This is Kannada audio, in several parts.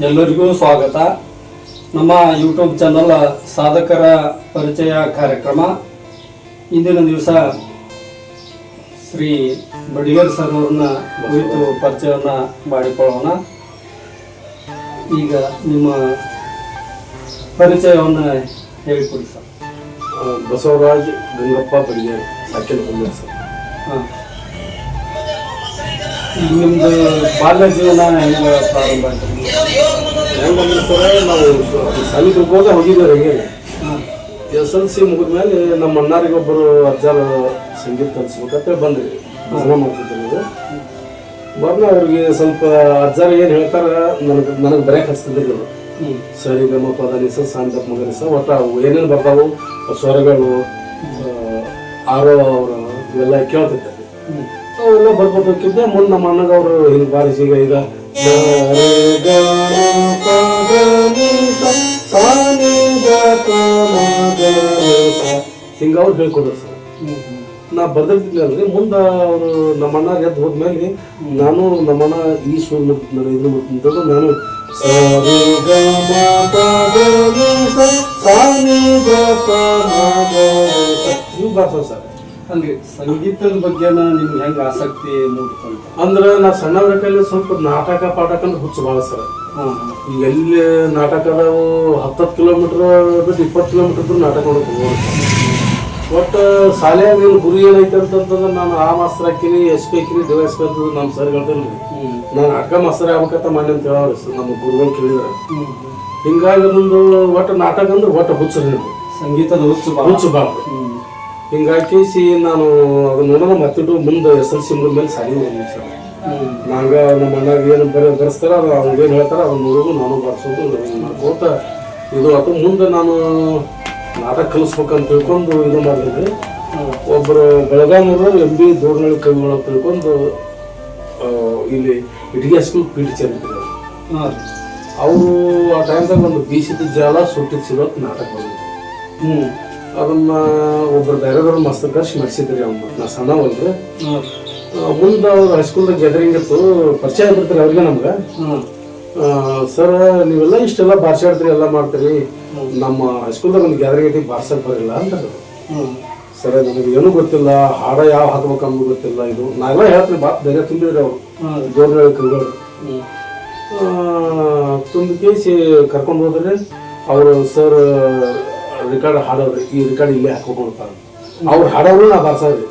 ಎಲ್ಲರಿಗೂ ಸ್ವಾಗತ. ನಮ್ಮ ಯೂಟ್ಯೂಬ್ ಚಾನಲ್ ಸಾಧಕರ ಪರಿಚಯ ಕಾರ್ಯಕ್ರಮ. ಇಂದಿನ ದಿವಸ ಶ್ರೀ ಬಡಿಗೇರ್ ಸರ್ ಅವ್ರನ್ನ ಕುರಿತು ಪರಿಚಯವನ್ನು ಮಾಡಿಕೊಳ್ಳೋಣ. ಈಗ ನಿಮ್ಮ ಪರಿಚಯವನ್ನು ಹೇಳಿಕೊಡಿ ಸರ್. ಬಸವರಾಜ್ ಗಂಗಪ್ಪ ಬಡಿಗೇರ್ ಸಾಕಿನ ಸರ್. ಹಾಂ, ನಿಮ್ಮದು ಬಾಲ್ಯ ಜೀವನ ಹೆಂಗೆ ಪ್ರಾರಂಭ ಆಯ್ತು? ಹೆಂಗಂದ್ರೆ ಸರ ನಾವು ಸಮೀಪಕ್ಕೆ ಹೋದ ಹೋಗಿದ್ದೇವೆ. ಹೇಗೆ SLC ಮುಗಿದ ಮೇಲೆ ನಮ್ಮ ಅಣ್ಣಾರಿಗೆ ಒಬ್ಬರು ಅಜ್ಜಾರ ಸಂಗೀತ ಕಲಿಸ್ಬೇಕಂತ ಬಂದ್ರಿ. ಭಜನ ಮಾಡ್ತಿದ್ದೆ ಬಂದ ಅವ್ರಿಗೆ ಸ್ವಲ್ಪ ಅಜ್ಜಾರ ಏನು ಹೇಳ್ತಾರ ನನಗೆ ಬರೆಯಕ್ಕೆ ಹಚ್ತಿದ್ರು. ಸರಿ ಗಮ ಪದ ನಿಸ ಸಾಂದಪ್ ಮಗನಿಸ ಒಟ್ಟು ಅವು ಏನೇನು ಬರ್ತಾವು ಸ್ವರಗಳು ಆರೋ ಅವರು ಇವೆಲ್ಲ ಕೇಳ್ತಿದ್ದಾರೆ. ಅವೆಲ್ಲ ಬರ್ಬೋದಕ್ಕಿದ್ದೆ ಮುಂದೆ ನಮ್ಮ ಅಣ್ಣಗ ಅವರು ಹಿಂಗೆ ಬಾರಿಸಿ ಈಗ ಹಿಂಗ ಅವ್ರು ಹೇಳ್ಕೊಡ್ರು ಸರ್. ನಾ ಬರ್ದಿರ್ತಿದ್ನಲ್ರಿ. ಮುಂದೆ ಅವರು ನಮ್ಮ ಅಣ್ಣ ಎದ್ದು ಹೋದ್ಮೇಲೆ ನಾನು ನಮ್ಮಣ್ಣ ಈ ಸುರ್ ಮುಟ್ತೀನಿ ಇದು ಮುಟ್ತೀನಿ ನಾನು ಇವು ಬರ್ತಾವ ಸರ್. ಅಲ್ಲಿ ಸಂಗೀತದ ಬಗ್ಗೆ ನಿಮ್ಗೆ ಹೆಂಗೆ ಆಸಕ್ತಿ ಮೂಡ್ತಂತ ಅಂದ್ರೆ ನಾ ಸಣ್ಣವ್ರಕಲ್ಲಿ ಸ್ವಲ್ಪ ನಾಟಕ ಪಾಠಕ ಅಂದ್ರೆ ಹುಚ್ಚು ಭಾಳ ಸರ್. ಈಗ ಎಲ್ಲಿ ನಾಟಕ ಅದಾವು 10 ಕಿಲೋಮೀಟರ್ ಬಿಟ್ಟು 20 ಕಿಲೋಮೀಟರ್ ನಾಟಕ ನೋಡಕ್ ಹೋಗೋದು. ಒಟ್ಟು ಶಾಲೆಯಾಗ ಏನು ಗುರಿ ಏನೈತೆ ಅಂತಂದ್ರೆ ನಾನು ಆ ಮಾಸ್ತರ್ ಹಾಕಿನಿ, SP ಹಾಕಿನಿ, DSP ಅಂತಂದ್ರೆ ನಮ್ಮ ಸರ್ ಹೇಳ್ತೇನೆ ರೀ. ನಾನು ಅಕ್ಕ ಮಾಸ್ತರ್ ಆಗ್ಬೇಕಂತ ಮಾಡಿ ಅಂತ ಹೇಳೋರಿ ಸರ್ ನಮ್ಮ ಗುರುಗಳು ಕೇಳಿದ್ರೆ. ಹಿಂಗಾಗಿ ಒಂದು ಒಟ್ಟು ನಾಟಕ ಅಂದ್ರೆ ಒಟ್ಟು ಹುಚ್ಚು ಸಂಗೀತದ ಹುಚ್ಚು ಭಾಳ. ಹಿಂಗಾಗಿ ನಾನು ಅದನ್ನ ನೋಡೋಣ ಮತ್ತಿಟ್ಟು ಮುಂದೆ SLC ಮುಗಿದ ಮೇಲೆ ಸಾಲಿ ಹೋಗಿ ಸರ್. ನಂಗೆ ನಮ್ಮ ಅಣ್ಣಾಗ ಏನು ಬರೆಸ್ತಾರ ಅದು ಅವ್ನಿಗೇನು ಹೇಳ್ತಾರ ಅದನ್ನ ನೋಡೋದು ನಾನು ಬರ್ಸೋದು ಮಾಡ್ಕೋತ ಇದು ಅದು ಮುಂದೆ ನಾನು ನಾಟಕ ಕಲಿಸ್ಬೇಕಂತ ತಿಳ್ಕೊಂಡು ಇದು ಮಾಡಿದ್ರಿ. ಒಬ್ಬರು ಬೆಳಗಾಮರು MB ದೂರನಳ್ಳಿ ಕವಿಗಳು ತಿಳ್ಕೊಂಡು ಇಲ್ಲಿ ಇಟಗಿ ಸ್ಕೂಲ್ ಟೀಚರ್ ಇದ್ರು. ಅವರು ಆ ಟೈಮ್ದಾಗ ಒಂದು ಬೀಸಿದ ಜಾಲ ಸುಟ್ಟಿದ ಸಿಗೋತ್ ನಾಟಕ ಬಂದಿದ್ರು. ಅದನ್ನ ಒಬ್ಬರು ಬೇರೆದವ್ರು ಮಸ್ತ್ ಕರ್ಸಿ ಮಾಡಿಸಿದ್ರಿ. ಅವ್ನು ನಾ ಸಣ್ಣವಲ್ರಿ. ಮುಂದೆ ಅವ್ರು ಹೈಸ್ಕೂಲ್ದಾಗ ಗ್ಯಾದರಿಂಗ್ ಇತ್ತು, ಪರಿಚಯ ಆಗ್ಬಿಡ್ತಾರೆ ಅವ್ರಿಗೆ ನಮ್ಗೆ. ಸರ್ ನೀವೆಲ್ಲ ಇಷ್ಟೆಲ್ಲ ಬಾರ್ಸಾಡ್ತೀರಿ ಎಲ್ಲ ಮಾಡ್ತೀರಿ, ನಮ್ಮ ಹೈಸ್ಕೂಲ್ದಾಗ ಒಂದು ಗ್ಯಾದರಿಂಗ್ ಐತಿ ಬಾರ್ಸಕ್ ಬರಲ್ಲ ಅಂತಾರೆ. ಸರ್ ನನಗೆ ಏನೂ ಗೊತ್ತಿಲ್ಲ, ಹಾಡ ಯಾವ ಹಾಕ್ಬೇಕು ಅನ್ನೋದು ಗೊತ್ತಿಲ್ಲ. ಇದು ನಾ ಎಲ್ಲ ಹೇಳ್ತೀನಿ ಬಾ ಬೇರೆ ತುಂಬಿದ್ರಿ ಅವರು ದೂರನಳ್ಳಿ ಕವಿಗಳು. ತುಂಬ ಕೇಸಿ ಕರ್ಕೊಂಡು ಹೋದ್ರೆ ಅವರು ಸರ್ ರೆಕಾರ್ಡ್ ಹಾಡೋರು, ಈ ರೆಕಾರ್ಡ್ ಇಲ್ಲೇ ಹಾಕೋಕೊಂಡ್ತಾರೆ. ಅವ್ರು ಹಾಡೋರು ನಾ ಬಾರ್ಸೋದ್ರಿ.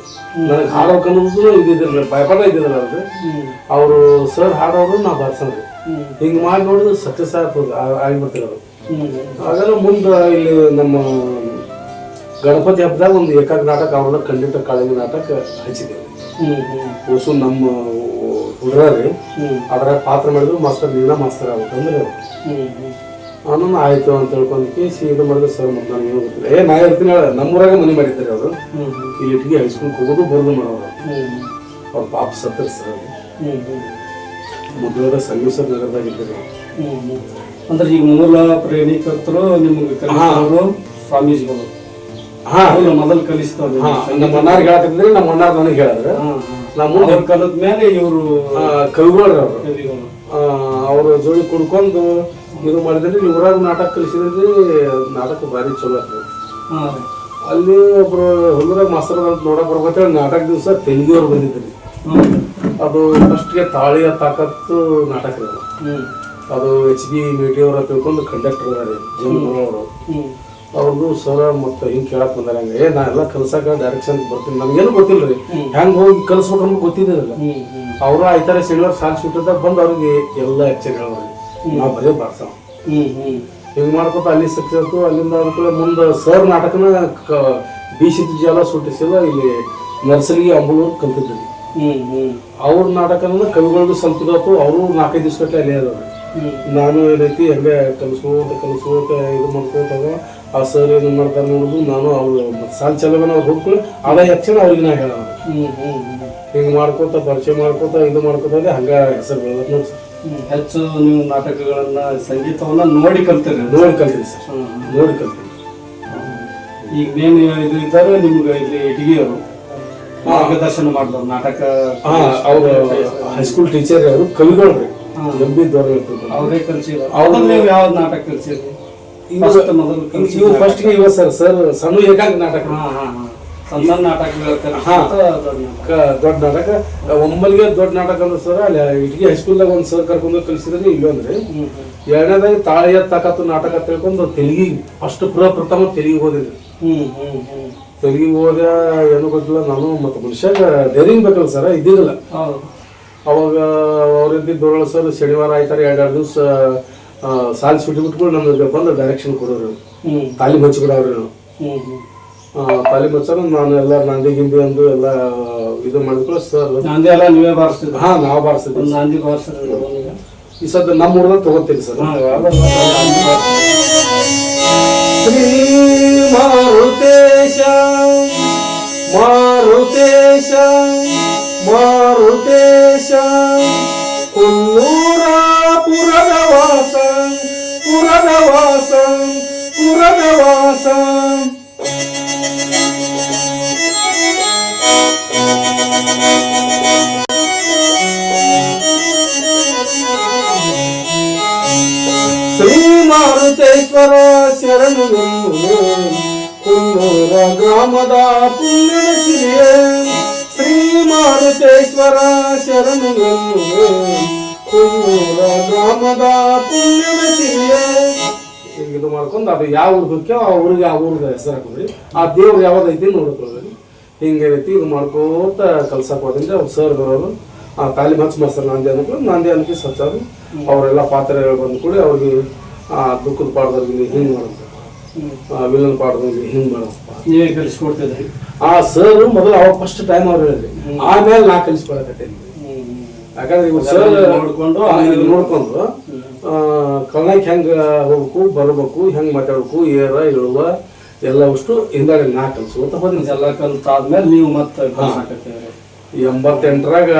ನನಗೆ ಹಾಡೋಕೆ ಅನ್ನೋದು ಇದ್ದಿದ್ದಿಲ್ಲ, ಭಯಪಡ ಇದ್ದಿದ್ದಿಲ್ಲ ಅಲ್ರಿ. ಅವರು ಸರ್ ಹಾಡೋರು ನಾ ಬಾರ್ಸೋದ್ರಿ. ಹಿಂಗೆ ಮಾಡಿ ನೋಡಿದ್ರೆ ಸಕ್ಸಸ್ ಆಗಿಬಿಡ್ತಿರೋದು. ಆಗೆಲ್ಲ ಮುಂದೆ ಇಲ್ಲಿ ನಮ್ಮ ಗಣಪತಿ ಹಬ್ಬದಾಗ ಒಂದು ಏಕಾಗ್ರ ನಾಟಕ ಅವ್ರನ್ನ ಖಂಡಿತ ಕಾಳಿಂಗ ನಾಟಕ ಹಚ್ಚಿದ್ದೇವೆ. ಹೊಸು ನಮ್ಮ ಹುಡುಗ್ರಿ ಅದ್ರಾಗ ಪಾತ್ರ ಮಾಡಿದ್ರು ಮಾಸ್ತರ್ ನೀನ ಮಾಸ್ತರ್ ಆಗ್ಬೇಕಂದ್ರೆ ನಾನು ಆಯ್ತು ಅಂತ ಹೇಳ್ಕೊಂಡು ಕೇಸಿ ಇದು ಮಾಡಿದ್ರೆ ಸರ್ ಮತ್ತೆ ನನಗೆ ಏನು ಗೊತ್ತಿಲ್ಲ. ನಾ ಇರ್ತೀನಿ ನಮ್ಮೂರಾಗ ಮನೆ ಮಾಡಿದ್ದಾರೆ ಅವರು. ಇಲ್ಲಿ ಇಟ್ಟಿಗೆ ಹೈಸ್ಕೂಲ್ಗೆ ಹೋಗೋದು ಬರೋದು ಮಾಡೋರು. ಅವ್ರ ಪಾಪ ಸತ್ತರ್ ಸರ್. ಮೊದಲಾದ ಸಂಗೀತ ನಗರದಾಗಿದ್ದಾರೆ. ಅಂದ್ರೆ ಈಗ ಮೂಲ ಪ್ರೇಣಿಕರ್ತರು ನಿಮ್ಗೆ ಕಲಿಸೋರು ಸ್ವಾಮೀಜಿಗಳು. ಮೊದಲು ಕಲಿಸ್ತಾರೆ. ನಮ್ಮ ಅಣ್ಣಾರ್ಗೆ ಹೇಳ್ತಿದ್ರೆ ನಮ್ಮ ಅಣ್ಣಾರ್ ನನಗೆ ಹೇಳಿದ್ರೆ ನಮ್ಮ ಕಲಿತ ಮೇಲೆ ಇವರು ಕವಿಗಳು ಅವ್ರ ಜೋಡಿ ಕುಡ್ಕೊಂಡು ಇದು ಮಾಡಿದ್ರಿ. ಊರಾಗ ನಾಟಕ ಕಲಿಸಿದ್ರಿ. ನಾಟಕ ಭಾರಿ ಚಲೋ ಆಗ್ತದೆ. ಅಲ್ಲಿ ಒಬ್ರು ಹುಲ್ಲರಾಗ ಮಾಸ್ತರ್ ಅಂತ ನೋಡಕ್ ಬರ್ಬೇಕಂತ ನಾಟಕ ದಿವಸ ತೆಲುಗಿಯವ್ರು ಬಂದಿದ್ರಿ. ಅದು ಫಸ್ಟ್ಗೆ ತಾಳಿಯ ತಾಕತ್ತು ನಾಟಕ ರೀ. ಅದು HB ಮೇಟಿಯವ್ರ ತಿಳ್ಕೊಂಡು ಕಂಡಕ್ಟರ್ ಅದಾರೆ ಜಮೂರವರು. ಅವ್ರದ್ದು ಸರ ಮತ್ತೆ ಹಿಂಗೆ ಕೇಳಕ್ ಬಂದಾರ. ಹಂಗೆ ನಾ ಎಲ್ಲ ಕಲ್ಸಕ ಡೈರೆಕ್ಷನ್ ಬರ್ತೀನಿ, ನಮ್ಗೇನು ಗೊತ್ತಿಲ್ಲ ರೀ. ಹೆಂಗೆ ಹೋಗಿ ಕಲ್ಸ್ಬೇಕಂತ ಗೊತ್ತಿದ್ದಿಲ್ಲ. ಅವರು ಆಯ್ತಾರೆ ಶನಿವಾರ ಸಾಲ್ ಶೂಟದಾಗ ಬಂದು ಅವ್ರಿಗೆ ಎಲ್ಲ ಎಚ್ಚರಿ ಹೇಳೋರಿ. ನಾವು ಬರೀ ಬಾರ್ಸವ ಹಿಂಗೆ ಮಾಡ್ಕೊತ ಅಲ್ಲಿ ಸಕ್ಸಸ್ಸು. ಅಲ್ಲಿಂದ ಅನ್ಕೊಳ್ಳೆ ಮುಂದೆ ಸರ್ ನಾಟಕನ ಬೀಸಿದ ಜಾಲ ಸುಟ್ಟಿಸಿಲ್ಲ ಇಲ್ಲಿ ನರ್ಸರಿಗೆ ಅಂಬಳೂರು ಕಲ್ತಿದ್ರಿ. ಅವ್ರ ನಾಟಕನ ಕವಿಗಳದ್ದು ಸ್ವಲ್ಪ ಇದಾತು. ಅವರು 4-5 ದಿವ್ಸ ಗಟ್ಟಲೆ ಅಲ್ಲೇ ಅದಾವ್ರಿ. ನಾನು ಏನೈತಿ ಹಂಗೆ ಕಲಿಸ್ಕೋತ ಇದು ಮಾಡ್ಕೋತಾಗ ಆ ಸರ್ ಏನು ಮಾಡ್ತಾರೆ ನೋಡುದು, ನಾನು ಅವ್ರು ಸಾಲ್ ಚಲವನ್ನ ಅವ್ರು ಹೋಗ್ಕೊಳ್ಳಿ ಅದ ಹೆಚ್ಚಿನ ಅವ್ರಿಗೆ ನಾ ಹೇಳ ಹಿಂಗೆ ಮಾಡ್ಕೋತ ಪರಿಚಯ ಮಾಡ್ಕೋತ ಇದು ಮಾಡ್ಕೋತ ಹಂಗ ಹೆಸರು ಬೆಳೆದ ನೋಡಿ ಸರ್. ಹೆಚ್ಚು ನೀವು ನಾಟಕಗಳನ್ನ ಸಂಗೀತವನ್ನ ನೋಡಿ ಕಲ್ತೀರಿ? ನೋಡಿ ಕಲ್ತೀನಿ ಸರ್, ನೋಡಿ ಕಲ್ತೀನಿ. ಈಗ ಮೇನ್ ಇದು ಇದ್ದಾರೆ ನಿಮ್ಗೆ ಇಲ್ಲಿ ಇಟಗಿಯವರು ಮಾರ್ಗದರ್ಶನ ಮಾಡಿದವ್ರು ನಾಟಕ. ಅವ್ರು ಹೈಸ್ಕೂಲ್ ಟೀಚರ್, ಅವರು ಕವಿಗಳ್ರಿ, ಅವರೇ ಕಲ್ಸಿದ್ರು. ಅವ್ರನ್ನ ನೀವು ಯಾವ್ದು ನಾಟಕ ಕಲ್ಸಿದ್ರಿ? ಫಸ್ಟ್ ಇವ ಸರ್ ಸಣ್ಣ ಏಕಾಂಗ ನಾಟಕ, ಸಣ್ಣ ನಾಟಕ, ದೊಡ್ಡ ನಾಟಕ. ಒಮ್ಮಲ್ಗೆ ದೊಡ್ಡ ನಾಟಕ ಅಂದ್ರೆ ಸರ್ ಅಲ್ಲಿ ಇಟಗಿ ಹೈಸ್ಕೂಲ್ದಾಗ ಒಂದು ಸರ್ ಕರ್ಕೊಂಡು ಕಲಿಸಿದ್ರಿ. ಇಲ್ಲೊಂದ್ರಿ ಎರಡನೇದಾಗಿ ತಾಳಿಯ ತಾಕತ್ತು ನಾಟಕ ತಿಳ್ಕೊಂಡು ತೆಲುಗಿ ಫಸ್ಟ್ ಪ್ರಥಮ ತೆಲುಗಿ ಹೋದಿದ್ರಿ. ತೆಲುಗಿ ಹೋದ ಏನು ಗೊತ್ತಿಲ್ಲ ನಾನು, ಮತ್ತೆ ಮನುಷ್ಯಾಗ ಧೈರ್ಯ ಬೇಕಲ್ಲ ಸರ್, ಇದ್ದಿರಲ್ಲ ಅವಾಗ. ಅವ್ರಿದ್ದೊಳಗೆ ಸರ್ ಶನಿವಾರ ಆಯ್ತಾರೆ 2 ದಿವಸ ಸಾಲಿ ಸುಟ್ಟಿ ಬಿಟ್ಕೊಂಡು ನಮ್ಗೆ ಬಂದು ಡೈರೆಕ್ಷನ್ ಕೊಡೋರು, ತಾಲೀಮ್ ಹಚ್ಕೊಡವ್ರಿ. ತಾಲೀಮ್ ಹಚ್ಚಾರ ನಾನು ಎಲ್ಲ ನಾಂದಿ ಗಿಂದಿ ಅಂದು ಎಲ್ಲ ಇದು ಮಾಡಿದ್ರು ಸರ್. ನಾಂದಿ ಎಲ್ಲ ನೀವೇ ಬಾರಿಸ್ತಿದ್ರಿ? ನಾವು ಬಾರಿಸ್ತಿದ್ವಿ. ನಾಂದಿ ಬಾರಿಸಿದ್ರೆ ಈ ಸದ್ಯ ನಮ್ಮ ಊರಲ್ಲಿ ತಗೋತೀವಿ ಸರ್. ಶ್ರೀ ಮಾರುತೇಶ ಮಾರುತೇಶ ಮಾರುತೇಶ ಕುನ್ನೂರ ಪುರದವಾಸ ಪುರದವಾಸ ಪುರದವಾಸ. ಶ್ರೀ ಮಾರುತೇಶ್ವರ ಶರಣು ಕುನ್ನೂರ ಗ್ರಾಮದ ಪುಣ್ಯನ ಸಿರಿಯೇ. ಶ್ರೀ ಮಾರುತೇಶ್ವರ ಶರಣು ಕುನ್ನೂರ ಗ್ರಾಮದ ಪುಣ್ಯನ ಸಿರಿಯೇ. ಇದು ಮಾಡ್ಕೊಂಡು ಅದು ಯಾವ ಊರಿಗೆ ಹೋಗ್ಯೋ ಆ ಊರಿಗೆ ಆ ಊರಿಗೆ ಹೆಸರು ಹಾಕೋದ್ರಿ. ಆ ದೇವ್ರು ಯಾವ್ದೈತಿ ನೋಡ್ಕೊಳ್ಳೋದ್ರಿ. ಹಿಂಗೆ ಐತಿ ಇದು ಮಾಡ್ಕೋತ ಕಲ್ಸಕ್ಕೆ ಹೋದ್ರೆ ಅವ್ರು ಸರ್ ಬರೋರು ತಾಲೀಮ್ ಹಚ್ಚ ಮಾಸ್ತರ್ ನಾಂದಿ ಅನ್ಕಿ ಹಚ್ಚೋರು. ಅವರೆಲ್ಲ ಪಾತ್ರೆಗಳು ಬಂದು ಕೂಡ ಅವ್ರಿಗೆ ದುಃಖದ ಪಾಠದಲ್ಲಿ ಹಿಂಗೆ ಮಾಡೋದು, ವಿಲನ್ ಪಾಠದಲ್ಲಿ ಹಿಂಗೆ ಮಾಡೋದಪ್ಪ ನೀವೇ ಕಲಿಸ್ಕೊಡ್ತಿದ್ರಿ? ಆ ಸರ್ ಮೊದಲು ಅವಾಗ ಫಸ್ಟ್ ಟೈಮ್ ಅವ್ರು ಹೇಳಿದ್ರಿ, ಆಮೇಲೆ ನಾ ಕಲಿಸ್ಕೊಳಕತ್ತೇನೆ. ಯಾಕಂದ್ರೆ ಇವ್ರು ಸರ್ ನೋಡ್ಕೊಂಡು ಕಲ್ನಾಕ್ ಹೆಂಗೆ ಹೋಗ್ಬೇಕು ಬರಬೇಕು, ಹೆಂಗೆ ಮಾತಾಡ್ಬೇಕು, ಏರ ಇಳುವ ಎಲ್ಲ ಅಷ್ಟು ಹಿಂದಾಡಿ ನಾ ಕಲಿಸ್ಕೊತ ಹೋದ್ನಿ. ಎಲ್ಲ ಕಲ್ತಾದ್ಮೇಲೆ ನೀವು ಮತ್ತೆ 88ರಾಗ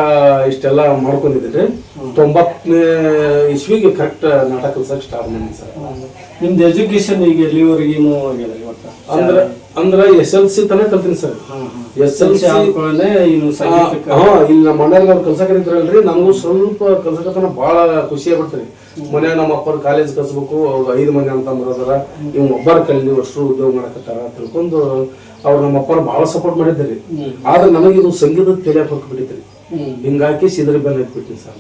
ಇಷ್ಟೆಲ್ಲ ಮಾಡ್ಕೊಂಡಿದ್ರಿ. 90ನೇ ಇಸ್ವಿಗೆ ಕರೆಕ್ಟ್ ನಾಟಕ ಕಲ್ಸಕ್ಕೆ ಸ್ಟಾರ್ಟ್ ಮಾಡಿದ್ವಿ ಸರ್. ನಿಮ್ದು ಎಜುಕೇಶನ್ ಈಗ ಎಲ್ಲಿವರೆಗೇನು ಅಂದ್ರೆ SLC ತನಕ ಕಲ್ತೀನಿ ಸರ್. SLC ಇಲ್ಲಿ ನಮ್ಮ ಮನೆಯಾಗ ಅವ್ರು ಕಲ್ಸಕರಿದ್ರಲ್ರಿ, ನನಗೂ ಸ್ವಲ್ಪ ಕಲ್ಸಕತನ ಭಾಳ ಖುಷಿ ಆಗ್ಬಿಡ್ತೀರಿ. ಮನ್ಯಾಗ ನಮ್ಮ ಅಪ್ಪರ ಕಾಲೇಜ್ ಕಲ್ಸ್ಬೇಕು, ಅವ್ರು 5 ಮಂದಿ ಅಂತ ಬರೋದಾರ, ಇವ್ ಒಬ್ಬರ ಕಲಿ ಅಷ್ಟು ಉದ್ಯೋಗ ಮಾಡಕತ್ತಾರ ತಿಳ್ಕೊಂಡು ಅವ್ರು ನಮ್ಮ ಅಪ್ಪರ ಭಾಳ ಸಪೋರ್ಟ್ ಮಾಡಿದ್ರಿ. ಆದ್ರೆ ನನಗೆ ಇದು ಸಂಗೀತದ ತಿಳಿಯಕ್ಕೆ ಹೊಕ್ಬಿಟ್ಟಿದ್ರಿ. ಹಿಂಗಾಗಿ ಸಿದ್ರಿ ಬಂದ್ ಹಾಕ್ಬಿಟ್ಟಿನಿ ಸರ್.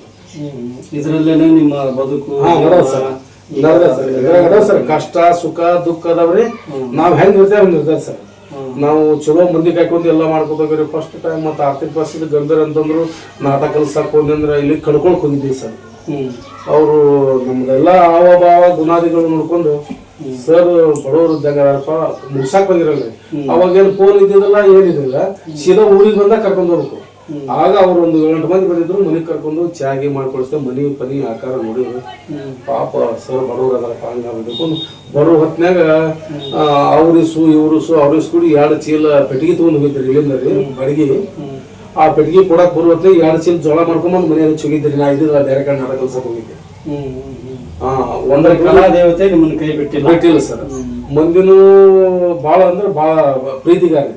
ಇದ್ರಲ್ಲೇನೆ ನಿಮ್ಮ ಬದುಕು ಸರ್. ಕಷ್ಟ ಸುಖ ದುಃಖ ಅದಾವ್ರಿ. ನಾವ್ ಹೆಂಗ್ ಇರ್ತೇವೆ ಹಂಗ ಇರ್ತೇವೆ ಸರ್. ನಾವು ಚಲೋ ಮಂದಿ ಕಾಯ್ಕೊಂಡು ಎಲ್ಲ ಮಾಡ್ಕೋತೀವಿ. ಫಸ್ಟ್ ಟೈಮ್ ಮತ್ತೆ ಆರ್ಥಿಕ ಪರಿಸ್ಥಿತಿ ಗಂಭೀರ ಅಂತಂದ್ರು ನಾಟಕ ಕಲ್ಸಕ್ ಹೋದಂದ್ರೆ ಇಲ್ಲಿ ಕಡ್ಕೊಳಕ್ ಹೋಗಿದ್ದೀವಿ ಸರ್. ಅವರು ನಮ್ದೆಲ್ಲ ಆವ ಭಾವ ಗುಣಾದಿಗಳು ನೋಡ್ಕೊಂಡು ಸರ್ ಬಡವರು ಇದ್ದಂಗಪ್ಪ ಮುಗ್ಸಾಕ್ ಬಂದಿರಲ್ರಿ. ಅವಾಗೇನು ಫೋನ್ ಇದ್ದಿದ್ದಿಲ್ಲ ಏನಿದ್ದಿಲ್ಲ, ಸೀದಾ ಊರಿಗೆ ಬಂದಾಗ ಕರ್ಕೊಂಡು ಹೋಗ್ಬೇಕು. ಆಗ ಅವ್ರು ಒಂದು 8 ಮಂದಿ ಬಂದಿದ್ರು, ಮನೆಗೆ ಕರ್ಕೊಂಡು ಚಾಗಿ ಮಾಡ್ಕೊಳಿಸ್ತೇವೆ, ಮನಿ ಪನಿ ಆಕಾರ ನೋಡಿದ್ರು. ಪಾಪ ಸರ್ ಬಡವ್ರು ಅದಾರಪ್ಪ ಹಂಗ ಬಿಡ್ಕೊಂಡು ಬರೋ ಹೊತ್ನ್ಯಾಗ ಅವ್ರಿಸು ಇವ್ರಿಸು ಅವ್ರಿಸ್ ಕೂಡಿ 2 ಚೀಲ ಪೆಟ್ಟಿಗೆ ತಗೊಂಡ್ ಹೋಗಿದ್ರಿ ಇಲ್ಲಿಂದ ರೀ ಬಡಗಿ. ಆ ಪೆಟ್ಟಿಗೆ ಕೊಡಕ್ ಬರೋ ಹೊತ್ನಾಗ 2 ಚೀಲ ಜೋಳ ಮಾಡ್ಕೊಂಬಂದು ಮನೆಯಾಗ ಚುಗಿದ್ರಿ. ನಾ ಇದ್ದಿಲ್ಲ, ಬೇರೆ ಕಡೆ ನಾಟಕ ಕಲ್ಸಕ್ ಹೋಗಿದ್ದೆ. ಒಂದ್ರ ಕಲಾ ದೇವತೆ ನಿಮ್ಮನ್ನ ಕೈ ಬಿಟ್ಟಿಲ್ಲ ಸರ್. ಮಂದಿನೂ ಬಾಳ ಅಂದ್ರೆ ಬಾಳ ಪ್ರೀತಿಗಾರ.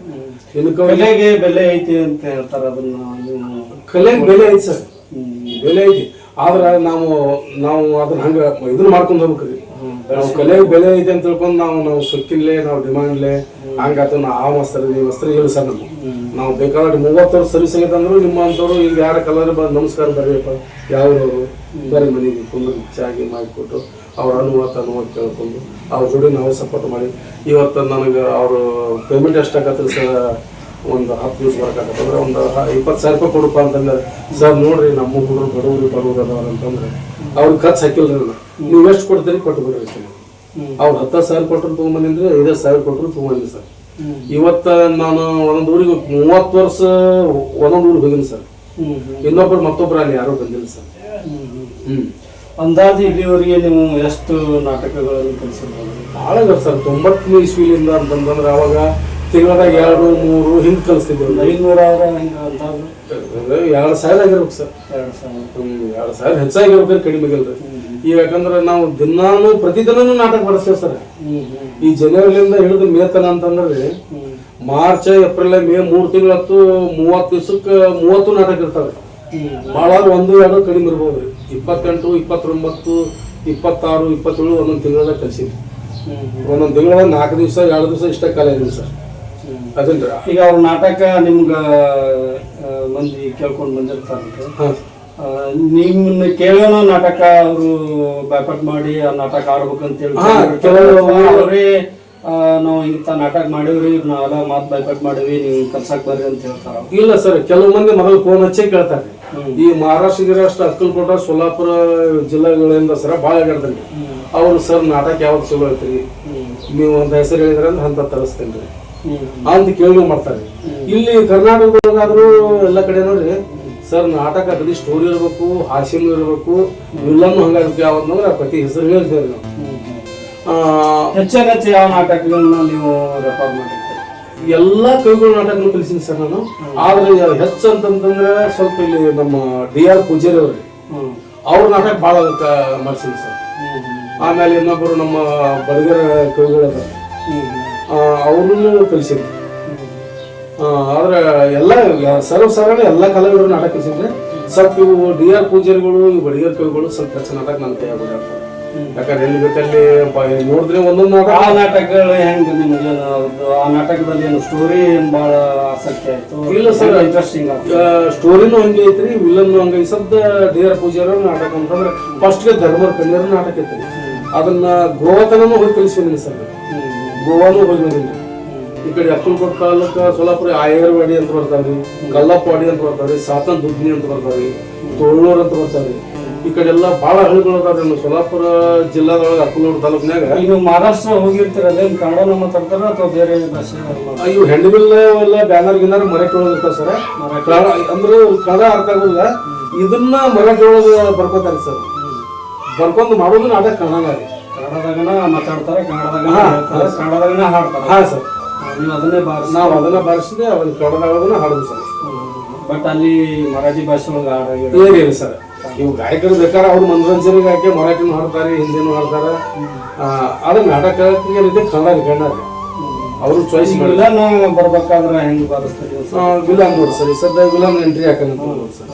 ಕಲೆಗೆ ಬೆಲೆ ಐತಿ ಅಂತ ಹೇಳ್ತಾರ. ಅದನ್ನ ಕಲೆಗೆ ಬೆಲೆ ಐತಿ ಸರ್, ಬೆಲೆ ಐತಿ. ಆದ್ರ ನಾವು ಅದನ್ನ ಹಂಗ ಇದನ್ನ ಮಾಡ್ಕೊಂಡ್ ಹೋಗ್ಬೇಕ್ರಿ. ನಾವು ಕಲೆಗೆ ಬೆಲೆ ಐತಿ ಅಂತ ತಿಳ್ಕೊಂಡು ನಾವು ಸೊಕ್ಕಿನ್ಲೆ ನಾವು ಡಿಮಾಂಡ್ಲೆ ಹಂಗಾತ ಆ ವಸ್ತ್ರ ಈ ವಸ್ತ್ರ ಇಲ್ಲ ಸರ್. ನಾವು ಬೇಕಾದ್ರೆ 30 ವರ್ಷ ಸರ್ವಿಸ್ ಆಗೈತೆ ಅಂದ್ರು ನಿಮ್ಮ ಅಂತವ್ರು ಈಗ ಯಾರ ಕಲರ್ ಬಂದು ನಮಸ್ಕಾರ ಬರ್ರಿಯಪ್ಪ ಯಾವ್ದವ್ರು ಬರೀ ಮನೆಗೆ ಕುಂದು ಚಾಗಿ ಮಾಡಿಕೊಟ್ಟು ಅವ್ರ ಅನುಮತಿ ಕೇಳ್ಕೊಂಡು ಅವ್ರ ಜೋಡಿ ನಾವು ಸಪೋರ್ಟ್ ಮಾಡಿ ಇವತ್ತು ನನಗೆ ಅವರು ಪೇಮೆಂಟ್ ಎಷ್ಟಾಗತ್ತೆ ಸರ್, ಒಂದು 10 ದಿವಸ ಬರೋಕ್ಕಾಗತ್ತಂದ್ರೆ ಒಂದು 20,000 ರೂಪಾಯಿ ಕೊಡಪ್ಪ ಅಂತಂದ್ರೆ, ಸರ್ ನೋಡ್ರಿ ನಮ್ಮ ಹುಡುಗರು ಬಡವ್ರು ಅದಾರ ಅಂತಂದ್ರೆ ಅವ್ರಿಗೆ ಖರ್ಚು ಹಾಕಿಲ್ರಿ. ನೀವು ಎಷ್ಟು ಕೊಡ್ತೀರಿ ಕೊಟ್ಟು ಬಿಡ್ರಿ. ಅವ್ರು 10,000 ಕೊಟ್ಟರು ತೊಗೊಂಬಂದ್ರೆ 5,000 ಕೊಟ್ಟರು ತೊಗೊಂಬಂದ್ರಿ ಸರ್. ಇವತ್ತು ನಾನು ಒಂದೊಂದು ಊರಿಗೆ 30 ವರ್ಷ ಒಂದೊಂದು ಊರಿಗೆ ಹೋಗಿನಿ ಸರ್. ಇನ್ನೊಬ್ರು ಮತ್ತೊಬ್ರು ಅಲ್ಲಿ ಯಾರು ಬಂದಿಲ್ಲ ಸರ್. ಅಂದಾಜು ಇಲ್ಲಿವರೆಗೆ ನೀವು ಎಷ್ಟು ನಾಟಕಗಳನ್ನು ಕಲಿಸಿರ್ಬೋದು? ಭಾಳ ಇದಾವೆ ಸರ್. 90ನೇ ಇಸ್ವಿಲಿಂದ ಅಂತಂದ್ರೆ ಅವಾಗ ತಿಂಗಳದಾಗ 2-3 ಹಿಂಗೆ ಕಲಿಸ್ತಿದ್ದೇವೆ. 500 ಹಿಂಗೆ ಅಂದಾಜು 2,000 ಆಗಿರ್ಬೇಕು ಸರ್. 2,000 ಹೆಚ್ಚಾಗಿರ್ಬೇಕು, ಕಡಿಮೆ ಆಗಿಲ್ರಿ. ಈಗ ಯಾಕಂದ್ರೆ ನಾವು ಪ್ರತಿದಿನನೂ ನಾಟಕ ಬರೆಸ್ತೇವೆ ಸರ್. ಈ ಜನವರಿಲಿಂದ ಹಿಡಿದು ಮೇ ತನ ಅಂತಂದ್ರೆ ಮಾರ್ಚ್, ಏಪ್ರಿಲ್, ಮೇ 3 ತಿಂಗಳತ್ತು 30 ದಿವಸಕ್ಕೆ 30 ನಾಟಕ ಇರ್ತಾವೆ. ಭಾಳ 1-2 ಕಡಿಮೆ ಇರ್ಬೋದು. 28, 29, 26, 27 ಒಂದೊಂದು ತಿಂಗಳದಾಗ ಕಲಿಸಿದ್ವಿ. ಒಂದೊಂದು ತಿಂಗಳ 4 ದಿವಸ 2 ದಿವಸ ಇಷ್ಟ ಕಾಲ ಇದೀವಿ ಸರ್. ಅದೇನ್ರಿ. ಈಗ ಅವ್ರ ನಾಟಕ ನಿಮ್ಗೆ ಮಂದಿ ಕೇಳ್ಕೊಂಡು ಬಂದಿರ್ತಾರಂತೆ. ನಿಮ್ಮನ್ನ ಕೇಳೋಣ ನಾಟಕ ಅವರು ಬ್ಯಾಪಟ್ ಮಾಡಿ ಆ ನಾಟಕ ಆಡ್ಬೇಕಂತ ಹೇಳಿ ಕೆಲವೇ ನಾವು ಇಂಥ ನಾಟಕ ಮಾಡಿವ್ರಿ, ನಾವೆಲ್ಲ ಮಾತು ಬೈಪಟ್ ಮಾಡಿವಿ, ನೀವು ಕಲ್ಸಕ್ ಬರ್ರಿ ಅಂತ ಹೇಳ್ತಾರ. ಇಲ್ಲ ಸರ್, ಕೆಲವು ಮಂದಿ ಮೊದಲು ಫೋನ್ ಹಚ್ಚಿ ಕೇಳ್ತಾರೆ. ಈ ಮಹಾರಾಷ್ಟ್ರ ಅಕ್ಕಲಕೋಟ, ಸೋಲಾಪುರ ಜಿಲ್ಲೆಗಳಿಂದ ಸರ ಭಾಳ ಆಗಿರ್ತಾರೆ. ಅವ್ರು ಸರ್ ನಾಟಕ ಯಾವ್ದು ಚಲೋ ಹೇಳ್ತೀರಿ, ನೀವು ಒಂದು ಹೆಸರು ಹೇಳಿದ್ರೆ ಅಂದ್ರೆ ಅಂತ ತರಿಸ್ತೇನೆ ಅಂತ ಕೇಳಿ ಮಾಡ್ತಾರೆ. ಇಲ್ಲಿ ಕರ್ನಾಟಕದೊಳಗಾದ್ರೂ ಎಲ್ಲ ಕಡೆ ನೋಡ್ರಿ ಸರ್ ನಾಟಕ ಅಗದಿ ಸ್ಟೋರಿ ಇರಬೇಕು, ಹಾಸ್ಯನೂ ಇರಬೇಕು, ವಿಲ್ಲನ್ನು ಹಂಗಾಗಬೇಕು. ಯಾವ್ದಂದ್ರೆ ಪ್ರತಿ ಹೆಸರು ಹೇಳ್ತೇವೆ ನಾವು. ಹೆಚ್ಚು ಯಾವ ನಾಟಕಗಳನ್ನ ನೀವು ರೆಫರ್ ಮಾಡಿರ್ತೀರಿ? ಎಲ್ಲಾ ಕವಿಗಳ ನಾಟಕಗಳು ಕಲಿಸಿನಿ ಸರ್ ನಾನು. ಆದ್ರೆ ಹೆಚ್ಚು ಅಂತಂತಂದ್ರೆ ಸ್ವಲ್ಪ ಇಲ್ಲಿ ನಮ್ಮ DR ಪೂಜಾರಿ ಅವ್ರಿ, ಅವ್ರ ನಾಟಕ ಭಾಳ ಮಾಡಿಸಿನಿ ಸರ್. ಆಮೇಲೆ ಇನ್ನೊಬ್ಬರು ನಮ್ಮ ಬಡಗರ ಕವಿಗಳದ ಅವ್ರನ್ನೂ ಕಲಿಸಿದ್ವಿ. ಆದ್ರೆ ಎಲ್ಲ ಸರ್ವಸಾಧಾರಣ ಎಲ್ಲ ಕಲಾವಿದರು ನಾಟಕ ಕಲಿಸಿದ್ರೆ ಸ್ವಲ್ಪ ಇವು DR ಪೂಜಾರಿಗಳು, ಇವು ಬಡಗರ ಕವಿಗಳು ಸ್ವಲ್ಪ ಹೆಚ್ಚು ನಾಟಕ ನನ್ನ ಕೈಯಾಗ ಓಡಾಡ್ತಾರೆ. ಯಾಕಂದ್ರೆ ಎಲ್ಲಿ ಬೇಕಲ್ಲಿ ನೋಡಿದ್ರೆ ಒಂದೊಂದು ನಾಟಕ. ಆ ನಾಟಕಗಳು ಹೆಂಗೆ ನಿಮ್ಗೆ? ಆ ನಾಟಕದಲ್ಲಿ ಏನು ಸ್ಟೋರಿ ಬಹಳ ಆಸಕ್ತಿ ಆಯ್ತು? ಇಲ್ಲ ಸರ್, ಇಂಟ್ರೆಸ್ಟಿಂಗ್ ಸ್ಟೋರಿನೂ ಹಂಗೆ ಐತ್ರಿ, ವಿಲನ್ನು ಹಂಗೆ. ಸದ್ದ DR ಪೂಜಾರಿ ನಾಟಕ ಅಂತಂದ್ರೆ ಫಸ್ಟ್ಗೆ ಧರ್ಮರ ಕನ್ಯರ ನಾಟಕ ಐತ್ರಿ. ಅದನ್ನ ಗೋವಾತನೂ ಹೋಗಿ ಕಲಿಸ್ತೀನಿ ಸರ್. ಗೋವಾನು ಹೋಗಿ ಬಂದಿನಿ. ಈ ಕಡೆ ಅಕ್ಕಲಕೋಟ ತಾಲೂಕ ಸೋಲಾಪುರ ಆಯರ್ವಾಡಿ ಅಂತ ಬರ್ತಾವ್ರಿ, ಕಲ್ಲಪ್ಪವಾಡಿ ಅಂತ ಬರ್ತಾವ್ರಿ, ಸಾತನ್ ದುಗ್ನಿ ಅಂತ ಬರ್ತಾವ್ರಿ, ತೋಳ್ನೂರ್ ಅಂತ ಬರ್ತಾವ್ರಿ. ಈ ಕಡೆ ಎಲ್ಲ ಭಾಳ ಹಳ್ಳಿಗಳು ಅದಾವ್ರಿ. ನಮ್ಮ ಸೋಲಾಪುರ ಜಿಲ್ಲಾದೊಳಗೆ ಅಕ್ಕಲಕೋಟ ತಾಲೂಕಿನಾಗ. ನೀವು ಮಹಾರಾಷ್ಟ್ರ ಹೋಗಿರ್ತೀರಲ್ಲ, ಕನ್ನಡನ ಮಾತಾಡ್ತಾರ ಅಥವಾ ಬೇರೆ ಭಾಷೆ? ಇವು ಹೆಂಡಬಿಲ್ಲ ಎಲ್ಲ ಬ್ಯಾನರ್ ಗಿನ್ನರ್ ಮರಾಠಿ ಒಳಗೆ ಇರ್ತಾವ ಸರ್. ಅಂದ್ರೆ ಕನ್ನಡ ಅರ್ಥ ಆಗೋದಿಲ್ಲ, ಇದನ್ನ ಮರಾಠಿ ಒಳಗೆ ಬರ್ಕೋತಾರೆ ಸರ್. ಬರ್ಕೊಂಡು ಮಾಡೋದು ನಾಟಕ ಕನ್ನಡ. ಕನ್ನಡದಾಗನ ಮಾತಾಡ್ತಾರೆ, ಕನ್ನಡದಾಗನ ಹಾಡ್ತಾರೆ. ಹಾ ಸರ್, ನೀವು ಅದನ್ನೇ ಬಾರಿಸಿ? ನಾವು ಅದನ್ನ ಬಾರಿಸಿದೆ, ಅವನ್ನ ಕನ್ನಡದಾಗನ ಹಾಡುದು ಸರ್. ಬಟ್ ಅಲ್ಲಿ ಮರಾಠಿ ಭಾಷೆ ಒಳಗೆ ಏನಿಲ್ಲ ಸರ್. ಇವು ಗಾಯಕರು ಬೇಕಾದ್ರೆ ಅವ್ರು ಮನೋರಂಜನೆಗೆ ಹಾಕಿ ಮರಾಠಿನೂ ಹಾಡ್ತಾರೆ, ಹಿಂದಿನೂ ಹಾಡ್ತಾರೆ. ಆದ್ರೆ ನಾಟಕಕ್ಕೆ ಕನ್ನಡ ಕನ್ನಡ ಅವರು ಚಾಯ್ಸ್ ಮಾಡಿಲ್ಲ. ನಾವು ಬರ್ಬೇಕಾದ್ರೆ ಹೆಂಗ್ ಬಾರಿಸ್ತೀವಿ? ವಿಲನ್ ನೋಡಿ ಸರ್, ಸದ್ಯ ವಿಲನ್ ಎಂಟ್ರಿ ಹಾಕಂತ ಸರ್.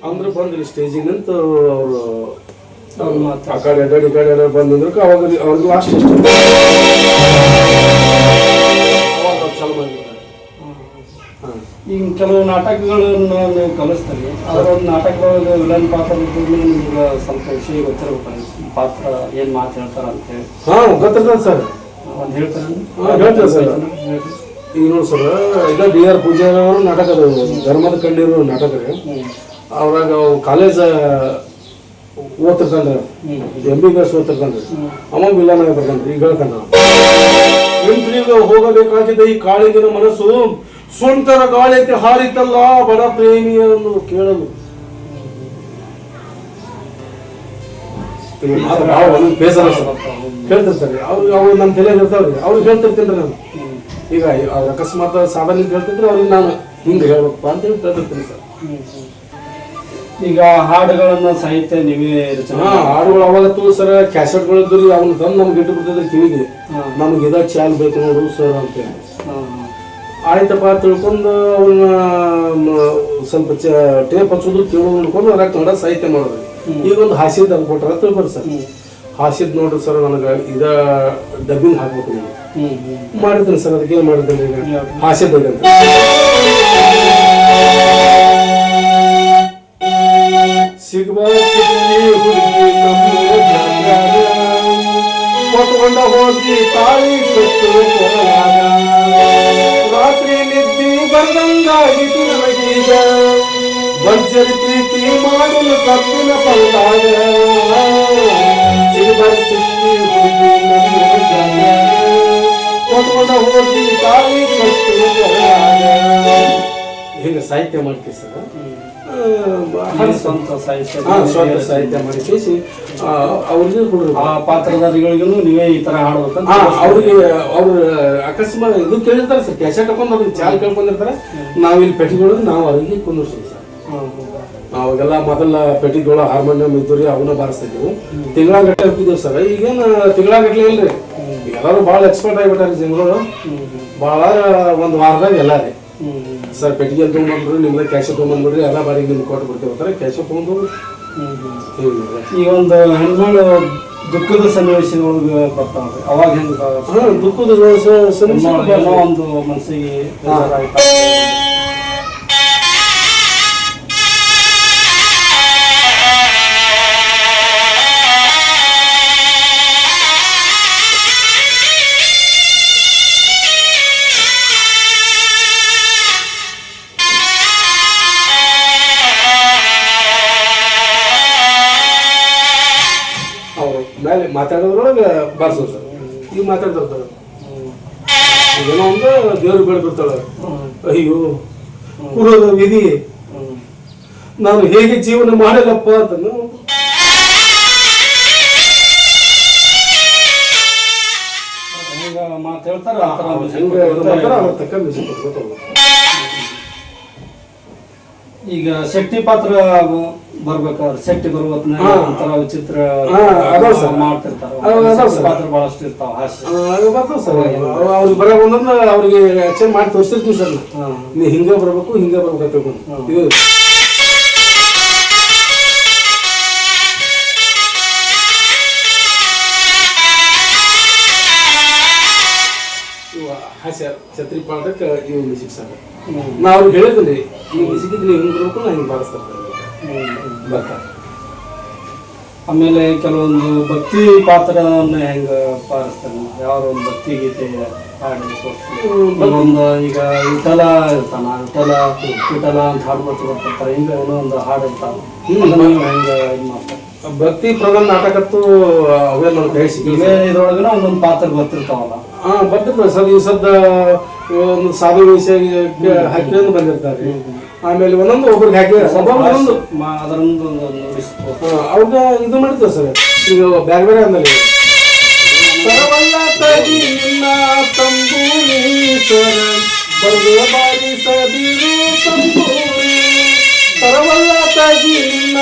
ಅಂದ್ರೆ ಬಂದ್ರಿ ಸ್ಟೇಜಿಗೆ ನಿಂತು ಅವರು ಆ ಕಡೆ ಈ ಕಡೆ ಬಂದಂದ್ರೆ ಅವಾಗ ಅವ್ರಿಗೆ ಲಾಸ್ಟ್ ಇಷ್ಟ ಚಾಲು ಮಾಡಿದ್ದಾರೆ. ಈಗ ಕೆಲವು ನಾಟಕಗಳನ್ನ ನೀವು ಕಲಿಸ್ತೀರಿ, ಅದರೊಂದು ನಾಟಕದೊಳಗೆ ವಿಲನ್ ಪಾತ್ರ ನಿಮ್ಗೆ ಸ್ವಲ್ಪ ವಿಷಯ ಗೊತ್ತಿರ್ಬೇಕು, ಪಾತ್ರ ಏನ್ ಮಾತು ಹೇಳ್ತಾರ ಅಂತ ಹೇಳಿ. ಗೊತ್ತಿರ್ತದೆ ಸರ್. ಒಂದು ಹೇಳ್ತಾರೆ? ಹೇಳ್ತಾರೆ ಸರ್. ಈಗ ನೋಡಿ ಸರ್, ಈಗ DR ಪೂಜಾರಿ ಅವರು ನಾಟಕ ಧರ್ಮದ ಕಂಡಿರೋ ನಾಟಕ ರೀ. ಅವ್ರಾಗ ಕಾಲೇಜ್ ಓದ್ತಿರ್ತಾನ್ರಿ, MBBS ಓದ್ತಿರ್ತಾನ್ರಿ. ಅಮ್ಮ ವಿಲನ್ ಆಗಿರ್ತಾನ್ರಿ. ಈಗ ಹೇಳ್ತಾನ, ಎಂಟ್ರಿಗೆ ಹೋಗಬೇಕಾಗಿದೆ ಈ ಕಾಳಿಂಗಿನ ಮನಸ್ಸು, ಸ್ವಂತರ ಗಾಳಿಗೆ ಹಾರಿತಲ್ಲ ಬಡ ಪ್ರೇಮಿಯನ್ನು ಕೇಳಲು. ಬೇಸರ ಹೇಳ್ತಿರ್ತಾರೆ ಅವ್ರು ನಮ್ಮ ತಲೆಯಲ್ಲಿ ಇರ್ತಾವ್ರಿ, ಅವ್ರಿಗೆ ಹೇಳ್ತಿರ್ತೀನಿ ನಾನು. ಈಗ ಅವ್ರ ಅಕಸ್ಮಾತ್ ಸಾಧನೆ ಹೇಳ್ತಿದ್ರೆ ಅವ್ರಿಗೆ ನಾನು ಹಿಂಗೆ ಹೇಳ್ಬೇಕಪ್ಪ ಅಂತ ಹೇಳಿ ಹೇಳ್ತಿರ್ತೀನಿ ಸರ್. ಈಗ ಹಾಡುಗಳನ್ನ ಸಾಹಿತ್ಯ ನೀವೇ ರಚನೆ? ಹಾಡುಗಳು ಅವಾಗತ್ತು ಸರ್ ಕ್ಯಾಸೆಟ್ಗಳಿದ್ರಿ, ಅವನ್ನ ತಂದು ನಮ್ಗೆ ಇಟ್ಟು ಬಿಡ್ತಿದ್ರೆ ಕಿವಿಗೆ, ನಮ್ಗೆ ಇದ ಚಾಲ್ ಬೇಕು ನೋಡು ಸರ್ ಅಂತೇಳಿ. ಆಯ್ತಪ್ಪ ತಿಳ್ಕೊಂಡು ಅವನ್ನ ಸ್ವಲ್ಪ ಟೇಪ್ ಹಚ್ಚೋದು ಕೇಳೋದು ನೋಡ್ಕೊಂಡು ಅದ್ರಾಗ ಕನ್ನಡ ಸಾಹಿತ್ಯ ಮಾಡೋದು. ಈಗ ಒಂದು ಹಾಸ್ಯದ ಅದು ಕೊಟ್ಟಾರ ತಿಳ್ಕೊರಿ ಸರ್. ಹಾಸ್ಯದ್ ನೋಡ್ರಿ ಸರ್, ನನಗೆ ಇದ ಡಬ್ಬಿಂಗ್ ಹಾಕ್ಬೇಕು ನೀವು ಮಾಡಿದ್ದೀನಿ ಸರ್. ಅದಕ್ಕೆ ಏನು ಮಾಡಿದ್ದೀನಿ ಈಗ ಹಾಸ್ಯದ ಕೊಟ್ಕೊಂಡ ಹೋಗಿ ತಾಳಿ ಕಟ್ಟು ರಾತ್ರಿ ನಿದ್ದಿ ಬರ್ದಂಗಾಗಿತು ನನಗೀಗ ಭರ್ಜರಿ ಪ್ರೀತಿ ಮಾಡಲು ತಪ್ಪಿನ ಪಂದಾಗ ಸಿಲ್ವರ್ ಸಿಕ್ಕಿ ಹುಡುಗಿ ನನ್ನ ಕೊಟ್ಕೊಂಡ ಹೋಗಿ ತಾಯಿ ಕಟ್ಟು ಹಿಂಗೆ ಸಾಹಿತ್ಯ ಮಾಡ್ತೀವಿ ಸರ್. ಸ್ವಂತ ಸಾಹಿತ್ಯ ಸ್ವಂತ ಸಾಹಿತ್ಯ ಮಾಡಿ ಕೇಸಿ ಅವ್ರಿಗೆ ಕೊಡ್ರಿ ಆ ಪಾತ್ರಧಾರಿಗಳಿಗೂ ನೀವೇ ಈ ತರ ಹಾಡ್ಬೇಕಂತ ಅವ್ರಿಗೆ ಅವ್ರು ಅಕಸ್ಮಾತ್ ಇದು ಕೇಳಿರ್ತಾರೆ ಸರ್, ಕ್ಯಾಸೆಟ್ ಹಾಕೊಂಡು ಅವ್ರಿಗೆ ಚಾಲ್ ಕೇಳ್ಕೊಂಡಿರ್ತಾರೆ. ನಾವಿಲ್ಲಿ ಪೆಟ್ಟಿಗಳು ನಾವು ಅವ್ರಿಗೆ ಕುಂದಿರ್ತೀವಿ ಸರ್. ಅವಾಗೆಲ್ಲ ಮೊದಲ ಪೆಟ್ಟಿಗಳು ಹಾರ್ಮೋನಿಯಂ ಇದ್ದವ್ರಿ ಅವನ್ನ ಬಾರಿಸ್ತಿದ್ವು. ತಿಂಗಳಗಟ್ಟಲೆ ಹೋಗಿದ್ದೇವೆ ಸರ್. ಈಗೇನು ತಿಂಗಳಗಟ್ಟಲೆ ಇಲ್ರಿ, ಎಲ್ಲರೂ ಭಾಳ ಎಕ್ಸ್ಪರ್ಟ್ ಆಗಿಬಿಟ್ಟಾರೆ ಜನಗಳು. ಭಾಳ ಒಂದು ವಾರದಾಗ ಎಲ್ಲ ರೀ ಸರ್ ಪೆಟ್ಟಿಗೆ ತೊಗೊಂಡ್ಬಿಡ್ರಿ, ನಿಮ್ಗೆ ಕ್ಯಾಶ್ ತೊಗೊಂಡ್ಬಿಡ್ರಿ, ಎಲ್ಲ ಬಾರಿಗೆ ನಿಮ್ಗೆ ಕೊಟ್ಟು ಬಿಡ್ತೀವಿ ಕ್ಯಾಶ್ ತೊಗೊಂಡು. ಈಗ ಒಂದು ಹೆಣ್ಮಗಳು ದುಃಖದ ಸನ್ನಿವೇಶದೊಳಗೆ ಬರ್ತಾವ್ರಿ, ಅವಾಗ ಹೆಂಗ ದುಃಖದ ಒಂದು ಮನಸ್ಸಿಗೆ ಮೇಲೆ ಮಾತಾಡೋದ್ರೊಳಗೆ ಬಾರಿಸೋದು ಸರ್. ಈಗ ಮಾತಾಡ್ತಿರ್ತಾಳೆ ಏನೋ ಒಂದು ದೇವ್ರಿಗೆ ಬೆಳೆದಿರ್ತಾಳೆ, ಅಯ್ಯೋ ಕುರುದ ವಿಧಿ ನಾನು ಹೇಗೆ ಜೀವನ ಮಾಡಲಪ್ಪ ಅಂತ ಮಾತಾಡ್ತಾರ. ಅದ್ರ ತಕ್ಕ ಮ್ಯೂಸಿಕ್ ಗೊತ್ತಾಗ. ಈಗ ಶೆಟ್ಟಿ ಪಾತ್ರ ಬರ್ಬೇಕಾದ್ರೆ ಶೆಟ್ಟಿ ಬರುವ ಒಂಥರ ವಿಚಿತ್ರ ಮಾಡ್ತಿರ್ತಾರೆ, ಪಾತ್ರ ಬಹಳಷ್ಟು ಇರ್ತಾವ, ಹಾಸ್ಯ ಬರ್ತಾವ ಸರ್. ಅವ್ರಿಗೆ ಬರೋ ಬಂದ್ರೆ ಅವ್ರಿಗೆ ಆಕ್ಷನ್ ಮಾಡಿ ತೋರಿಸಿರ್ತೀವಿ ಸರ್. ನೀ ಹಿಂಗೆ ಬರ್ಬೇಕು ಹಿಂಗೆ ಬರ್ಬೇಕು ತಿಳ್ಕೊಂಡು ಇದು ಹಾಸ್ಯ ಛತ್ರಿ ಪಾಠಕ್ಕೆ ಇವು ಮ್ಯೂಸಿಕ್ ಸರ್. ನಾ ಅವ್ರಿಗೆ ಹೇಳಿದ್ದೀನಿ ಈ ಮ್ಯೂಸಿಕ್ ನೀವು ಹಿಂಗೆ ಬರ್ಬೇಕು ನಾ ಹಿಂಗೆ ಬಾರಿಸ್ತಾರೆ ಬರ್ತಾರೆ. ಆಮೇಲೆ ಕೆಲವೊಂದು ಭಕ್ತಿ ಪಾತ್ರವನ್ನು ಹೆಂಗ ಪಾಲಿಸ್ತಾನೆ, ಯಾವ ಒಂದು ಭಕ್ತಿ ಗೀತೆ ಹಾಡಿ ಕೆಲವೊಂದು ಈಗ ವಿಠಲ ಇರ್ತಾನ, ವಿಠಲ ಅಂತ ಹಾಡು ಬರ್ತಿರ್ತಾರೆ, ಹಿಂಗ ಏನೋ ಒಂದು ಹಾಡು ಇರ್ತಾನೆ, ಹೆಂಗ ಇದು ಮಾಡ್ತಾರೆ. ಭಕ್ತಿ ಪ್ರಧಾನ ನಾಟಕತ್ತು ಅವೇ ನಮ್ಮ ಕೈ ಸಿಗಲಿವೆ. ಇದ್ರೊಳಗನ ಒಂದೊಂದು ಪಾತ್ರ ಬರ್ತಿರ್ತಾವಲ್ಲ. ಬರ್ತಿರ್ತಾರೆ ಸರ್. ಈ ಸದ್ದ ಒಂದು ಸಾಧು ವಿಷಯ ಹಾಕಿಕೊಂಡು ಬಂದಿರ್ತಾರೆ. ಆಮೇಲೆ ಒಂದೊಂದು ಒಬ್ರಿಗೆ ಹಾಕಿ ಒಂದೊಂದು ಅದರೊಂದು ಅವ್ಗ ಇದು ಮಾಡಿರ್ತೇವೆ ಸರ್. ಈಗ ಬೇರೆ ಬೇರೆ ಅಂದಲ್ಲಿ ಬಾರಿಸದಿರು ತಂಬೂರಿ ತರವಲ್ಲ ತಾಗಿ ನಿನ್ನ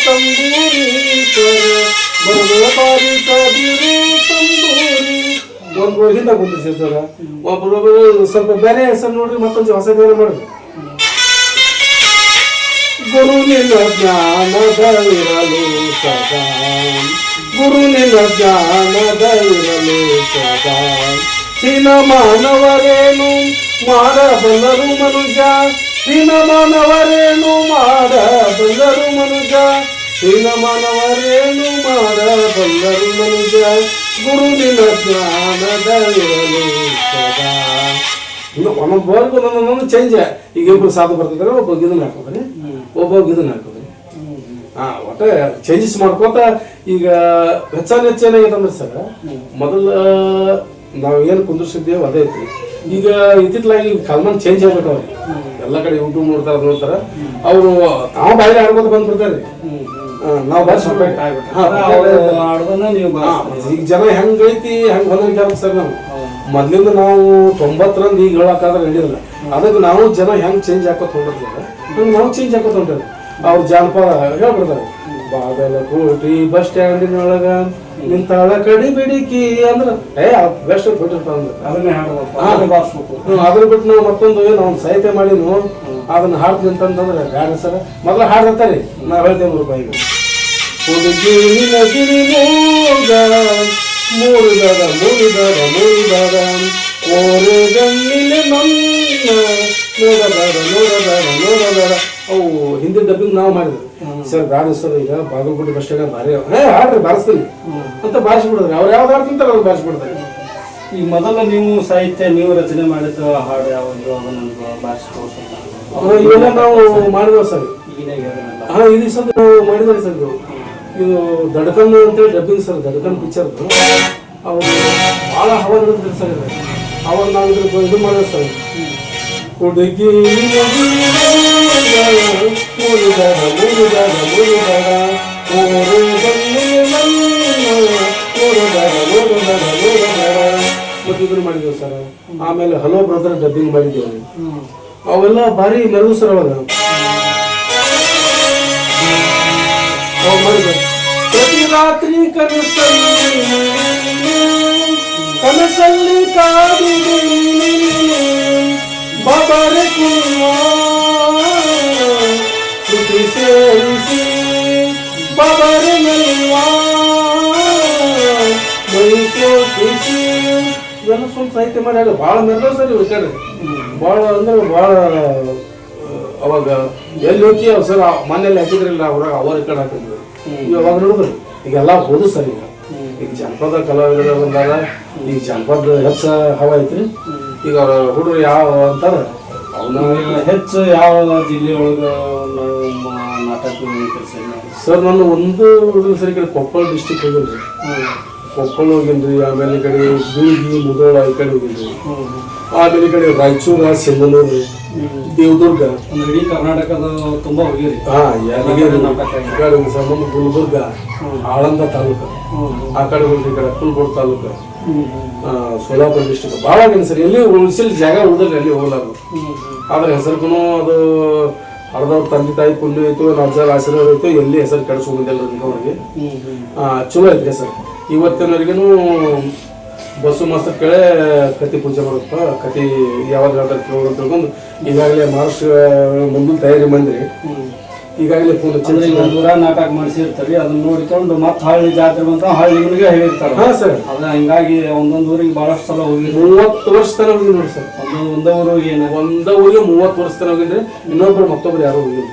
ತಂಬೂರೀಶ್ವರ ಬರವ ಬಾರಿಸದಿರು ತಂಬೂರಿ. ಒಂದು ಹಿಂದೆ ಕುಂದಿರ್ಸಿರ್ತಾರ. ಒಬ್ಬರೊಬ್ಬರು ಸ್ವಲ್ಪ ಬೇರೆ ಹೆಸರು ನೋಡ್ರಿ, ಮತ್ತೊಂದು ಹೊಸ ಬೇರೆ ಮಾಡ್ರಿ. ಗುರು ನಿನ್ನ ಜ್ಞಾನದಲ್ಲಿರಲು ಸದಾ, ಗುರು ನಿನ್ನ ಜ್ಞಾನದಲ್ಲಿರಲು ಸದಾ. ಹೀನ ಮಾನವರೇನು ಮಾಡಬಲ್ಲರು ಮನುಜ, ಹೀನ ಮಾನವರೇನು ಮಾಡಬಲ್ಲರು ಮನುಜ, ಹೀನ ಮಾನವರೇನು ಮಾಡಬಲ್ಲರು ಮನುಜ. ಗುರು ನಿನ್ನ ಜ್ಞಾನದಲ್ಲಿರಲು ಸದಾ. ಇನ್ನು ಒಂದೊಂದು ಒಂದೊಂದು ಚೇಂಜ್. ಈಗ ಇಬ್ಬರು ಸಾಧು ಬರ್ತಿದ್ದಾರೆ, ಒಬ್ಬ ಇದನ್ನ ಹಾಕೋದ್ರಿ, ಒಬ್ಬ ಇದನ್ನ ಹಾಕೋದ್ರಿ. ಒಟ್ಟು ಚೇಂಜಸ್ ಮಾಡ್ಕೋತ ಈಗ ಹೆಚ್ಚೇನಾಗೈತಂದ್ರೆ ಸರ್, ಮೊದಲ ನಾವು ಏನು ಕುಂದಿರ್ಸಿದ್ದೇವೆ ಅದೇ ಐತ್ರಿ. ಈಗ ಇತ್ತಿತ್ತಲಾಗಿ ಕಾಲ್ಮಾನ್ ಚೇಂಜ್ ಆಗ್ಬಿಟ್ಟವ್ರಿ. ಎಲ್ಲ ಕಡೆ ಯೂಟ್ಯೂಬ್ ನೋಡ್ತಾರೆ, ಅವರು ತಾವು ಬಾಯಿಗೆ ಆಡ್ಬೋದು ಬಂದ್ಬಿಡ್ತಾರೆ. ನಾವು ಬರ್ಸ್ಬೇಕು. ಈಗ ಜನ ಹೆಂಗೈತಿ ಹೆಂಗ್ ಹೊಂದಾಣಿಕೆ ಆಗ್ಬೇಕು ಸರ್. ನಾವು ಮೊದ್ಲಿಂದ ನಾವು 90ರಂದು ಈಗ ಹೇಳಕ್ಕಾದ್ರೆ ನಡೆಯೋಲ್ಲ. ಅದಕ್ಕೆ ನಾವು ಜನ ಹೆಂಗ್ ಚೇಂಜ್ ಹಾಕೋತ ಹೊಂಡಿರ್ತಾರೆ, ಹಂಗೆ ನಾವು ಚೇಂಜ್ ಹಾಕೋತ ಹೊಂಟೇವೆ. ಅವ್ರ ಜಾನಪದ ಹೇಳ್ಬಿಡ್ತಾರೆ, ಬಾಗಲಕೋಟೆ ಬಸ್ ಸ್ಟ್ಯಾಂಡಿನೊಳಗ ನಿಂತಾಳ ಕಡಿ ಬಿಡಿಕಿ ಅಂದ್ರೆ ಬೆಸ್ಟ್ ಹೊಟ್ಟಿರ್ತಾವ ಅಂದ್ರೆ ಅದನ್ನೇ ಹಾಡ್ಬೇಕು, ಅದ್ರ ಬಿಟ್ಟು ನಾವು ಮತ್ತೊಂದು ನಾವು ಸಾಹಿತ್ಯ ಮಾಡಿ ಅದನ್ನ ಹಾಡ್ತೀನಿ ಅಂತಂದ್ರೆ ಬ್ಯಾಡ ಸರ್. ಮೊದಲ ಹಾಡಿರ್ತಾರೆ, ನಾವ್ ಹೇಳ್ತೇವೆ ರೂಪಾಯಿಗೆ ಮೂಡಿದಾದ ಮೂಡಿದಾದ ಮೂಡಿದಾದ ಓರೆ ಗಣ್ಣಿಲೆ ನನ್ನ ನೋಡದಾರ ನೋಡದಾರ ನೋಡದಾರ. ಅವು ಹಿಂದಿ ಡಬ್ಬಿಂಗ್ ನಾವು ಮಾಡಿದ್ವಿ ಸರ್. ಬ್ಯಾಡ ಸರ್, ಈಗ ಬಾಗಲಕೋಟೆ ಬಸ್ ಸ್ಟ್ಯಾಂಡ್ ಭಾರಿ ಹಾಡ್ರಿ ಬಾರಿಸ್ತೀನಿ ಅಂತ ಬಾರಿಸ್ಬಿಡಿದ್ರಿ. ಅವ್ರು ಯಾವ್ದು ಹಾಡ್ತಿಂತಾರೆ ಅವ್ರು ಬಾರಿಸ್ಬಿಡ್ತಾರೆ. ಈಗ ಮೊದಲ ನೀವು ಸಾಹಿತ್ಯ ನೀವು ರಚನೆ ಮಾಡಿದ ಹಾಡು ಯಾವುದು ಅದು ನನಗೆ ಭಾಷೆ ತೋರಿಸಲ್ಲ ಇವೆಲ್ಲ ನಾವು ಮಾಡಿದ್ವಿ ಸರ್. ಈಗಿನಾಗ ಇದು ಸರ್ ನಾವು ಮಾಡಿದ್ರಿ ಸರ್. ಇದು ದಡ್ಕನ್ ಅಂತೇಳಿ ಡಬ್ಬಿಂಗ್ ಸರ್, ದಡ್ಕನ್ ಪಿಕ್ಚರ್ದು. ಅವರು ಭಾಳ ಹವಾ ನಡೆದ್ರಿ ಸರ್. ಅವಾಗ ನಾವು ಇದು ಮಾಡಿದ್ವಿ ಸರ್. ಹುಡುಗಿ ಮತ್ತು ಇದನ್ನು ಮಾಡಿದ್ದೇವೆ ಸರ್. ಆಮೇಲೆ ಹಲೋ ಬ್ರದರ್ ಡಬ್ಬಿಂಗ್ ಮಾಡಿದ್ದೇವೆ. ಅವೆಲ್ಲ ಭಾರಿ ಮೆರಗು ಸರ್. ಅವಾಗ ಪ್ರತಿ ರಾತ್ರಿ ಕನಸಲ್ಲಿ ಕಾದಿದೆ ಬಾಬಾರೆ ಶ್ರುತಿ ಸೇರಿಸಿ ಬಾಬಾರೆ ಮೈಸೋಕಿಸಿ ಇವೆಲ್ಲ ಸ್ವಲ್ಪ ಸಾಹಿತ್ಯ ಮಾಡಿ ಭಾಳ ಮೆರಗು ಸರ್. ಇವು ಕಡೆ ಭಾಳ ಅಂದ್ರೆ ಭಾಳ ಅವಾಗ ಎಲ್ಲಿ ಹೋಗಿ ಸರ್ ಮನೇಲಿ ಹಾಕಿದ್ರಿಲ್ಲ ಅವ್ರಾಗ ಅವರ ಕಡೆ ಹಾಕಿದ್ರು. ಇವಾಗ ನೋಡಿದ್ರು ಈಗೆಲ್ಲ ಹೋದು ಸರ್. ಈಗ ಜನಪದ ಕಲಾವಿದರು ಬಂದಾಗ ಈಗ ಜನಪದ ಹೆಚ್ಚು ಹವ ಐತ್ರಿ. ಈಗ ಅವ್ರ ಹುಡುಗರು ಯಾವ ಅಂತಾರ ಅವನ್ನ ಹೆಚ್ಚು ಯಾವ ಜಿಲ್ಲೆ ಒಳಗೆ ನಾಟಕ ಕೆಲಸ ಸರ್. ನಾನು ಒಂದು ಸರಿ ಕಡೆ ಕೊಪ್ಪಳ ಡಿಸ್ಟಿಕ್ ಹೋಗಿಲ್ರಿ. ಕೊಪ್ಪಳ ಹೋಗಿನ್ರಿ. ಆಮೇಲೆ ಈ ಕಡೆ ಬೀಗಿ ಮುಧೋಳ ಈ ಕಡೆ ಹೋಗಿನ್ರಿ. ಆಮೇಲೆ ಈ ಕಡೆ ರಾಯಚೂರು, ಸಿಂಧನೂರು, ದೇವದುರ್ಗ, ಇಡೀ ಕರ್ನಾಟಕದ ತುಂಬಾ ಹೋಗಿರಿ. ಸಂಬಂಧ ಗುಲ್ಬರ್ಗ, ಆಳಂದ ತಾಲೂಕು ಆ ಕಡೆ ಹೋಗ್ರಿ. ಈ ಕಡೆ ಕುಲ್ಗೋಡ್ ತಾಲೂಕು, ಸೋಲಾಪುರ ಡಿಸ್ಟಿಕ್ ಭಾಳ ಆಗಿನ ಸರ್. ಎಲ್ಲಿ ಉಳಿಸಿಲ್ ಜಾಗ ಉಳಿದ್ರಿ ಅಲ್ಲಿ ಹೋಗ್ಲಾರ್ದು. ಆದ್ರೆ ಹೆಸರುಗೂ ಅದು ಅರ್ಧವ್ರ ತಂದೆ ತಾಯಿ ಪುಣ್ಯ ಐತು, ನರ್ಜರ್ ಆಶೀರ್ವಾದ ಐತು, ಎಲ್ಲಿ ಹೆಸರು ಕೆಡಿಸ್ಕೊಂಡಿಲ್ಲ ಅವ್ರಿಗೆ. ಚಲೋ ಐತ್ರಿ ಸರ್. ಇವತ್ತಿನವರೆಗೂ ಬಸ್ಸು ಮಾಸ್ತರ್ ಕೇಳೆ ಕತಿ ಪೂಜೆ ಮಾಡಪ್ಪ, ಕತಿ ಯಾವಾಗ ಹೇಳ್ತಾರೆ ಕೇಳೋದು ಅಂತ ತಿಳ್ಕೊಂಡು ಈಗಾಗಲೇ ಮಹಾರಾಷ್ಟ್ರ ಮುಂದಿನ ತಯಾರಿ ಬಂದ್ರಿ. ಈಗಾಗಲೇ ಫೋನ್ ದೂರ ನಾಟಕ ಮಾಡಿಸಿರ್ತಾರೆ. ಅದನ್ನ ನೋಡಿಕೊಂಡು ಮತ್ತೆ ಹಳ್ಳಿ ಜಾತ್ರೆ ಬಂತ ಹಳ್ಳಿಗಳಿಗೆ ಹೇಳಿರ್ತಾರೆ. ಹಾಂ ಸರ್. ಅದ ಹಿಂಗಾಗಿ ಒಂದೊಂದು ಊರಿಗೆ ಬಹಳಷ್ಟು ಸಲ ಹೋಗಿ 30 ವರ್ಷ ತನಕ ಹೋಗಿ ನೋಡಿ ಸರ್. ಒಂದ ಊರಿಗೆ ಒಂದ ಊರಿಗೆ 30 ವರ್ಷ ತನಕ ಹೋಗಿದ್ರೆ ಇನ್ನೊಬ್ರು ಮತ್ತೊಬ್ರು ಯಾರು ಹೋಗಿಲ್ಲ.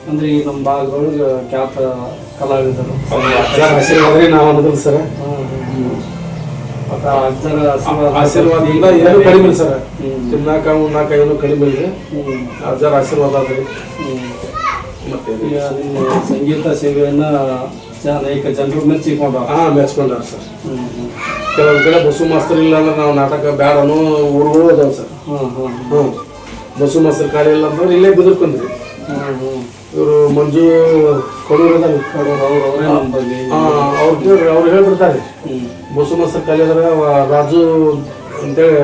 ಅಂದ್ರೆ ಈ ನಮ್ಮ ಭಾಗದೊಳಗೆ ಖ್ಯಾತ ಕಲಾವಿದರು ಆಶೀರ್ವಾದ ನಾವು ಅನ್ನೋದಿಲ್ಲ ಸರ್. ಆಶೀರ್ವಾದದಿಂದ ಏನು ಕಡಿಮೆ ಇಲ್ಲ ಸರ್. ತಿನ್ನಾಕ ಉಣ್ಣಾಕ ಏನು ಕಡಿಮೆ ಇಲ್ಲ. ಅಜ್ಜರ ಆಶೀರ್ವಾದ ಆದ್ರಿ. ಮತ್ತೆ ನಿಮ್ಮ ಸಂಗೀತ ಸೇವೆಯನ್ನ ಅನೇಕ ಜನರು ಮೆಚ್ಚಿಕೊಂಡ್ರು. ಮೆಚ್ಕೊಂಡಾರ ಸರ್. ಕೆಲವೊಂದು ಕಡೆ ಬಸ್ಸು ಮಾಸ್ತರ್ ಇಲ್ಲ ಅಂದ್ರೆ ನಾವು ನಾಟಕ ಬ್ಯಾಡ ಅನ್ನೋ ಊರುಗಳು ಅದಾವ ಸರ್. ಬಸ್ಸು ಮಾಸ್ತರ್ ಖಾಲಿ ಇಲ್ಲ ಅಂದ್ರೆ ಇಲ್ಲೇ ಬಿದ್ಕೊಂಡ್ರಿ. ಇವರು ಮಂಜು ಕೊಡೂರು ಅವ್ರು ಹೇಳ್ಬಿಡ್ತಾರೆ ಬಸ್ಸು ಮಾಸ್ತರ್ ಖಾಲಿ ಅದ್ರ ರಾಜು ಅಂತೇಳಿ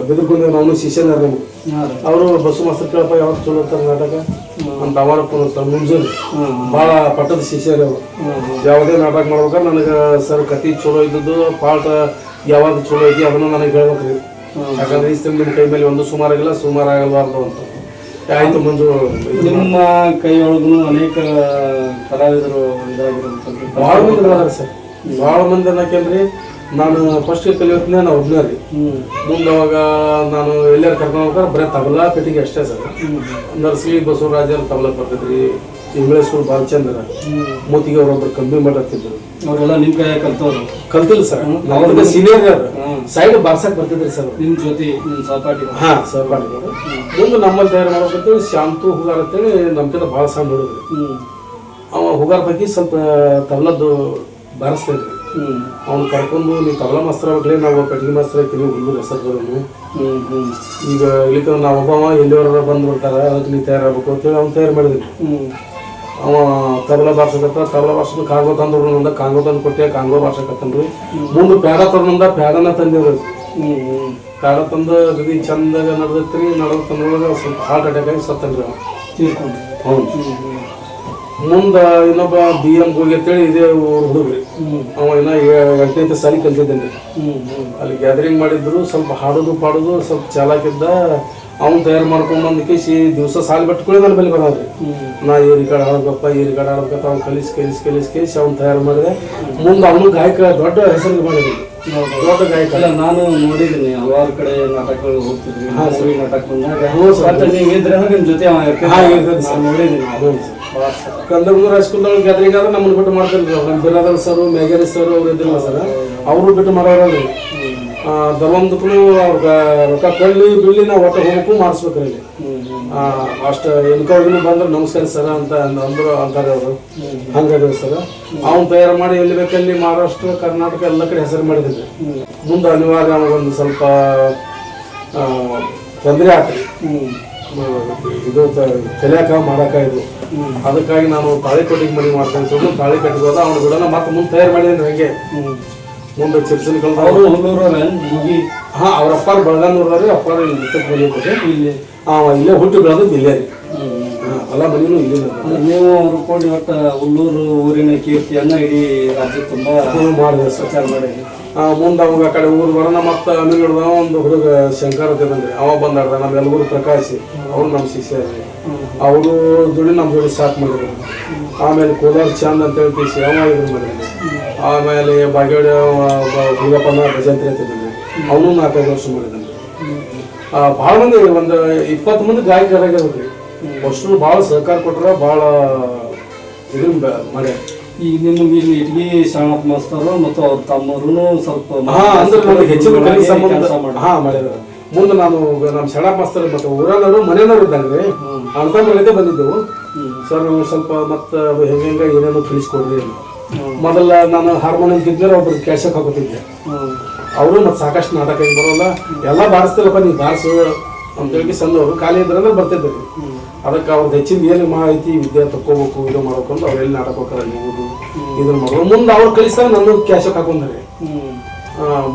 ಬಿದ್ಕೊಂಡ್ರೆ ನಾವು ಶಿಷ್ಯನಾರ ನಮ್ಗೆ. ಅವರು ಬಸ್ಸು ಮಾಸ್ತರ್ ಕೇಳಪ್ಪ ಯಾವಾಗ ಚಲೋ ಇರ್ತಾರೆ ನಾಟಕ ಅಂತ ಅವಾರ ಮುಂಜಾನೆ ಭಾಳ ಪಟ್ಟದ ಶಿಷ್ಯರು. ಯಾವುದೇ ನಾಟಕ ಮಾಡ್ಬೇಕಾದ್ರೆ ನನಗೆ ಸರ್ ಕತಿ ಚಲೋ ಇದ್ದದ್ದು ಪಾಠ ಯಾವಾಗ ಚಲೋ ಐತಿ ಅದನ್ನು ನನಗೆ ಹೇಳ್ಬೇಕ್ರಿ. ಯಾಕಂದ್ರೆ ಈ ನಿಮ್ಮ ಕೈ ಮೇಲೆ ಒಂದು ಸುಮಾರಾಗಿಲ್ಲ ಸುಮಾರಾಗಲ್ಬಾರ್ದು ಅಂತ. ಆಯ್ತು ಮಂಜು. ನಿಮ್ಮ ಕೈಯೊಳಗೂ ಅನೇಕ ಕಲಾವಿದರು ಇದಾಗಿರುವಂಥದ್ದು ಭಾಳ ಮಂದಿ ಅದಾರ ಸರ್. ಭಾಳ ಮಂದಿ ಅನ್ನಕೇನ್ರಿ ನಾನು ಫಸ್ಟ್ ಕಲಿಯೋತ್ನೇ ನಾವು ಒಬ್ಬನೇ ರೀ. ಮುಂದೆ ಅವಾಗ ನಾನು ಎಲ್ಲಾರು ಕರ್ಕೊಂಡು ಹೋಗ್ತಾರೆ ಬರೀ ತಬಲಾ ಪೆಟ್ಟಿಗೆ ಅಷ್ಟೇ ಸರ್. ನರ್ಸಲಿ ಬಸವರಾಜರು ತಬಲಾ ಬರ್ತೈತ್ರಿ. ಇಂಗ್ಲೇಶ್ವರ ಬಾಲಚಂದ್ರ ಮೂತಿಗೆ ಅವರೊಬ್ರು ಕಂಬಿ ಮಾಡತ್ತಿದ್ರು. ಅವರೆಲ್ಲ ನಿಮ್ಮ ಕೈ ಕಲ್ತವ್ರು? ಕಲ್ತಿಲ್ಲ ಸರ್. ಅವ್ರಿಗೆ ಸೀನಿಯರ್ ಸೈಡ್ ಬಾರ್ಸಕ್ ಬರ್ತಿದ್ರಿ ಸರ್. ನಿಮ್ಮ ಜೊತೆ ನಿಮ್ಮ ಸಹಪಾಠಿ? ಸಹಪಾಠಿಗಳು. ಮುಂದೆ ನಮ್ಮಲ್ಲಿ ತಯಾರು ಮಾಡ್ಬೇಕಂತೇಳಿ ಶಾಂತು ಹುಗಾರ್ ಅಂತೇಳಿ ನಮ್ಕಿಂತ ಭಾಳ ಸಣ್ಣ ಹುಡುಗ್ರಿ. ಅವ ಹುಗಾರ್ ಬಗ್ಗೆ ಸ್ವಲ್ಪ ತಬಲದ್ದು ಬಾರಿಸ್ತಾ ಇದ್ರಿ. ಅವ್ನು ಕರ್ಕೊಂಡು ನೀವು ತಬಲಾ ಮಾಸ್ತರ ಆಗ್ಲಿ ನಾವು ಕಟ್ಟಿಗೆ ಮಾಸ್ತರ ಹಾಕಿರಿ ಹುಡುಗರು ಹೆಸರು. ಈಗ ಇಲ್ಲಿಕ ನಾವು ಒಬ್ಬವ ಎಲ್ಲಿವರ ಬಂದು ಬರ್ತಾರ ಅದಕ್ಕೆ ನೀವು ತಯಾರಾಗಬೇಕು ಅಂತೇಳಿ ಅವ್ನು ತಯಾರು ಮಾಡಿದ್ರಿ. ಅವ ತಬಲಾ ಬಾರ್ಸಕತ್ತ. ತಬಲಾ ಬಾರ್ಸಕ್ಕೆ ಕಾಂಗೋ ತಂದ್ರು ನಂದ ಕಾಂಗೋ ತಂದು ಕೊಟ್ಟೆ. ಕಾಂಗೋ ಬಾರ್ಸಕತ್ತನ್ರಿ. ಮುಂದೆ ಪ್ಯಾಡ ತಗೊಂಡ ಪ್ಯಾಡನ ತಂದಿವ್ರಿ. ಪ್ಯಾಡ ತಂದು ಗದಿ ಚಂದಾಗ ನಡೆದೈತ್ರಿ. ನಡೆದ ತಂದ್ರೊಳಗೆ ಸ್ವಲ್ಪ ಹಾರ್ಟ್ ಅಟ್ಯಾಕ್ ಆಗಿ ಸತ್ತನ್ರಿ ಅವ. ಹ್ಞೂ. ಮುಂದೆ ಇನ್ನೊಬ್ಬ BM ಹೋಗಿ ಅಂತೇಳಿ ಇದೇ ಹುಡುಗ್ರಿ. ಅವ ಇನ್ನ 8ನೇ ಸಾಲಿ ಕಲ್ತಿದ್ದೇನೆ. ಅಲ್ಲಿ ಗ್ಯಾದರಿಂಗ್ ಮಾಡಿದ್ರು. ಸ್ವಲ್ಪ ಹಾಡೋದು ಪಾಡೋದು ಸ್ವಲ್ಪ ಚಾಲಾಕಿದ್ದ. ಅವ್ನು ತಯಾರು ಮಾಡ್ಕೊಂಡು ಬಂದು ಕೇಸಿ ದಿವಸ ಸಾಲು ಬಿಟ್ಕೊಳ್ಳಿ ನನ್ನ ಬಳಿ ಬರೋದ್ರಿ ನಾ ಈ ರಿಕಾರ್ಡ್ ಆಡ್ಬೇಕಪ್ಪ ಈ ರಿಕಾರ್ಡ್ ಆಡ್ಬೇಕಂತ ಅವ್ನು ಕಲಿಸಿ ಅವ್ನು ತಯಾರು ಮಾಡಿದೆ ಮುಂದೆ ಅವನು ಗಾಯಕ ದೊಡ್ಡ ಹೆಸರು ಮಾಡಿದ್ವಿ ದೊಡ್ಡ ಗಾಯಕ. ನಾನು ನೋಡಿದ್ದೀನಿ ಹಲವಾರು ಕಡೆ ನಾಟಕಗಳು ಹೋಗ್ತಿದ್ವಿ ಮೂವಿ ನಾಟಕ ಬಂದಾಗ ನೀವು ಇದ್ರೆ ನಿಮ್ಮ ಜೊತೆ ನೋಡಿದ್ದೀನಿ. ಕಂದಗೂರು ಹೈಸ್ಕೂಲ್ದೊಳಗೆ ಗ್ಯಾದರಿಂಗ್ ಆದ್ರೆ ನಮ್ಮನ್ನು ಬಿಟ್ಟು ಮಾಡ್ತಿರ್ಲಿ ನಮ್ಮ ಬಿರಾದರ್ ಸರ್ ಮ್ಯಾಗೇರಿ ಸರ್ ಅವ್ರು ಇದ್ದಿಲ್ಲ ಸರ್ ಅವರು ಬಿಟ್ಟು ಮಾಡೋರಲ್ಲಿ ದವಂದಕ್ಕೂ ಅವ್ರ ರೊಕ್ಕ ಕೊಳ್ಳಿ ಬಿಡ್ಲಿ ನಾವು ಒಟ್ಟು ಹೋಗಕ್ಕೂ ಮಾಡಿಸ್ಬೇಕ್ರಿ ಇಲ್ಲಿ ಅಷ್ಟು ಎನ್ಕೋಗಿನೂ ಬಂದ್ರೆ ನಮಸ್ಕಾರ ಸರ್ ಅಂತ ಅಂದ್ರು ಅಂತಾರೆ ಅವರು ಹಂಗಾದ್ರೆ ಸರ್ ಅವ್ನು ತಯಾರು ಮಾಡಿ ಎಲ್ಲಿ ಬೇಕಲ್ಲಿ ಮಹಾರಾಷ್ಟ್ರ ಕರ್ನಾಟಕ ಎಲ್ಲ ಕಡೆ ಹೆಸರು ಮಾಡಿದ್ರು. ಮುಂದೆ ಅನಿವಾರ್ಯ ಒಂದು ಸ್ವಲ್ಪ ತೊಂದರೆ ಆಗ್ತದೆ ಇದು ಕಲಿಯಾಕ ಮಾಡಾಕ ಇದು ಅದಕ್ಕಾಗಿ ನಾನು ತಾಳಿಕೋಟಿಗೆ ಮನೆ ಮಾಡ್ಕೊಂಡು ತಾಳಿ ಕಟ್ಟಿಗೋದ ಅವ್ನು ಬಿಡೋಣ ಮತ್ತೆ ಮುಂದೆ ತಯಾರು ಮಾಡಿದ್ದೀನಿ ಹಂಗೆ ಮುಂದೆ ಚಿರ್ಸನ್ ಕಲ್ತು ಹಾ ಅವ್ರ ಅಪ್ಪಾರ ಬೆಳಗಾನೂರವ್ರಿ ಅಪ್ಪಾರ ಇಲ್ಲಿ ಮುಟ್ಟಕ್ಕೆ ಬಂದಿದ್ದಾರೆ ಇಲ್ಲಿ ಇಲ್ಲೇ ಹುಟ್ಟಿ ಬೆಳೆದದ್ದು ಇಲ್ಲೇ ರೀ ಅಲ್ಲ ಮನೇನು ಇಲ್ಲಿ ನೀವು ಅವ್ರು ಕೂಡಿ ಒಟ್ಟು ಹುಲ್ಲೂರು ಊರಿನ ಕೀರ್ತಿಯನ್ನ ಇಡೀ ರಾಜ್ಯ ತುಂಬಾ ಮಾಡಿದೆ ಪ್ರಚಾರ ಮಾಡಿ ಮುಂದೆ ಅವಾಗ ಆ ಕಡೆ ಊರು ಬರೋಣ ಮತ್ತೆ ಅಮೀರ್ಗಡ್ದ ಒಂದು ಹುಡುಗ ಶಂಕರ್ ಅಂತಂದ್ರಿ ಅವ ಬಂದಾಡ್ದ ನಮ್ಮ ಎಲ್ಲರೂ ಪ್ರಕಾಶಿ ಅವ್ರು ನಮ್ಮ ಶಿಷ್ಯ ಅವರು ದುಡಿ ನಮ್ಮ ಜೋಡಿ ಸ್ಟಾರ್ಟ್ ಮಾಡಿದ್ರು. ಆಮೇಲೆ ಕೋಲಾರ ಚಂದ್ ಅಂತ ಹೇಳ್ತೀವಿ ಅವ ಇದು ಮಾಡಿದ್ವಿ. ಆಮೇಲೆ ಬಾಗೇವಾಡಿ ಹುಡುಗಪ್ಪನ ಭಜಂತ್ರಿ ಅಂತಿದ್ವಿ ಅವನು 4-5 ವರ್ಷ ಮಾಡಿದ್ದಾನೆ. ಭಾಳ ಮಂದಿ ಒಂದು 20 ಮಂದಿ ಗಾಯಕರಾಗ್ಯಾವ್ರಿ ಅಷ್ಟು ಭಾಳ ಸಹಕಾರ ಕೊಟ್ರ ಭಾಳ ಇದನ್ನ ಮಾಡ್ಯಾರ. ಈಗ ನಿಮಗೆ ಇಲ್ಲಿ ಇಟ್ಗಿ ಶಾಣಪ್ಪ ಮಾಸ್ತರು ಮತ್ತು ಅವ್ರ ತಮ್ಮರು ಸ್ವಲ್ಪ ಅಂದ್ರೆ ಹೆಚ್ಚಿನ ಕಲಿ ಸಂಬಂಧ ಮಾಡಿದ್ರು. ಮುಂದೆ ನಾನು ನಮ್ಮ ಶರಣಪ್ಪ ಮಾಸ್ತರ್ ಮತ್ತೆ ಊರಲ್ಲರು ಮನೆಯವರು ಇದ್ದಂಗ್ರಿ ಅಂತ ಮನೆಗೆ ಬಂದಿದ್ದೆವು ಸರ್ ನಾವು ಸ್ವಲ್ಪ ಮತ್ತೆ ಹೆಂಗೆ ಏನೇನು ತಿಳಿಸ್ಕೊಡ್ರಿ ಮೊದಲ ನಾನು ಹಾರ್ಮೋನಿಯಂ ತಿಂದ್ರೆ ಒಬ್ರು ಕ್ಯಾಶಕ್ ಹಾಕೋತಿದ್ದೆ ಅವರು ಮತ್ತೆ ಸಾಕಷ್ಟು ನಾಟಕ ಹಿಂಗೆ ಬರೋಲ್ಲ ಎಲ್ಲ ಬಾರಿಸ್ತಿರಪ್ಪ ನೀವು ಬಾರಿಸು ಅಂತೇಳಿ ಸಣ್ಣವರು ಖಾಲಿ ಇದ್ರಂದ್ರೆ ಬರ್ತಿದ್ರಿ. ಅದಕ್ಕೆ ಅವ್ರದ್ದು ಹೆಚ್ಚಿನ ಏನು ಮಾಹಿತಿ ವಿದ್ಯೆ ತಕ್ಕೋಬೇಕು ಇದು ಮಾಡ್ಕೊಂಡು ಅವ್ರೆಲ್ಲಿ ನಾಟಕ ಹೋಗ್ತಾರೆ ನೀವು ಇದನ್ನ ಮಾಡೋದು ಮುಂದೆ ಅವ್ರು ಕಲಿಸ್ತಾರೆ ನನ್ನ ಕ್ಯಾಶಕ್ ಹಾಕೊಂಡ್ರಿ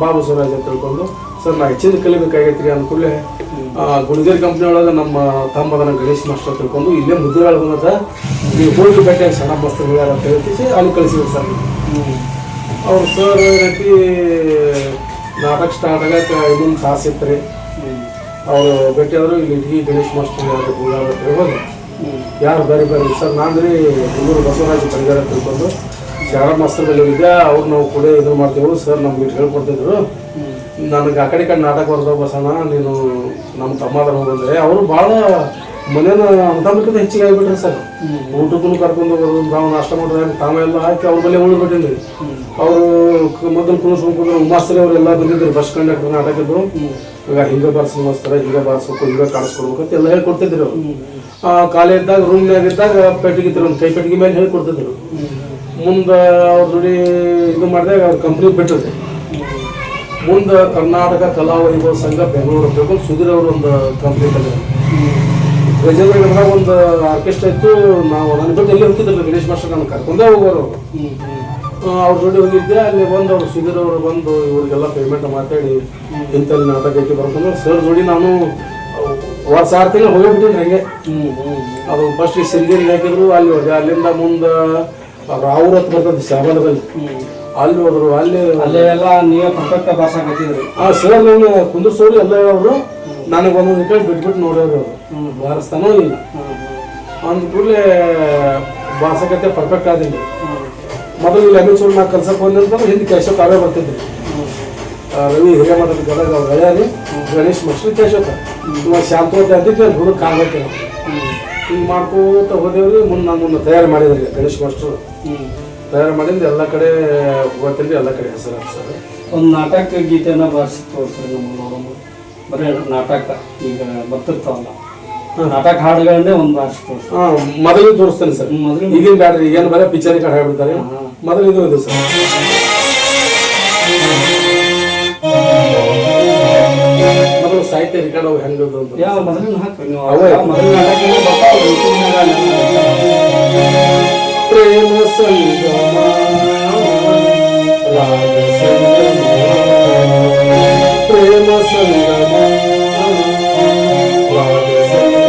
ಬಾಬು ಸ್ವರಾಜ್ ಅಂತ ತಿಳ್ಕೊಂಡು ಸರ್ ನಾ ಹೆಚ್ಚಿನ ಕಲಿಬೇಕಾಗೈತ್ರಿ ಅಂದ್ಕೂಡಲೇ ಗುಣಗೇರಿ ಕಂಪ್ನಿ ಒಳಗೆ ನಮ್ಮ ತಮ್ಮದನ ಗಣೇಶ್ ಮಾಸ್ಟರ್ ತಿಳ್ಕೊಂಡು ಇಲ್ಲೇ ಮುದ್ದೆ ಬಂದ ನೀವು ಹೋಗಿ ಬೆಟ್ಟ ಸಣ್ಣ ಮಸ್ತ್ ಹೇಳ್ಯಾರ ಅಂತ ಹೇಳ್ತೀಸಿ ಅಲ್ಲಿ ಕಳಿಸಿದ್ರು ಸರ್. ಅವ್ರು ಸರ್ ಏನೈತಿ ನಾಟಕ ಸ್ಟಾರ್ಟ್ ಆಗಕ್ಕೆ ಇನ್ನೊಂದು ತಾಸು ಇತ್ತು ರೀ ಅವರು ಭೇಟಿಯಾದ್ರು ಇಲ್ಲಿ ಇಡೀ ಗಣೇಶ್ ಮಾಸ್ಟರ್ ಹೇಳ್ಬೋದು ಯಾರು ಬೇರೆ ಬೇರೆ ಸರ್ ನಾನು ರೀ ಹುಡುಗರು ಬಸವರಾಜ್ ಪರಿಗಾರ ತಿಳ್ಕೊಂಡು ಶಾರಾ ಮಾಸ್ತರ್ ಬಳಿ ಇದ್ದೆ ಅವ್ರು ನಾವು ಕೂಡ ಇದನ್ನು ಮಾಡ್ತೇವೆ ಸರ್ ನಮ್ಗೆ ಇಟ್ಟು ಹೇಳ್ಕೊಡ್ತಿದ್ರು ನನಗೆ ಆ ಕಡೆ ನಾಟಕ ಬರ್ತಾವ ಬಸಣ್ಣ ನೀನು ನಮ್ಮ ತಮ್ಮದರ ಬಂದರೆ ಅವರು ಭಾಳ ಮನೇನ ಅಂತಂದ್ರೆ ಹೆಚ್ಚಿಗೆ ಆಗಿಬಿಟ್ರಿ ಸರ್ ಊಟಕ್ಕೂ ಕರ್ಕೊಂಡು ಬರೋದು ನಾವು ನಾಷ್ಟ ಮಾಡಿದ್ರೆ ತಾವೆಲ್ಲ ಹಾಕಿ ಅವ್ರ ಬಳಿ ಉಳ್ಬಿಟ್ಟಿದ್ರಿ. ಅವರು ಮೊದಲು ಕುಣಿಸ್ಕೊಂಡು ಮಾಸ್ತರಿ ಅವರೆಲ್ಲ ಬಂದಿದ್ರು ಬಸ್ ಕಂಡಕ್ಟರ್ ನಾಟಕದ್ದು ಈಗ ಹಿಂಗೆ ಬಾರಿಸಿ ಮಾಸ್ತರ ಹಿಂಗೆ ಬಾರಿಸ್ಬೇಕು ಹಿಂಗೆ ಕಾಣಿಸ್ಕೊಡ್ಬೇಕು ಅಂತ ಎಲ್ಲ ಹೇಳ್ಕೊಡ್ತಿದ್ರು ಅವರು. ಖಾಲಿ ಇದ್ದಾಗ ರೂಮ್ನಾಗ ಇದ್ದಾಗ ಪೆಟ್ಟಿಗೆ ಒಂದು ಕೈ ಪೆಟ್ಟಿಗೆ ಮೇಲೆ ಹೇಳ್ಕೊಡ್ತಿದ್ರು. ಮುಂದೆ ಅವ್ರ ಜೋಡಿ ಇದು ಮಾಡಿದಾಗ ಅವ್ರ ಕಂಪ್ನಿ ಬಿಟ್ಟಿದೆ. ಮುಂದೆ ಕರ್ನಾಟಕ ಕಲಾ ವೈಭವ ಸಂಘ ಬೆಂಗಳೂರು ಬೇಕು ಸುಧೀರ್ ಅವರು ಒಂದು ಕಂಪ್ನಿ ತಂದ್ರೆ ಗಜೇಂದ್ರಗಢದಾಗ ಒಂದು ಆರ್ಕೆಸ್ಟ್ರಾ ಇತ್ತು. ನಾವು ನನ್ನ ಬಿಟ್ಟು ಎಲ್ಲಿ ಹೋಗ್ತಿದ್ರಲ್ಲ ಗಣೇಶ್ ಮಾಸ್ಟರ್ ನಾನು ಕರ್ಕೊಂಡೇ ಹೋಗೋರು ಅವ್ರ ಜೋಡಿ ಹೋಗಿದ್ದೆ. ಅಲ್ಲಿ ಬಂದು ಅವ್ರು ಸುಧೀರ್ ಅವರು ಬಂದು ಇವ್ರಿಗೆಲ್ಲ ಪೇಮೆಂಟ್ ಮಾತಾಡಿ ಇಂಥಲ್ಲಿ ನಾಟಕ ಐತಿ ಬರ್ಕೊಂಡು ಸರ್ ಜೋಡಿ ನಾನು 6 ತಿಂಗಳು ಹೋಗಿಬಿಟ್ಟಿದ್ರಿ ಹಂಗೆ. ಅದು ಫಸ್ಟ್ ಸಿರಿಗೇರಿಗೆ ಹಾಕಿದ್ರು ಅಲ್ಲಿ ಹೋದೆ. ಅಲ್ಲಿಂದ ಮುಂದೆ ರಾವ್ರ ಹತ್ತು ಬರ್ತದೆ ಶಾಬಾದಲ್ಲಿ ಅಲ್ಲಿ ಹೋದ್ರು. ಅಲ್ಲಿ ಎಲ್ಲ ನೀವೇ ಪರ್ಫೆಕ್ಟ್ ಬಾರ್ಸಾಕತ್ತಿದ್ರಿ ಸರ್ ನಾನು ಕುಂದ್ರಸೋರು ಎಲ್ಲ ಹೇಳೋರು ನನಗೆ ಒಂದೊಂದು ಕಡೆ ಬಿಟ್ಬಿಟ್ಟು ನೋಡೋರು ಅವರು ಬಾರಿಸ್ತಾನೋ ಇಲ್ಲ ಅಂದ ಕೂಡಲೇ ಬಾರ್ಸಕತ್ತೆ ಪರ್ಫೆಕ್ಟ್ ಆದಿಲ್ಲ. ಮೊದಲು ಇಲ್ಲಿ ಅಮಿಚೂರು ನಾ ಕಲ್ಸಕ್ಕೆ ಬಂದಂತಂದ್ರೆ ಹಿಂದೆ ಕ್ಯಾಶೋ ತಾವೇ ಬರ್ತಿದ್ರಿ. ರವಿ ಹಿರೇಮಠದ ಗದಗ ಅವ್ರು ಹೇಳ್ಯಾರಿ ಗಣೇಶ್ ಮಾಸ್ಟರ್ ಕ್ಯಾಶೋತ ಇವಾಗ ಶಾಂತೋತೆ ಅಂತಿದ್ದೆ ಹುಡುಗ ಕಾಣ್ಬೇಕು ಹಿಂಗೆ ಮಾಡ್ಕೋತ ಹೋದೇವ್ರಿ. ಮುಂದೆ ತಯಾರು ಮಾಡಿದ್ರಿ ಗಣೇಶ್ ಮಾಸ್ಟರ್ ತಯಾರು ಮಾಡಿದ್ರೆ ಎಲ್ಲ ಕಡೆ ಹೋಗ್ತೀನಿ ಎಲ್ಲ ಕಡೆ ಹೆಸರು ಸರ್. ಒಂದು ನಾಟಕ ಗೀತೆನ ಬಾರಿಸಿ ತೋರಿಸ್ರಿ ನಮ್ಮ ನೋಡೋಣ. ಬರೀ ನಾಟಕ ಈಗ ಬರ್ತಿರ್ತಾವಲ್ಲ ನಾಟಕ ಹಾಡುಗಳನ್ನೇ ಒಂದು ಬಾರಿಸಿ ತೋರಿಸ್ರಿ. ಮೊದಲು ತೋರಿಸ್ತೇನೆ ಸರ್. ಈಗಿನ ಬ್ಯಾಡ್ರಿ ಏನು ಬರೀ ಪಿಕ್ಚರ್ ಕಡೆ ಹೇಳ್ಬಿಡ್ತಾರೆ. ಮೊದಲು ಇದು ಇದೆ ಸರ್. ಮೊದಲು ಸಾಹಿತ್ಯ ರಿಕಾರ್ಡ್ ಅವು ಹೆಂಗದು ಅಂತ ಯಾವ ಮೊದಲು ಹಾಕ್ರಿ ನೀವು ಮೊದಲು ನಾಟಕ ಪ್ರೇಮ ಸಂಗಮ ರಾಗ ಸಂಗಮ ಪ್ರೇಮ ಸಂಗಮ ರಾಗ ಸಂಗಮ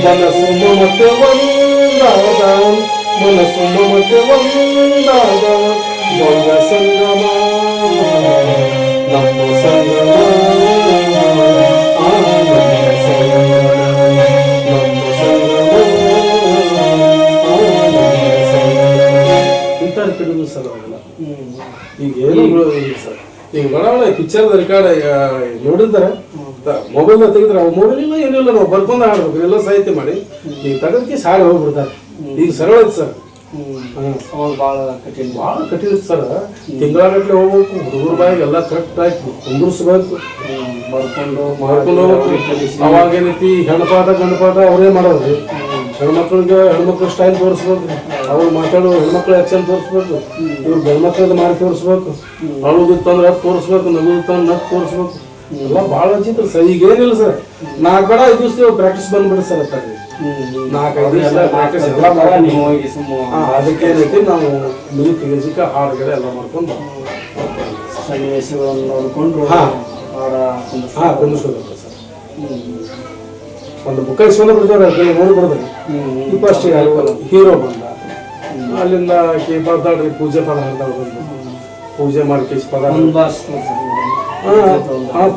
ಮನಸ್ಸು ಮಮತೆ ಒಂದಾದ ಮನಸ್ಸು ಮಮತೆ ಒಂದಾದ ಭೋಗ ಸಂಗಮ ನಮ್ಮ ಸಂಗಮ ಸರ್ ಅವೆಲ್ಲ. ಈಗ ಏನು ಇಲ್ಲ ಸರ್. ಈಗ ಬಡವಳ ಪಿಕ್ಚರ್ದ ರೆಕಾರ್ಡ್ ನೋಡಿರ್ತಾರೆ, ಮೊಬೈಲ್ ತೆಗೆದ್ರೆ ಅವು ಮೊಬೈಲ್ ಇಲ್ಲ ಏನಿಲ್ಲ, ನಾವು ಬರ್ಕೊಂಡು ಆಡ್ಬೇಕು ಎಲ್ಲ ಸಾಹಿತ್ಯ ಮಾಡಿ ಈಗ ತೆಗೆದಕ್ಕೆ ಸಾರಿ ಹೋಗ್ಬಿಡ್ತಾರೆ. ಈಗ ಸರಳ ಐತೆ ಸರ್. ಭಾಳ ಕಠಿಣ ಇತ್ತು ಸರ್. ತಿಂಗಳಗಟ್ಟಲೆ ಹೋಗ್ಬೇಕು, ಹುಡುಗರ ಬಾಯಿಗೆ ಎಲ್ಲ ಕರೆಕ್ಟ್ ಆಗಿ ಕುಂದಿರ್ಸ್ಬೇಕು, ಮಾಡ್ಕೊಂಡು ಹೋಗ್ಬೇಕು. ಅವಾಗ ಏನೈತಿ ಹೆಣ್ಪಾಠ ಗಂಡಪಾಠ ಅವರೇ ಮಾಡೋದ್ರಿ. ಹೆಣ್ಮಕ್ಳು ಸ್ಟೈಲ್ ತೋರಿಸ್ಬೇಕು, ಅವ್ರು ಮಾತಾಡೋ ಹೆಣ್ಮಕ್ಳು ಆಕ್ಷನ್ ತೋರಿಸ್ಬೇಕು, ಇವ್ರು ಗಂಡ್ಮಕ್ಳದ್ದು ಮಾಡಿ ತೋರಿಸ್ಬೇಕು, ಅಳುದಿತ್ತಂದ್ರೆ ಅದು ತೋರಿಸ್ಬೇಕು, ನಗುದಿತ್ತಂದ್ರೆ ನಗ್ ತೋರಿಸ್ಬೇಕು. ಎಲ್ಲ ಭಾಳ ಚಿತ್ರ ಸರ್. ಈಗ ಏನಿಲ್ಲ ಸರ್, 4 ಬೇಡ 5 ದಿವಸ ಪ್ರಾಕ್ಟೀಸ್ ಬಂದ್ಬಿಡಿ ಸರ್. 4-5 ದಿವಸ ಪ್ರಾಕ್ಟೀಸ್ ಎಲ್ಲ ಅದಕ್ಕೆ ಏನೈತಿ ನಾವು ಮ್ಯೂಸಿಕ್ ಮ್ಯೂಸಿಕ್ ಹಾಡುಗಳು ಎಲ್ಲ ಮಾಡ್ಕೊಂಡು ಸನ್ನಿವೇಶಗಳನ್ನು ನೋಡಿಕೊಂಡು ಕುಂದಿಸ್ಕೋಬೇಕು ಸರ್. ಒಂದು ಬುಕ್ ಇಸ್ಕೊಂಡು ಬಿಡ್ತಾರೆ, ನೋಡಿ ಬಿಡ್ತಾರೆ. ಫಸ್ಟ್ ಹೀರೋ ಬಂದ, ಅಲ್ಲಿಂದ ಬರ್ತಾಳ್ರಿ ಪೂಜೆ ಪದ ಹಾಡ್ತಾಳೆ, ಬಂದು ಪೂಜೆ ಮಾಡಿ ಕೇಸ್ ಪದ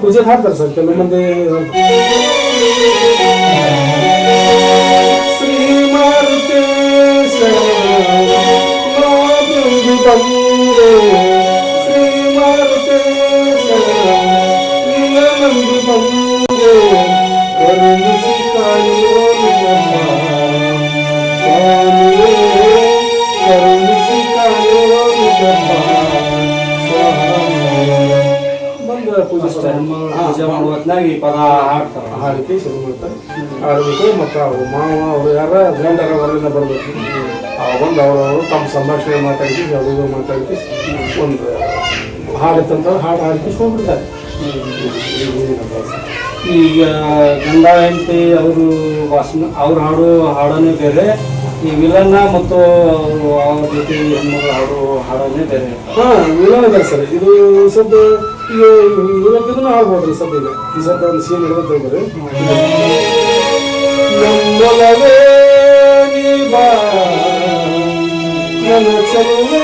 ಪೂಜೆ ಹಾಡ್ತಾರೆ ಸರ್. ಕೆಲವು ಮಂದಿ ಹಾಡಿಕೆ ಶುರು ಮಾಡ್ತಾರೆ. ಹಾಡಬೇಕು. ಮತ್ತು ಅವರು ಮಾವ ಅವರು ಯಾರ ಗಂಡರ ಹೊರಗಿಂದ ಬರಬೇಕು. ಬಂದು ಅವರು ತಮ್ಮ ಸಂಭಾಷಣೆ ಮಾತಾಡಿ ಅವ್ರಿಗೂ ಮಾತಾಡಿ ಒಂದು ಹಾಡಿತ್ತಂತ ಹಾಡು ಹಾಡಿಕೆ ಹೋಗ್ಬಿಡ್ತಾರೆ. ಈಗ ಗಂಡ ಹೆಂಡತಿ ಅವರು ಅವ್ರು ಹಾಡೋ ಹಾಡೋನೇ ಬೇರೆ, ಈ ವಿಲನ್ನ ಮತ್ತು ಅವ್ರ ಜೊತೆ ಹೆಣ್ಮಗಳು ಹಾಡೋ ಹಾಡೋನೇ ಬೇರೆ. ವಿಲನ್ ಬೇರೆ ಸರ್. ಇದು ಸದ್ದ ಈಗ ಇವತ್ತಿನ ಹಾಡ್ಬೋದ್ರಿ ಸದ್ದ. ಈಗ ಈ ಸದ್ದ ಒಂದು ಸೀನ್ ಹಿಡಿದ್ರೆ ನಮ್ಮೊಲವೇ ನೀ ಬಾ, ನನ್ನ ಚೆಲುವೆ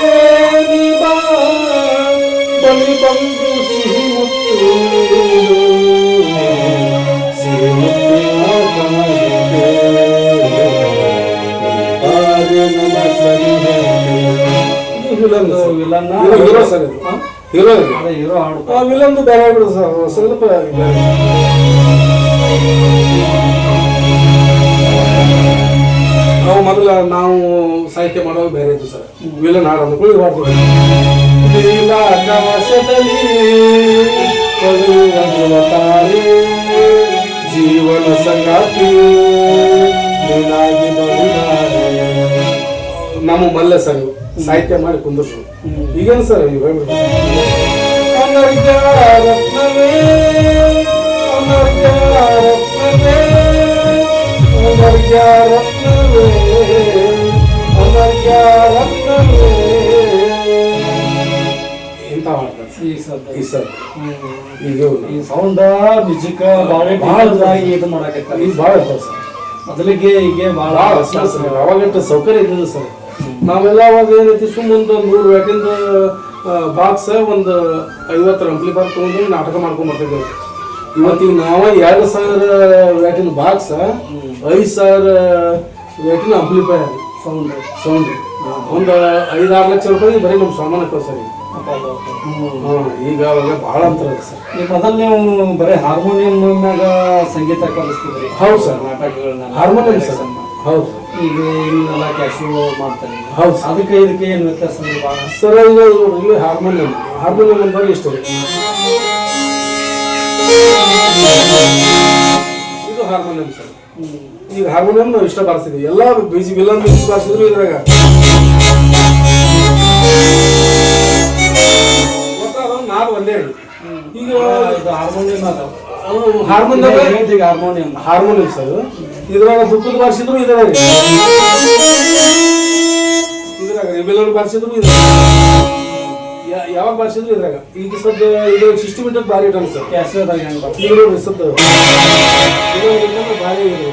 ನೀ ಬಾ, ಬಲಿ ಬಂದು ಸಿಹಿ ಮುತ್ತು ಸಿಹಿ ಮುತ್ತಿನ ಕಮಲಕ್ಕೆ ನನ್ನ ಸರಿಹೆ. Villain hero sir. ಹೀರೋ ಹಾಡು ವಿಲನ್ದು ಬೇರೆ ಆಗ್ಬಿಡುದು ಸರ್. ಸ್ವಲ್ಪ ನಾವು ಮೊದಲ ನಾವು ಸಾಹಿತ್ಯ ಮಾಡೋದು ಬೇರೆ ಇತ್ತು ಸರ್. ವಿಲನ್ ಹಾಡು ಅಂದ್ಕೊಳ್ಳಿ ಹಾಡ್ತೀವಿ. ಜೀವನ ಸಂಗಾತಿ ನಮ್ಮ ಮಲ್ಲ ಸರ್ ಸಾಹಿತ್ಯ ಮಾಡಿ ಕುಂದಿರ್ಸು. ಈಗೇನು ಸರ್ ಈಗ ಇಂಥ ಮಾಡ್ತಾರೆ ಈ ಸರ್. ಈಗ ಈ ಸೌಂಡ ಮ್ಯೂಸಿಕ್ ಭಾಳ ಇದು ಮಾಡಕತ್ತ ಈಗ ಭಾಳ ಇರ್ತಾರೆ ಸರ್. ಮೊದಲಿಗೆ ಈಗ ಭಾಳ ಅವಾಗಂತ ಸೌಕರ್ಯ ಇದ್ದಿಲ್ಲ ಸರ್. ನಾವೆಲ್ಲ ಅವಾಗ ಏನೈತಿ ಸುಮ್ಮೊಂದು 100 ವ್ಯಾಟಿಂದ ಬಾಕ್ಸ್ ಒಂದು 50 ಅಂಪ್ಲಿಫೈರ್ ತೊಗೊಂಡು ನಾಟಕ ಮಾಡ್ಕೊಂಡ್ ಬರ್ತಿದ್ದೇವೆ. ಇವತ್ತಿಗೆ ನಾವು 2000 ವ್ಯಾಟಿನ ಬಾಕ್ಸ್ 5000 ವ್ಯಾಟಿನ ಅಂಪ್ಲಿಫೈರ್ ಸೌಂಡ್ ಒಂದು 5-6 ಲಕ್ಷ ರೂಪಾಯಿ ಬರೀ ನಮ್ಮ ಸಾಮಾನು ಸರ್. ಈಗ ಅವಾಗ ಭಾಳ ಅಂತರ ಇದೆ ಸರ್. ಈಗ ಮೊದಲು ನೀವು ಬರೀ ಹಾರ್ಮೋನಿಯಂ ಮ್ಯಾಗ ಸಂಗೀತ ಕಲಿಸ್ತಿದ್ರಿ. ಹೌದು ಸರ್. ನಾಟಕಗಳನ್ನ harmonium sir. ಹೌದು. ಈಗ ಇನ್ನೆಲ್ಲ ಕ್ಯಾಶು ಮಾಡ್ತಾರೆ. ಹೌದು. ಅದಕ್ಕೆ ಇದಕ್ಕೆ ಏನು ವ್ಯತ್ಯಾಸ ಭಾಳ ಸರ್? ಈಗ ಇಲ್ಲಿ ಹಾರ್ಮೋನಿಯಂ ಅಂದ್ರೆ ಇಷ್ಟ ರೀ. ಇದು ಹಾರ್ಮೋನಿಯಂ ಸರ್. ಈಗ ಹಾರ್ಮೋನಿಯಂ ನಾವು ಇಷ್ಟ ಬಾರಿಸ್ತೀವಿ. ಎಲ್ಲ ಬಿಜಿ ವಿಲನ್ ಮ್ಯೂಸಿಕ್ ಬಾರಿಸಿದ್ರು ಇದ್ರಾಗ ನಾದು ಒಂದೇ ರೀ. ಈಗ ಹಾರ್ಮೋನಿಯಂ ಹಾರ್ಮೋನಿಯಂ ಸರ್. ಇದ್ರಾಗ ದುಃಖದ ಬಾರಿಸಿದ್ರು ಇದ್ರಾಗ ವಿಲನ್ ಬಾರಿಸಿದ್ರು ಯಾವಾಗ ಬಾರಿಸಿದ್ರು ಇದ್ರಾಗ. ಈಗ ಸದ್ದ ಇದು ಸಿಸ್ಟಮೆಟಿಕ್ ಭಾರಿ ಇಟ್ಟಾನ ಸರ್. ಕ್ಯಾಶದಾಗ ಈಗ ನೋಡ್ರಿ ಸದ್ದ ಭಾರಿ ಇದೆ.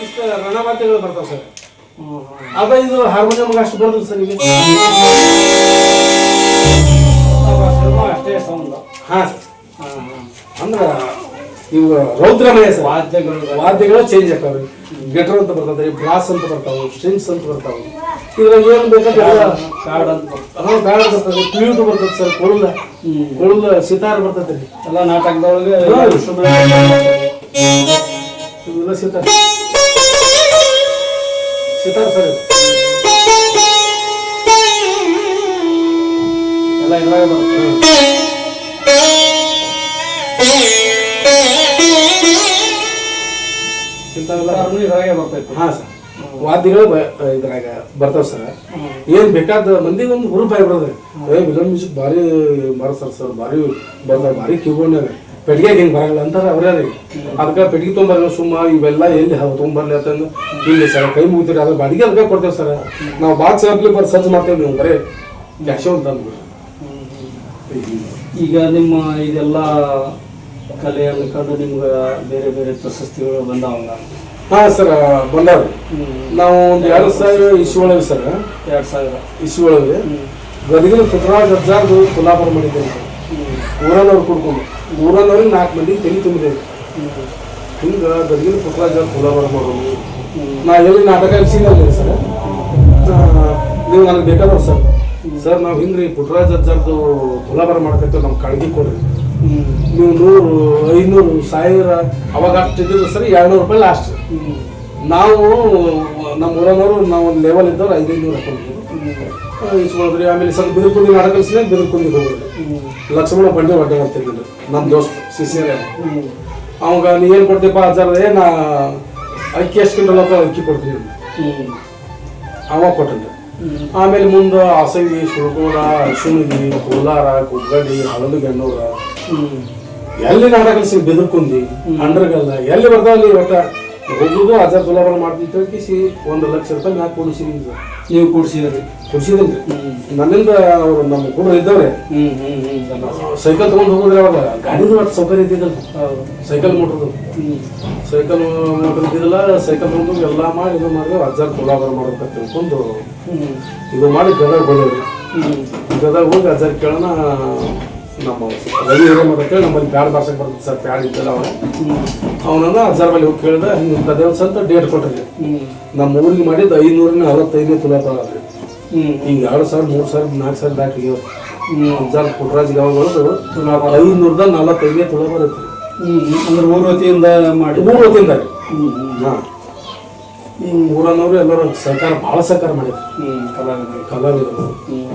ಇಷ್ಟ ರಣಮಾತೆಗಳು ಬರ್ತಾವ ಸರ್. ಅದ ಇದು ಹಾರ್ಮೋನಿಯಂ ಅಷ್ಟು ಬರೋದಿಲ್ಲ ಸರ್. ಈಗ ಅಷ್ಟೇ ಸೌಂಡ್. ಹಾ ಅಂದ್ರ ಇವು ರೌದ್ರಮಯ ಸರ್. ವಾದ್ಯಗಳು ಚೇಂಜ್ ಆಗ್ತಾವ್ರಿ. ಗೆಟರ್ ಅಂತ ಬರ್ತದ್ರಿ, ಬ್ರಾಸ್ ಅಂತ ಬರ್ತಾವೆ, ಸ್ಟ್ರಿಂಗ್ಸ್ ಅಂತ ಬರ್ತಾವೆ. ಇದ್ರಾಗ ಏನು ಬೇಕಾದ್ರೆ ಕಾರ್ಡ್ ಅಂತ ಬ್ಯಾಡ್ ಬರ್ತದೆ, ಫ್ಲೂಟ್ ಬರ್ತದೆ ಸರ್, ಕೊಳಲ ಸಿತಾರ್ ಬರ್ತದ್ರಿ. ಎಲ್ಲ ನಾಟಕದೊಳಗೆ ಇವೆಲ್ಲ ಸಿತಾರ್ ಸರ್, ಎಲ್ಲ ಇದ್ರಾಗ ಬರ್ತದೆ. ಇದ್ರಾಗೆ ಬರ್ತೈತೆ. ಹಾ ಸರ್, ವಾದ್ಯಗಳು ಇದ್ರಾಗ ಬರ್ತಾವ ಸರ್. ಏನ್ ಬೇಕಾದ ಮಂದಿಗೆ ಒಂದು ಹುರುಪ್ ಆಗಿಬಿಡೋದ್ರಿ. ವಿಲನ್ ಮ್ಯೂಸಿಕ್ ಭಾರಿ ಬರ್ತಾರ ಸರ್, ಭಾರಿ ಬರ್ತಾರ, ಭಾರಿ ಕಿಬೋರ್ಡ್ನಾಗ ಪೆಟ್ಟಿಗೆ ಹಿಂಗೆ ಬರಲ್ಲ ಅಂತಾರೆ ಅವರೇ ರೀ. ಅದಕ್ಕೆ ಪೆಟ್ಟಿಗೆ ತೊಗೊಂಬರ್ಲಿ ಸುಮ್ಮ ಇವೆಲ್ಲ ಎಲ್ಲಿ ತೊಗೊಂಬರ್ಲಿ ಅಂತಂದು ಇಲ್ಲಿ ಸರ್ ಕೈ ಮುಗಿತೀರಿ, ಅದ್ರ ಬಾಡಿಗೆ ಅದಕ್ಕೆ ಕೊಡ್ತೇವೆ ಸರ್. ನಾವು ಬಾಕ್ಸ್ ಹಾಕ್ಲಿ ಬರ್ ಸಜ್ಜು ಮಾಡ್ತೇವೆ, ನೀವು ಬರೀ ಕ್ಯಾಶೋ ಅಂತ ಅಂದ್ಬಿಡ್ರಿ. ಈಗ ನಿಮ್ಮ ಇದೆಲ್ಲ ಕಲೆಯನ್ನು ಕಂಡು ನಿಮ್ಗೆ ಬೇರೆ ಬೇರೆ ಪ್ರಶಸ್ತಿಗಳು ಬಂದಾವಲ್ಲ? ಹಾ ಸರ್, ಬಂದಾವ್ರಿ. ನಾವು ಒಂದು 2000 ಇಸ್ವಿ ಒಳಗೆ ಸರ್, 2000 ಇಸ್ವಿ ಒಳಗೆ ಗದಗಿನ ಪುಟ್ಟರಾಜ್ ಅಜ್ಜಾರ್ದು ತುಲಾಭಾರ ಮಾಡಿದ್ದೇವೆ. ಊರನ್ನವ್ರು ಕುಡ್ಕೊಂಡು ಊರನ್ನವ್ರಿಗೆ 4 ಮಂದಿಗೆ ತಲೆ ತುಂಬಿದ್ದೇವೆ. ಹಿಂಗೆ ಗದಗಿನ ಪುಟ್ಟರಾಜ್ ತುಲಾಭಾರ ಮಾಡೋದು. ನಾ ಎಲ್ಲಿ ನಾಟಕ ಇಲ್ಸಿಲ್ಲ ಸರ್, ನೀವು ನನಗೆ ಬೇಕಾದವ್ರು ಸರ್. ಸರ್ ನಾವು ಹಿಂಗ್ರಿ ಪುಟ್ಟರಾಜ್ ಅಜ್ಜಾರ್ದು ತುಲಾಭಾರ ಮಾಡ್ಕೈತೆ, ನಮ್ಮ ಕಾಳಗಿ ಕೊಡ್ರಿ. ನೀವು 100, 500, 1000 ಅವಾಗ ಅಷ್ಟು ಇದ್ದಿಲ್ಲ ಸರ್, 200 ರೂಪಾಯಿ ಲಾಸ್ಟ್. ನಾವು ನಮ್ಮ ಊರನವರು ನಾವು ಒಂದು ಲೆವೆಲ್ ಇದ್ದವ್ರು 500 ಹಾಕೊಂಡಿದ್ವಿ ಇಸ್ಕೊಳ್ರಿ. ಆಮೇಲೆ ಸ್ವಲ್ಪ ಬಿದಿರ್ಕುಂದಿ ನಾಟಕ ಕಲಿಸಿದ್ರೆ ಬಿದಿರ್ಕುಂದಿಗೆ ಹೋಗ್ರಿ. ಲಕ್ಷ್ಮಣ ಬಂಡೆ ಒಡ್ಡೆ ಅಂತಿದ್ರು ನಮ್ಮ ದೋಸ್ತ ಶಿಷ್ಯರೇ. ಅವಾಗ ನೀ ಏನು ಕೊಡ್ತೀಪ್ಪ ಅಜ್ಜಾರೇ, ನಾ ಅಕ್ಕಿ ಎಷ್ಟು ಕಿಂಟಲ್ ಅಕ್ಕಿ ಕೊಡ್ತೀನಿ ಅವಾಗ ಕೊಟ್ಟಂತೆ. ಆಮೇಲೆ ಮುಂದೆ ಆಸಗಿ, ಸುಳ್ಕೋಡ, ಅಶ್ವಿನಿಗಿ, ಕೋಲಾರ, ಕುಗ್ಗಡಿ, ಹಳಲುಗೆನ್ನೂರ ಎಲ್ಲಿ ನಾಟಕ ಕಲಿಸಿ ಬೆದರ್ಕುಂದಿ, ಅಂಡ್ರಗಲ್ಲ ಎಲ್ಲಿ ಬರ್ತಾವಲ್ಲಿ ಒಟ್ಟ ಹೋಗುದು ಅಜ್ಜಾರ್ ತುಲಾಭಾರ ಮಾಡ್ತೀನಿ ತಿಳ್ಕಿಸಿ 1 ಲಕ್ಷ ರೂಪಾಯಿ ಮ್ಯಾಕ್ ಕೊಡಿಸಿದೀನಿ ಸರ್. ನೀವು ಕೂಡಿಸಿದ್ರಿ? ಕೊಡಿಸಿದೀನಿ. ನನ್ನಿಂದ ಅವ್ರು ನಮ್ಮ ಕೂಡ ಇದ್ದವ್ರೆ ಸೈಕಲ್ ತೊಗೊಂಡು ಹೋಗೋದ್ರೆ ಅವಾಗ ಗಾಡಿದು ಒಟ್ಟು ಸೌಕರ್ಯ ಇದ್ದಿದ್ದಲ್ಲ, ಸೈಕಲ್ ಮೋಟ್ರದು ಸೈಕಲ್ ಮೋಟ್ರ್ ಇದ್ದಿದ್ದಲ್ಲ. ಸೈಕಲ್ ತೊಗೊಂಡು ಎಲ್ಲ ಮಾಡಿ ಇದು ಮಾಡಿದ್ರೆ ಅಜ್ಜಾರ್ ತುಲಾಭಾರ ಮಾಡ್ಬೇಕಂತ ತಿಳ್ಕೊಂಡು ಇದು ಮಾಡಿ ಗದಗ ಬಂದೇವ್ರಿ. ಗದಗ ಹೋಗಿ ಅಜ್ಜಾರ್ ಕೇಳೋಣ, ನಮ್ಮ ರವಿ ಹಿರೇಮಠ ಕೇಳಿ ನಮ್ಮಲ್ಲಿ ಪ್ಯಾಡ್ ಬಾರ್ಸಕ್ಕೆ ಬರ್ತದೆ ಸರ್, ಪ್ಯಾಡ್ ಇದ್ದಲ್ಲ ಅವನನ್ನ ಅಜ್ಜಾರ್ ಬಳಿ ಹೋಗಿ ಕೇಳಿದೆ. ಹಿಂಗೆ ಇಂಥ ದೇವಸ್ಥಾನ ಅಂತ ಡೇಟ್ ಕೊಟ್ರಿ. ನಮ್ಮ ಊರಿಗೆ ಮಾಡಿದ್ದು 545 ತುಲಾಭಾರ ಅದ್ರಿ. ಹಿಂಗೆ 2000, 3000, 4000 ದಾಟಿಗೆ ಅಜ್ಜಾರ್ ಪುಟ್ಟರಾಜ್ ಗಾವಗಳದು 545 ತುಲಾಭಾರ ಇತ್ತು. ಅಂದ್ರೆ ಊರ ವತಿಯಿಂದ ಮಾಡಿ? ಊರ ವತಿಯಿಂದ ರೀ. ಹಾಂ, ಊರನ್ನವರು ಎಲ್ಲರೂ ಸಹಕಾರ, ಭಾಳ ಸಹಕಾರ ಮಾಡಿದ್ರು ಕಲಾವಿದರು.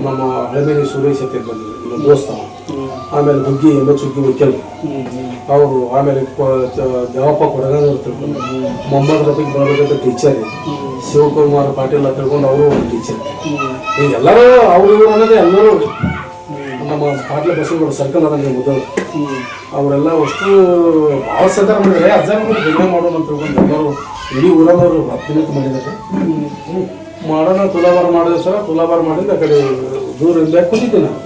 ನಮ್ಮ ಹಳೆಮೇಲಿ ಸುರೇಶ್ ಅಂತ ಬಂದಿದ್ರು, ನಮ್ಮ ದೋಸ್ತ. ಆಮೇಲೆ ಹುಗ್ಗಿ ಹುಗ್ಗಿ ವಕೀಲ್ ಅವರು. ಆಮೇಲೆ ದೇವಪ್ಪ ಕೊಡಗನವ್ರು ತಿಳ್ಕೊಂಡು, ಮೊಹಮ್ಮದ್ ರಫೀಕ್ ಬಳಗದ ಟೀಚರ್, ಶಿವಕುಮಾರ್ ಪಾಟೀಲ್ ತಿಳ್ಕೊಂಡು ಅವರು ಒಂದು ಟೀಚರ್. ಈಗ ಎಲ್ಲರೂ ಅವ್ರು ಇವರು ಅನ್ನೋದೇ ಎಲ್ಲರೂ. ನಮ್ಮ ಪಾಟ್ಲ ಬಸವಗೌಡ ಸರ್ಕಲ್ ಅದ ನೀವು ಮೊದಲು, ಅವರೆಲ್ಲ ಅಷ್ಟು ಭಾಳ ಸಹಕಾರ ಮಾಡಿದರೆ ಅಜ್ಜಾರ ಬೇಗ ಮಾಡೋಣ ಅಂತ ತಿಳ್ಕೊಂಡು ಎಲ್ಲರೂ ಇಡೀ ಊರನ್ನವರು ಅಭಿನಂತ ಮಾಡಿದ್ದಾರೆ. ಮಾಡೋಣ ತುಲಾಭಾರ ಮಾಡಿದೆ ಸರ್. ತುಲಾಭಾರ ಮಾಡಿದ್ರೆ ಆ ಕಡೆ ದೂರಿಂದ ಕೂತಿದ್ದೆ ನಾನು.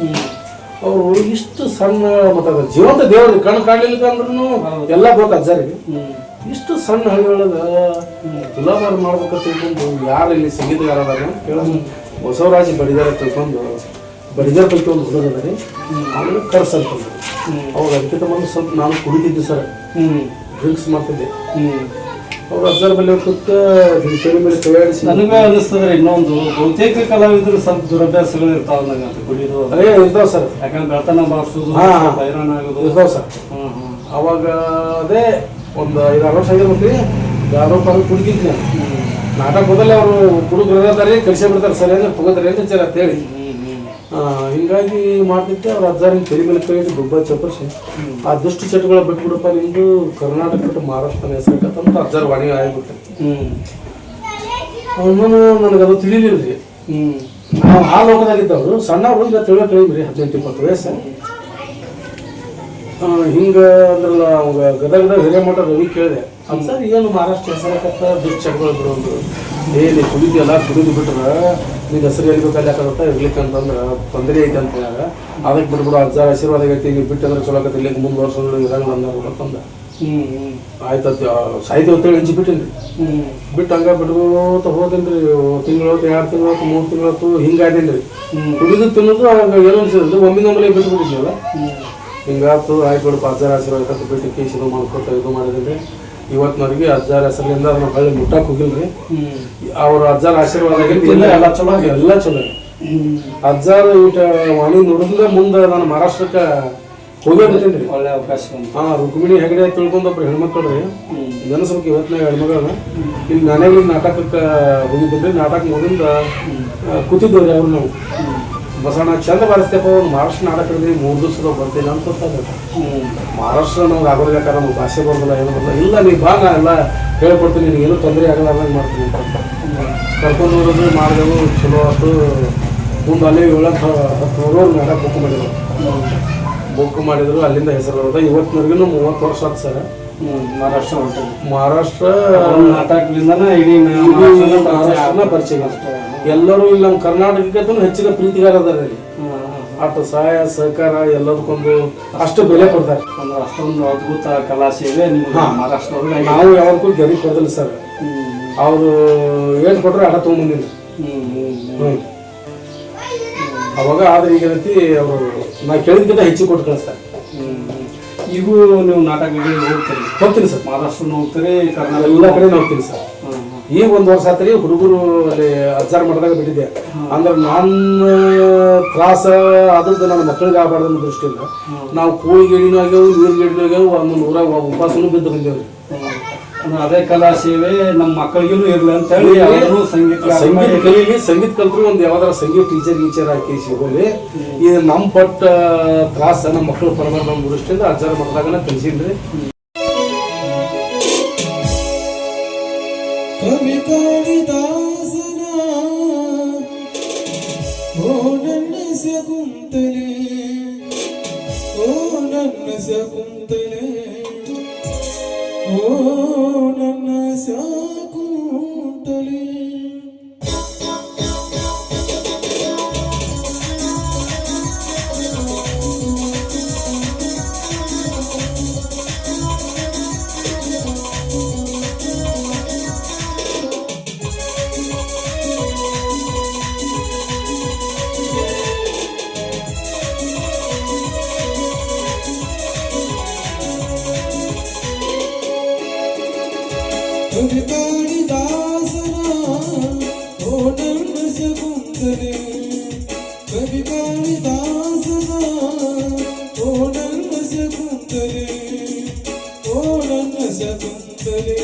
ಅವರು ಇಷ್ಟು ಸಣ್ಣ ಮತ್ತು ಜೀವಂತ ದೇವ್ರಿಗೆ ಕಣ್ಣು ಕಾಣಲಿಲ್ಲ ಅಂದ್ರೂ ಎಲ್ಲ ಗೊತ್ತು ಅಜ್ಜಾರಿಗೆ. ಇಷ್ಟು ಸಣ್ಣ ಹಳ್ಳಿಯೊಳಗೆ ತುಲಾಭಾರ ಮಾಡ್ಬೇಕಂತ ತಿಳ್ಕೊಂಡು ಯಾರು ಇಲ್ಲಿ ಸಂಗೀತಗಾರದಾಗ ಕೇಳೋದು ಬಸವರಾಜ್ ಬಡಿದಾರ ತಿಳ್ಕೊಂಡು, ಬಡಿದಾರ ಪೈಕಿ ಒಂದು ಹುಡುಗದ ರೀ. ಆಮೇಲೆ ಕರ್ಸ್ ಅಂತಂದ್ರು. ಅವಾಗ ಅದಕ್ಕಿಂತ ಮೊದಲು ಸ್ವಲ್ಪ ನಾನು ಕುಡಿತಿದ್ದೆ ಸರ್, ಡ್ರಿಂಕ್ಸ್ ಮಾಡ್ತಿದ್ದೆ. ಅವ್ರು ಅಜ್ಜಾರ ಬಲ್ಲಿ ಕೂತ ತೆರೆ ಮೇಲೆ ಕೈಯಾಡಿಸಿ. ನನಗೆ ಅನಿಸ್ತದ್ರೆ ಇನ್ನೊಂದು ಬಹುತೇಕ ಕಲಾವಿದರು ಸ್ವಲ್ಪ ದುರಭ್ಯಾಸಗಳು ಇರ್ತಾವ ನಂಗಂತ, ಕುಡಿಯೋದು ಇರ್ತಾವ ಸರ್. ಯಾಕಂದ್ರೆ ಬೆಳತನ ಬಾರಿಸೋದು, ಹೈರಾಣ ಆಗೋದು ಇರ್ತಾವ ಸರ್. ಅವಾಗ ಅದೇ ಒಂದು 5-6 ವರ್ಷ ಆಗಿರ್ಬೇಕ್ರಿ. ಯಾರೋ ಪರ ಕುಡಿತಿದ್ದೆ ನಾಟಕ ಹೋದಲ್ಲಿ ಅವರು ಹುಡುಗರು ಇರ್ತಾರೆ, ಕಲಿಸೇ ಬಿಡ್ತಾರೆ ಸರ್, ಏನು ತಗೋತಾರೆ ಏನು ಅಂತ ಹೇಳಿ. ಹಿಂಗಾಗಿ ಮಾಡ್ತಿದ್ದೆ. ಅವ್ರ ಅಜ್ಜಾರಿಗೆ ತೆರೆ ಮೇಲೆ ಕೈ ಇಟ್ಟು ಗೊಬ್ಬರ ಚಪ್ಪರಿಸಿ, ಆ ದುಷ್ಟ ಚಟಗಳ ಬಿಟ್ಬಿಡಪ್ಪ, ನಿಮ್ದು ಕರ್ನಾಟಕ ಬಿಟ್ಟು ಮಹಾರಾಷ್ಟ್ರನ ಹೆಸರಿಟ್ಟಂತ ಅಜ್ಜಾರ ವಾಣಿಗೆ ಆಗಿಬಿಟ್ಟೆ. ಅವನು ನನಗದು ತಿಳಿಲಿಲ್ಲ ರೀ. ನಾವು ಆ ಲೋಕದಾಗಿದ್ದವರು ಸಣ್ಣವರು, ಈಗ ತಿಳ್ಬೇಕು ರೀ 18-20 ವಯಸ್ಸು. ಹಿಂಗೆ ಅಂದ್ರಲ್ಲ ಅವಾಗ ಗದಗದಾಗ ಹಿರೇಮಠ ರವಿ ಕೇಳಿದೆ, ಅಜ್ಜಾರ್ ಏನು ಮಹಾರಾಷ್ಟ್ರ ಹೆಸರಕತ್ತ ದುಷ್ಟ ಚಟಗಳು ಬಿಡೋದು, ಏನಿ ಕುಡಿದೆಲ್ಲ ಕುಡಿದು ಬಿಟ್ರೆ ನಿನ್ನ ಹೆಸರು ಎಲ್ಲಿಬೇಕಲ್ಲಿ ಯಾಕಂತ ಇರ್ಲಿಕ್ಕೆ ಅಂತಂದ್ರೆ ತೊಂದರೆ ಐತೆ ಅಂತ ಹೇಳ, ಅದಕ್ಕೆ ಬಿಟ್ಬಿಡು ಅಜ್ಜಾರ ಆಶೀರ್ವಾದ ಆಗೈತಿ, ನೀವು ಬಿಟ್ಟು ಅಂದ್ರೆ ಚಲೋ ಆಗತ್ತೆ, ಇಲ್ಲಿಗೆ 3 ವರ್ಷಗಳು ಇರಂಗಿಲ್ಲ ಅಂದ. ಆಯ್ತು ಸಾಹಿತ್ಯ ಹೊತ್ತೇಳಿ ಹಂಚಿ ಬಿಟ್ಟೇನಿ ರೀ. ಬಿಟ್ಟು ಹಂಗೆ ಬಿಟ್ಕೋತ ಹೋದೇನಿ ರೀ. ತಿಂಗಳು 2 ತಿಂಗಳು 3 ತಿಂಗಳು ಹಿಂಗಾದೇನಿ ರೀ. ಕುಡಿದು ತಿನ್ನೋದು ಅವಾಗ ಏನೋ ಅನ್ಸಿದ್ರು, ಒಮ್ಮಿನೊಮ್ಮಲೆ ಬಿಟ್ಟು ಬಿಟ್ಟಿದ್ನಲ್ಲ. ಹಿಂಗಾತು ಆಯ್ತು ಅಜ್ಜಾರ ಆಶೀರ್ವಾದ ಬಿಟ್ಟು ಕೇಸ್ ಇದು ಮಾಡ್ಕೊತ ಇದು ಮಾಡಿದ್ರೆ ಇವತ್ತಿನವ್ರಿಗೆ ಅಜ್ಜಾರ ಹೆಸರಿಂದ ಅದನ್ನ ಹೊಳ್ಳಿ ಮುಟ್ಟಕ್ಕೆ ಹೋಗಿಲ್ರಿ. ಅವ್ರ ಅಜ್ಜಾರ ಆಶೀರ್ವಾದ ಎಲ್ಲ ಚಲೋ ಎಲ್ಲ ಚಲೋ. ಅಜ್ಜಾರ ಈಟ ವಾಣಿ ನೋಡಿದ್ರೆ ಮುಂದೆ ನಾನು ಮಹಾರಾಷ್ಟ್ರಕ್ಕೆ ಹೋಗ್ಯಾಬಿಟ್ಟೇನ್ರಿ. ಒಳ್ಳೆ ಅವಕಾಶ. ರುಕ್ಮಿಣಿ ಹೆಗಡೆ ತಿಳ್ಕೊಂಡೊಬ್ರು ಹೆಣ್ಮಕ್ಳು ರೀ ನೆನಸ್ಬೇಕು ಇವತ್ತಿನಾಗ ಹೆಣ್ಮಗಳನ್ನ ಇಲ್ಲಿ ನಾನೇ ನಾಟಕಕ್ಕೆ ಹೋಗಿದ್ದಿಲ್ರಿ. ನಾಟಕ ಮುಗಿಂದ ಕೂತಿದ್ದೇವ್ರಿ ಅವ್ರು ನಾವು ಬಸವಣ್ಣ ಚಂದ ಬಾರಿಸ್ತೇಪ ಒಂದು ಮಹಾರಾಷ್ಟ್ರ ನಾಟಕ ಇದ್ರಿ 3 ದಿವಸದಾಗ ಬರ್ತೀನಿ ಅಂತ ಗೊತ್ತಾಗತ್ತೆ. ಮಹಾರಾಷ್ಟ್ರ ನಮ್ಗೆ ಆಗೋದಿಲ್ಲ ನಮ್ಗೆ ಭಾಷೆ ಬರೋದಿಲ್ಲ ಏನು ಬರೋಲ್ಲ. ಇಲ್ಲ ನೀವು ಬಾ ನಾ ಎಲ್ಲ ಹೇಳ್ಕೊಡ್ತೀನಿ ನಿನಗೆ ಏನೂ ತೊಂದರೆ ಆಗಲ್ಲ ಅನ್ನಂಗೆ ಮಾಡ್ತೀನಿ ಅಂತ ಕರ್ಕೊಂಡು ಹೋಗೋದು ಮಾಡಿದೆವು. ಚಲೋ ಆಯ್ತು. ಮುಂದೆ ಅಲ್ಲಿ 7-10 ನಾಟಕ ಬುಕ್ ಮಾಡಿದ್ರು. ಅಲ್ಲಿಂದ ಹೆಸರು ಬರೋದ ಇವತ್ತಿನವರೆಗೂ 30 ವರ್ಷ ಆಯ್ತು ಸರ್. ಮಹಾರಾಷ್ಟ್ರ ಹೊಂಟೇವಿ. ಮಹಾರಾಷ್ಟ್ರ ನಾಟಕದಿಂದನೇ ಇಡೀ ಮಹಾರಾಷ್ಟ್ರನ ಪರಿಚಯ. ಎಲ್ಲರೂ ಇಲ್ಲಿ ನಮ್ಮ ಕರ್ನಾಟಕಕ್ಕೆ ಹೆಚ್ಚಿನ ಪ್ರೀತಿಗಾರ ಅದಾರ. ಆತ ಸಹಾಯ ಸಹಕಾರ ಎಲ್ಲದಕ್ಕೊಂದು ಅಷ್ಟು ಬೆಲೆ ಕೊಡ್ತಾರೆ. ಅಷ್ಟೊಂದು ಅದ್ಭುತ ಕಲಾ ಸೇವೆ ನಿಮ್ಗೆ ಮಹಾರಾಷ್ಟ್ರದೊಳಗೆ. ನಾವು ಯಾವಾಗೂ ಗರಿ ಕೊಡೋದಿಲ್ಲ ಸರ್. ಅವರು ಏನು ಕೊಟ್ರೆ ಆಟ ತೊಗೊಂಬಂದಿಲ್ಲ. ಅವಾಗ ಆದ್ರೆ ಈಗ ರೀತಿ ಅವರು ನಾ ಕೇಳಿದ್ಕಿಂತ ಹೆಚ್ಚಿಗೆ ಕೊಟ್ಟು ಕಳಿಸ್ತಾರೆ. ಈಗೂ ನೀವು ನಾಟಕಗಳಿಗೆ ಹೋಗ್ತೀರಿ? ಹೋಗ್ತೀನಿ ಸರ್. ಮಹಾರಾಷ್ಟ್ರನ ಹೋಗ್ತೀರಿ, ಕರ್ನಾಟಕ ಎಲ್ಲ ಕಡೆ ಹೋಗ್ತೀನಿ ಸರ್. ಈಗ 1 ವರ್ಷ ಆತ್ರಿ ಹುಡುಗರು ಅಲ್ಲಿ ಅಜ್ಜಾರ ಮಠದಾಗ ಬಿಟ್ಟಿದ್ದೆ. ಅಂದ್ರೆ ನನ್ನ ತ್ರಾಸ ಅದ್ರದ್ದು ನನ್ನ ಮಕ್ಕಳಿಗೆ ಆಗಬಾರ್ದು ಅನ್ನೋ ದೃಷ್ಟಿಯಿಂದ ನಾವು ಕೋಳಿ ಗಿಡಿನೂ ಆಗ್ಯಾವು, ನೀರು ಗಿಡಿನೂ ಆಗ್ಯಾವು, ಒಂದು ಊರಾಗ ಉಪವಾಸನೂ ಬಿದ್ದು ಬಂದೇವ್ರಿ. ಅದೇ ಕಲಾ ಸೇವೆ ನಮ್ಮ ಮಕ್ಕಳಿಗೂ ಇರಲಿ ಅಂತ ಹೇಳಿ ಸಂಗೀತ ಕಲೀಲಿ. ಸಂಗೀತ ಕಲ್ತ್ರು ಒಂದು ಯಾವ್ದಾರ ಸಂಗೀತ ಟೀಚರ್ ಹಾಕಿ ಸಿಗೋಲಿ. ಇದು ನಮ್ಮ ಪಟ್ಟ ತ್ರಾಸ ನಮ್ಮ ಮಕ್ಕಳು ಪರಬಾರ್ದು ಅನ್ನೋ ದೃಷ್ಟಿಯಿಂದ ಅಜ್ಜಾರ ಮಠದಾಗನ ಕಲಿಸಿನ್ರಿ. ಕವಿ ಕಾಳಿದಾಸನ ಓ ನನ್ನ ಶಕುಂತಲೆ, ಓ ನನ್ನ ಶಕುಂತಲೆ, ಓ ನನ್ನ ಶಕುಂತಲೆ. ಕವಿ ಕಾಳಿದಾಸನ ಓ ನನ್ನ ಶಕುಂತಲೆ, ಕವಿ ಕಾಳಿದಾಸನ ಓ ನನ್ನ ಶಕುಂತಲೆ, ಓ ನನ್ನ ಶಕುಂತಲೆ,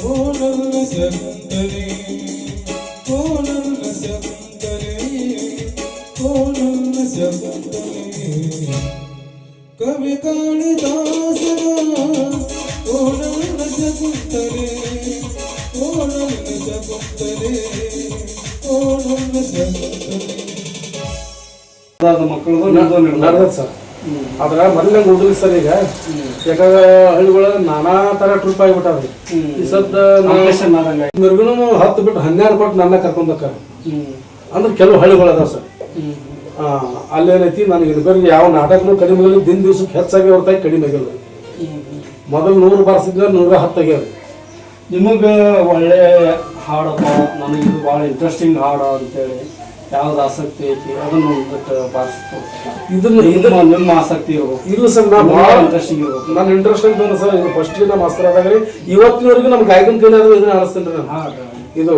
ಓ ನನ್ನ ಶಕುಂತಲೆ, ಓ ನನ್ನ ಶಕುಂತಲೆ, ಓ ನನ್ನ ಶಕುಂತಲೆ. ಕವಿ ಕಾಳಿದಾಸನ ಓ ನನ್ನ ಶಕುಂತಲೆ, ಓ ನನ್ನ ಶಕುಂತಲೆ, ಓ ನನ್ನ ಶಕುಂತಲೆ. ಮಕ್ಕಳದು ನಡೆದ ಸರ್. ಆದ್ರೆ ಮೊದಲೇ ಹುಡುಗ ಸರ್ ಈಗ ಯಾಕಂದ್ರೆ ಹಳ್ಳಿಗಳಾಗ ನಾನಾ ತರ ಟ್ರಿಪ್ ಆಗಿಬಿಟ್ಟಾವ್ರಿ. ಈ ಸದ್ದ ಮಿರ್ಗುನು 10 ಬಿಟ್ಟು 12 ಕೊಟ್ಟು ನನ್ನ ಕರ್ಕೊಂಡ್ಬಾರ ಅಂದ್ರೆ ಕೆಲವು ಹಳ್ಳಿಗಳು ಅದಾವ ಸರ್. ಅಲ್ಲೇನೈತಿ ನನಗೆ ಇದುವರೆಗೆ ಯಾವ ನಾಟಕನೂ ಕಡಿಮೆ ಆಗಿಲ್ಲ. ದಿವಸಕ್ಕೆ ಹೆಚ್ಚಾಗಿ ಹೊರತಾಗಿ ಕಡಿಮೆ ಆಗಿಲ್ಲ. ಮೊದಲು 100 ಬಾರಿಸಿದ್ರೆ 110 ಆಗ್ಯಾವ. ನಿಮಗೆ ಒಳ್ಳೆ ಹಾಡಪ್ಪ, ನನಗೆ ಇದು ಭಾಳ ಇಂಟ್ರೆಸ್ಟಿಂಗ್ ಹಾಡು ಅಂತೇಳಿ ಯಾವ್ದು ಆಸಕ್ತಿ ಐತಿ ಅದನ್ನು ಇದನ್ನ ನಿಮ್ಮ ಆಸಕ್ತಿ ಇರ್ಬೇಕು. ಇಲ್ಲ ಸರ್, ನಾ ಭಾಳ ಇಂಟ್ರೆಸ್ಟಿಂಗ್ ಇರ್ಬೇಕು. ನಾನು ಇಂಟ್ರೆಸ್ಟ್ ಅಂತ ಸರ್. ಇದು ಫಸ್ಟ್ ನಾ ಮಾಸ್ತರ್ ಆದಾಗ ಇವತ್ತಿನವರೆಗೂ ನಮ್ಮ ಗಾಯಕನ ಕೈನಾದ್ರು ಇದನ್ನ ಆಡಿಸ್ತೇನೆ ರೀ ನಾನು. ಇದು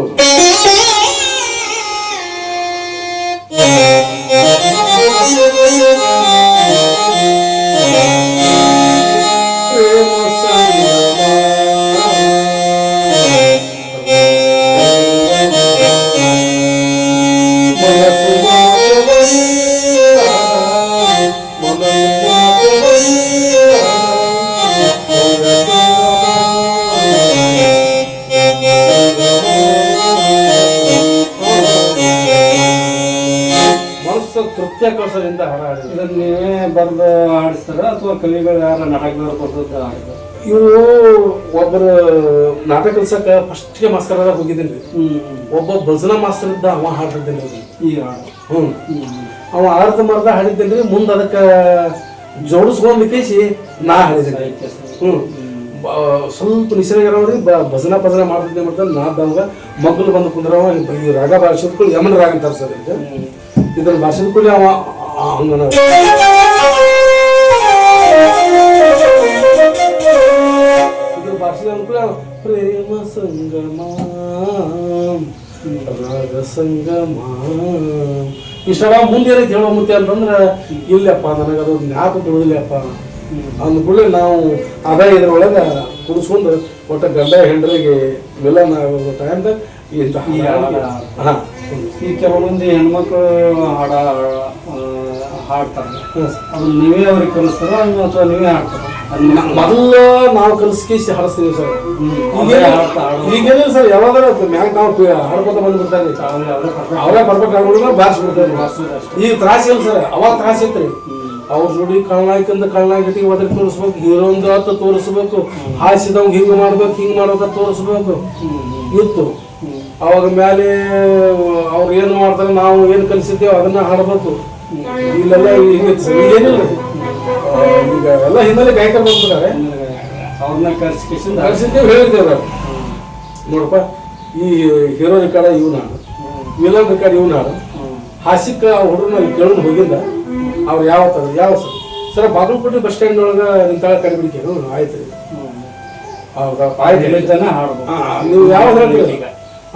ತೃಪ್ತಿಯಾಕೋಸರಿಂದ ಹಾಡ ಹಾಡಿದ್ರು. ಇದನ್ನ ನೀವೇ ಬರೆದು ಆಡಿಸ್ತಾರ ಅಥವಾ ಕವಿಗಳು ಯಾರ ನಾಟಕದವ್ರು ಬರೆದದ್ದು ಹಾಡಿದ್ರು? ಇವು ಒಬ್ಬರು ನಾಟಕ ಕಲ್ಸಕ ಫಸ್ಟ್ಗೆ ಮಾಸ್ತರ್ ಹೋಗಿದ್ದೀನಿ. ಒಬ್ಬ ಭಜನಾ ಮಾಸ್ತರ್ ಇದ್ದ, ಅವ ಹಾಡಿದ್ದೇನೆ ಈ ಹಾಡು. ಅವ ಅರ್ಧ ಮರ್ಧ ಹಾಡಿದ್ದೇನೆ. ಮುಂದೆ ಅದಕ್ಕೆ ಜೋಡಿಸ್ಕೊಂಡು ಕೇಸಿ ನಾ ಹಾಡಿದ್ದೇನೆ. ಸ್ವಲ್ಪ ನಿಸರ್ಗರವ್ರಿ ಭಜನಾ ಮಾಡ್ತಿದ್ದೆ ಮಾಡ್ತಾನೆ. ನಾದವಾಗ ಮಗ್ಳು ಬಂದು ಕುಂದ್ರವ ಈ ರಾಗ ಭಾಷೆ ಯಮನ ರಾಗ ಅಂತಾರೆ ಸರ್. ಇದನ್ನ ಭಾಷೆ ಕೂಡಿ ಅವ ಹಂಗ ಭಾಷೆ ಅನ್ಕೂಲ ಪ್ರೇಮ ಸಂಗಮ ರಾಗ ಸಂಗಮ ಇಷ್ಟೆಲ್ಲ ಮುಂದೆ ಏನೈತೆ ಹೇಳೋ ಮುತ್ತೆ ಅಂತಂದ್ರೆ ಇಲ್ಲಪ್ಪ ನನಗದು ಜ್ಞಾಪಕ ಉಳಿದಿಲ್ಲಪ್ಪ ಅಂದ್ಕೂಡಲೇ ನಾವು ಅದ ಇದ್ರೊಳಗೆ ಕುಡಿಸ್ಕೊಂಡು ಒಟ್ಟ ಗಂಡ ಹೆಂಡ್ರಿಗೆ ಮಿಲನ ಆಗೋ ಟೈಮ್ದಾಗ ಇಂಥ ಹಾಂ ಈ ಕೆಲವೊಂದು ಹೆಣ್ಮಕ್ಳು ಹಾಡ್ತಾರೆ ಅದನ್ನ ನೀವೇ ಅವ್ರಿಗೆ ಕಲಿಸ್ತಾರ ಅಥವಾ ನೀವೇ ಹಾಡ್ತಾರ? ಮೊದಲು ನಾವು ಕಲಿಸ್ಕೇಸಿ ಹಾಡಿಸ್ತೀವಿ ಸರ್. ಈಗೇನಿಲ್ಲ ಸರ್, ಯಾವಾಗಾರ ಮ್ಯಾಗ ನಾವು ಹಾಡ್ಕೊತ ಬಂದ್ಬಿಡ್ತಾರೆ, ಅವರೇ ಪರ್ಫೆಕ್ಟ್ ಆಗ್ಬಿಡಿದ್ರೆ ಬಾರಿಸ್ಬಿಡ್ತಾರೆ. ಈಗ ತ್ರಾಸ ಇಲ್ಲ ಸರ್, ಅವಾಗ ತ್ರಾಸ ಐತ್ರಿ. ಅವ್ರ ಜೋಡಿ ಕಳ್ಳನಾಗಿಟ್ಟಿಗೆ ಒದರಿ ತೋರಿಸ್ಬೇಕು, ಹೀರೋಂದು ಹತ್ತು ತೋರಿಸ್ಬೇಕು, ಹಾಸಿದವ್ಗೆ ಹಿಂಗೆ ಮಾಡ್ಬೇಕು ಹಿಂಗೆ ಮಾಡ್ಬೇಕು ತೋರಿಸ್ಬೇಕು ಇತ್ತು. ಅವಾಗ ಮೇಲೆ ಅವ್ರು ಏನು ಮಾಡ್ತಾರೆ, ನಾವು ಏನು ಕಲಿಸಿದ್ದೇವೆ ಅದನ್ನ ಹಾಡಬೇಕು. ಇಲ್ಲೆಲ್ಲ ಏನಿಲ್ಲ, ಈಗ ಎಲ್ಲ ಹಿನ್ನೆಲೆ ಗಾಯಕರು ಬಂದ್ಬಿಟ್ಟಾರೆ. ಅವ್ರನ್ನ ಕರ್ಸಿದ್ದೇವೆ ಹೇಳಿದ್ದೇವೆ. ನೋಡಪ್ಪ, ಈ ಹೀರೋ ರೆಕಾರ್ಡ ಇವ್ ನಾನು, ವಿಲನ್ ರೆಕಾರ್ಡ್ ಇವ್ ನಾನು, ಹಾಸಿಕ ಹುಡುಗನ ಕೇಳೋದು ಹೋಗಿಂದ ಅವ್ರು ಯಾವ ಸರ್ ಬಾಗಲಕೋಟೆ ಬಸ್ ಸ್ಟ್ಯಾಂಡ್ ಒಳಗೆ ನಿಂತಾಳ ಕಡಿಬಿಡಿಕೆ ಆಯ್ತು ರೀ. ನೀವು ಯಾವ್ದು ಹೇಳ್ತೀರಿ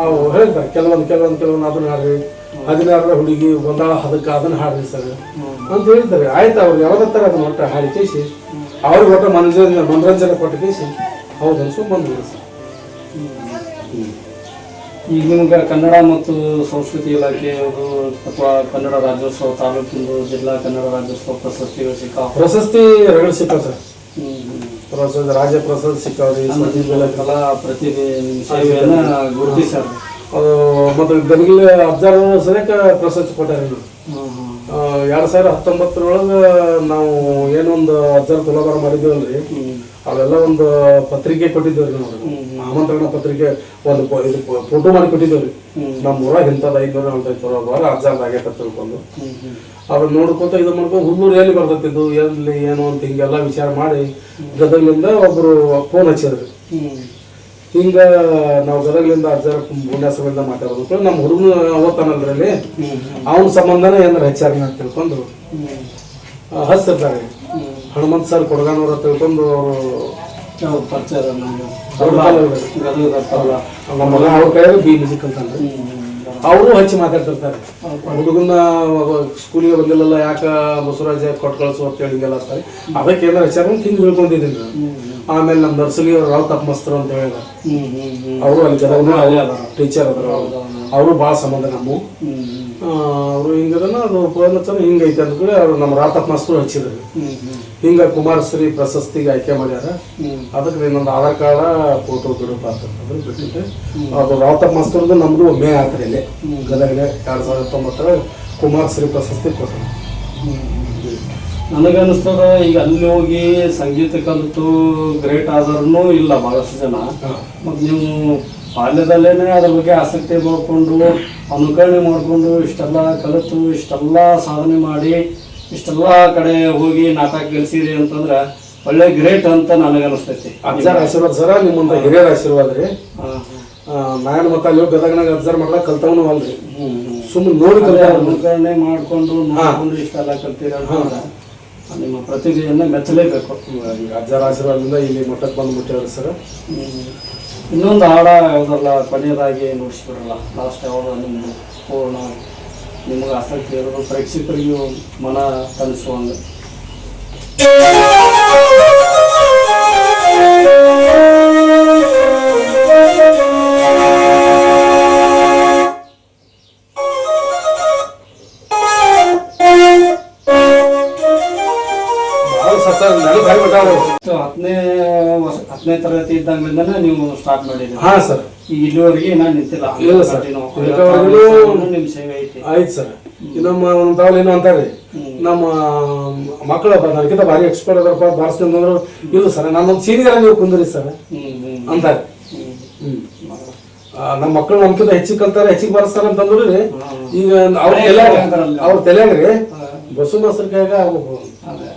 ಅವು ಹೇಳ್ತಾರೆ ಕೆಲವೊಂದು ಅದನ್ನ ಹಾಡ್ರಿ, 16ರ ಹುಡುಗಿ ಒಂದಾಳ ಅದಕ್ಕೆ ಅದನ್ನ ಹಾಡ್ರಿ ಸರ್ ಅಂತ ಹೇಳಿದ್ದಾರೆ. ಆಯ್ತು, ಅವ್ರು ಯಾವ್ದಾರ ಅದನ್ನ ಒಟ್ಟು ಹಾಡಿ ಕೇಸಿ ಅವ್ರಿಗೆ ಒಟ್ಟು ಮನೋರಂಜನೆ ಕೊಟ್ಟು ಕೇಸಿ ಹೌದು ಅನ್ಸು ಬಂದ್ರು ಸರ್. ಈಗ ನಿಮ್ಗೆ ಕನ್ನಡ ಮತ್ತು ಸಂಸ್ಕೃತಿ ಇಲಾಖೆಯವರು ಅಥವಾ ಕನ್ನಡ ರಾಜ್ಯೋತ್ಸವ ತಾಲೂಕಿಂದು ಜಿಲ್ಲಾ ಕನ್ನಡ ರಾಜ್ಯೋತ್ಸವ ಪ್ರಶಸ್ತಿಗಳು ಸಿಕ್ಕಾವ? ಪ್ರಶಸ್ತಿ ಎರಡು ಸಿಕ್ಕಾವ ಸರ್. ರಾಜ್ಯ ಪ್ರಶಸ್ತಿ ಸಿಕ್ಕಾವ್ರಿ. ಕಲಾ ಪ್ರತಿಭೆ ಸೇವೆಯನ್ನ ಗುರುತಿಸ್ಯಾರ. ಮತ್ತು ಗದಗಿಲ ಅಬ್ಜರ್ವ್ ಸರಿಯಾಕ ಪ್ರಶಸ್ತಿ ಕೊಟ್ಟಾರೆ. 2019 ನಾವು ಏನೊಂದು ಅಬ್ಜರ್ವ್ ತುಲಾಭಾರ ಮಾಡಿದ್ದೀವಲ್ರಿ, ಅವೆಲ್ಲ ಒಂದು ಪತ್ರಿಕೆ ಕೊಟ್ಟಿದ್ದೇವ್ರಿ. ನಾವು ಆಮಂತ್ರಣ ಪತ್ರಿಕೆ ಒಂದು ಇದು ಫೋಟೋ ಮಾಡಿ ಕೊಟ್ಟಿದ್ದೇವ್ರಿ. ನಮ್ಮ ಊರಾಗ ಇಂಥದ್ದು 540 ವಾರ ಅಬ್ಜರ್ವ್ ಆಗೈತೆ ತಿಳ್ಕೊಂಡು ಅದನ್ನ ನೋಡ್ಕೊತ ಇದು ಮಾಡ್ಕೊಂಡು ಹುಲ್ಲೂರು ಎಲ್ಲಿ ಬರ್ತೈತಿದ್ದು ಎಲ್ಲಿ ಏನು ಅಂತ ಹಿಂಗೆಲ್ಲ ವಿಚಾರ ಮಾಡಿ ಗದಗ್ಲಿಂದ ಒಬ್ರು ಫೋನ್ ಹಚ್ಚಿದ್ರಿ. ಹಿಂಗ ನಾವು ಗದಗ್ಲಿಂದ ಅಜ್ಜಾರ ಪುಣ್ಯಾಸಗಳಿಂದ ಮಾತಾಡೋದು ನಮ್ಮ ಹುಡುಗನು ಓದ್ತಾನಲ್ರಿ, ಅವನ ಸಂಬಂಧನೇ ಏನಾರ ಹೆಚ್ಚಾಗಿ ಅಂತ ತಿಳ್ಕೊಂಡು ಹಚ್ತಿರ್ತಾರೆ. ಹನುಮಂತ್ ಸರ್ ಕೊಡಗಾನವ್ರ ತಿಳ್ಕೊಂಡು ಅವ್ರು ಪರಿಚಯ ನಮ್ಮ ಮಗ ಅವ್ರ ಕೈಯಾಗ ಬಿ ಮ್ಯೂಸಿಕ್ ಅಂತಂದ್ರೆ ಅವರು ಹಚ್ಚಿ ಮಾತಾಡ್ತಿರ್ತಾರೆ. ಹುಡುಗನ ಸ್ಕೂಲಿಗೆ ಬಂದಿಲ್ಲಲ್ಲ, ಯಾಕ ಬಸವರಾಜ ಕೊಟ್ಟು ಕಳಿಸು ಅಂತ ಹೇಳಿ ಹಿಂಗೆಲ್ಲ ಅಂತಾರೆ. ಅದಕ್ಕೆ ಏನಾರ ವಿಚಾರ ಹಿಂಗೆ ತಿಳ್ಕೊಂಡಿದ್ದೀನಿ. ಆಮೇಲೆ ನಮ್ಮ ನರ್ಸರಿ ಅವ್ರು ರಾವ್ ತಪ್ಪ ಮಸ್ತರು ಅಂತ ಹೇಳಿದ, ಅವರು ಅಲ್ಲಿ ಗದಗ ಟೀಚರ್ ಅದ್ರ, ಅವರು ಭಾಳ ಸಂಬಂಧ ನಮ್ಮ. ಅವರು ಹಿಂಗದನ ಅದು ಪೂರ್ಣಚನ ಹಿಂಗೈತೆ ಅಂದ ಕೂಡ ಅವ್ರು ನಮ್ಮ ರಾವ್ ತಪ್ಪ ಮಸ್ತರು ಹಚ್ಚಿದ್ರು. ಹಿಂಗ ಕುಮಾರಶ್ರೀ ಪ್ರಶಸ್ತಿಗೆ ಆಯ್ಕೆ ಮಾಡ್ಯಾರ. ಅದಕ್ಕೆ ಇನ್ನೊಂದು ಆಧಾರ್ ಕಾರ್ಡ ಫೋಟೋ ಗಿಡಪ್ಪ ಅಂತಂದ್ರೆ ಬಿಟ್ಟಿದ್ದೆ. ಅದು ರಾವ್ ತಪ್ಪ ಮಸ್ತರದ್ದು ನಮ್ದು ಮೇ ಆತ್ರಿ ಇಲ್ಲಿ ಗದಗಲೆ 2019 ಕುಮಾರಶ್ರೀ ಪ್ರಶಸ್ತಿ ಕೊಟ್ಟರು. ನನಗನ್ನಿಸ್ತದ ಈಗ ಅಲ್ಲಿ ಹೋಗಿ ಸಂಗೀತ ಕಲಿತು ಗ್ರೇಟ್ ಆದ್ರೂ ಇಲ್ಲ ಬಹಳಷ್ಟು ಜನ. ಮತ್ತು ನೀವು ಬಾಲ್ಯದಲ್ಲೇನೆ ಅದ್ರ ಬಗ್ಗೆ ಆಸಕ್ತಿ ಮಾಡ್ಕೊಂಡು ಅನುಕರಣೆ ಮಾಡಿಕೊಂಡು ಇಷ್ಟೆಲ್ಲ ಕಲಿತು ಇಷ್ಟೆಲ್ಲ ಸಾಧನೆ ಮಾಡಿ ಇಷ್ಟೆಲ್ಲ ಕಡೆ ಹೋಗಿ ನಾಟಕ ಗೆಲ್ಸಿರಿ ಅಂತಂದ್ರೆ ಒಳ್ಳೆ ಗ್ರೇಟ್ ಅಂತ ನನಗನ್ನಿಸ್ತೈತಿ. ಅಜ್ಜಾರ ಆಶೀರ್ವಾದ ಸರ, ನಿಮ್ಮಂತ ಹಿರಿಯರ ಆಶೀರ್ವಾದ ರೀ. ನಾನು ಮತ್ತೆ ಅಲ್ಲಿ ಗದಗನಾಗ ಅಬ್ಸರ್ವ್ ಮಾಡ್ದಾಗ ಕಲ್ತವನು ಅಲ್ರಿ, ಸುಮ್ಮನೆ ನೋಡಿ ಅನುಕರಣೆ ಮಾಡ್ಕೊಂಡು ನೋಡ್ಕೊಂಡು ಇಷ್ಟೆಲ್ಲ ಕಲ್ತೀರ ಅಂತಂದ್ರೆ ನಿಮ್ಮ ಪ್ರತಿಭೆಯನ್ನ ಮೆಚ್ಚಲೇಬೇಕು. ಅಜ್ಜಾರ ಆಶೀರ್ವಾದದಿಂದ ಇಲ್ಲಿ ಮಠಕ್ಕೆ ಬಂದ್ಬಿಟ್ಟೇವ್ರಿ ಸರ್. ಇನ್ನೊಂದು ಹಾಡ ಯಾವುದಲ್ಲ ಕೊನೆಯದಾಗಿ ನುಡಿಸ್ಬಿಡಲ್ಲ, ಲಾಸ್ಟ್ ಯಾವಾಗ ನಿಮ್ದು ಪೂರ್ಣ ನಿಮಗೆ ಆಸಕ್ತಿ ಇರೋದು ಪ್ರೇಕ್ಷಕರಿಗೂ ಮನ ತನಿಸುವಂಗ. ಹತ್ತನೇ ತರಗತಿ ಇದ್ದಂಗ್ಲಿಂದ ನೀವು ಸ್ಟಾರ್ಟ್ ಮಾಡಿದ್ರಿ? ಹಾ ಸರ್. ಈಗ ಇಲ್ಲಿವರೆಗೆ ನಾನು ನಿಂತಿಲ್ಲ. ಇಲ್ಲ ಸರ್, ನಿಮ್ ಸೇವೆ ಐತಿ. ಆಯ್ತು ಸರ್. ನಮ್ಮ ತಾವಲ್ಲಿ ಏನು ಅಂತಾರೆ, ನಮ್ಮ ಮಕ್ಕಳ ನನಗಿಂತ ಭಾರಿ ಎಕ್ಸ್ಪರ್ಟ್ ಅದರಪ್ಪ ಬಾರಿಸ್ದಂದ್ರು. ಇಲ್ಲ ಸರ್, ನಾನೊಂದು ಸೀನಿಯರ್ ನೀವು ಕುಂದ್ರಿ ಸರ್ ಅಂತಾರೆ. ನಮ್ಮ ಮಕ್ಕಳು ನಮ್ಕಿಂತ ಹೆಚ್ಚಿಗೆ ಕಲ್ತಾರೆ, ಹೆಚ್ಚಿಗೆ ಬಾರಿಸ್ತಾರೆ ಅಂತಂದ್ರು. ಈಗ ಅವ್ರ ತಲೆಯಾಗ್ರಿ ಬಸವ ಮಾಸ್ತರ್ ಕೈಯಾಗ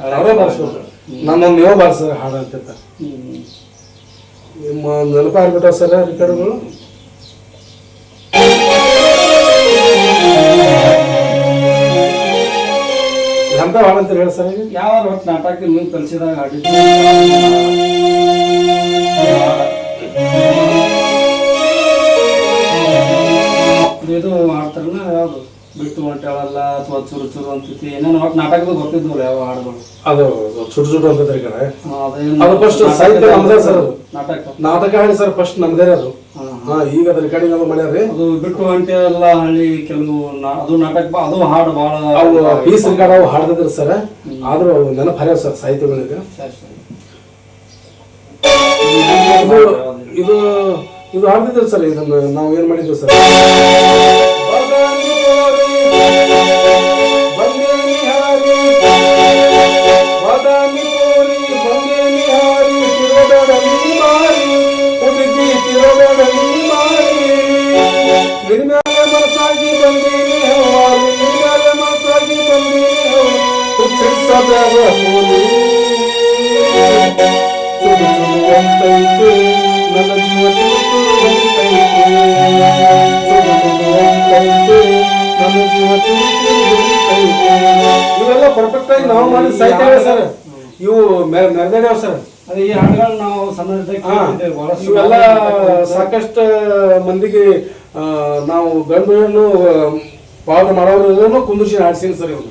ಅವರೇ ಬಾರಿಸ್ಬೇಕು, ನನ್ನೊಂದು ನೀವು ಬಾರಿಸ್ತಾರೆ ಹಾಡು ಅಂತ. ನಿಮ್ಮ ನೆನಪ ಆಗ್ಬಿಟ್ಟಾವ ಸರ್ ರೆಕಾರ್ಡ್ಗಳು. ಎಂತ ಹಾಡಂತ ಹೇಳಿ ಸರ್? ಯಾವ ನಾಟಕ ನೀವು ಕಲಿಸಿದಾಗ ಹಾಡಿದ್ದು ಹೊಂಟಾಳಲ್ಲ ಅಥವಾ ಚುರು ಚುರು ಅಂತೈತಿ ಏನೇನು ಒಟ್ಟು ನಾಟಕದ ಬರ್ತಿದ್ವಲ್ಲ ಯಾವ ಹಾಡುಗಳು ಅದು ಚುಟು ಚುಟು ಅಂತ ಈ ಕಡೆ ಅದೇನು ಅದು ಫಸ್ಟ್ ಸಾಹಿತ್ಯ ನಮ್ದೇ ಸರ್ ಅದು ನಾಟಕ ನಾಟಕ ಹೇಳಿ ಸರ್ ಫಸ್ಟ್ ನಮ್ದೇ ಅದು ಈಗ ಅದ್ರ ರೆಕಾರ್ಡಿಂಗ್ ಎಲ್ಲ ಮಾಡ್ಯಾರ್ರಿ ಅದು ಬಿಟ್ಟು ಹೊಂಟೆ ಎಲ್ಲ ಹಳ್ಳಿ ಕೆಲವು ಅದು ನಾಟಕ ಅದು ಹಾಡು ಭಾಳ ಅವು ಪೀಸ್ ರೆಕಾರ್ಡ್ ಅವು ಹಾಡ್ತಿದ್ರು ಸರ್ ಆದ್ರೂ ಅವು ನೆನಪು ಹರ್ಯಾವ ಸರ್ ಸಾಹಿತ್ಯಗಳಿಗೆ ಇದು ಇದು ಹಾಡ್ತಿದ್ರು ಸರ್ ಇದನ್ನು ನಾವು ಏನ್ ಮಾಡಿದ್ವಿ ಸರ್ ಮನಸ್ಸಾಗಿ ಬಂದೇನೆ ಮನಸ್ಸಾಗಿ ನನ್ನ ಜೀವ ಇವೆಲ್ಲ ಪರ್ಫೆಕ್ಟ್ ಆಗಿ ನಾವು ಮಾಡಿದ ಸಾಹಿತ್ಯ ಸರ್ ಇವು ಮೆರೆದಾಡ್ಯಾವ ಸರ್ ಅದೇ ಈ ಹಾಡುಗಳು ನಾವು ಸಣ್ಣ ಇವೆಲ್ಲ ಸಾಕಷ್ಟು ಮಂದಿಗೆ ನಾವು ಗಂಡು ಹೆಣ್ಣು ಪಾಠ ಮಾಡೋರು ಕುಂದಿಸಿ ಹಾಡ್ಸೀನಿ ಸರ್ ಇವರು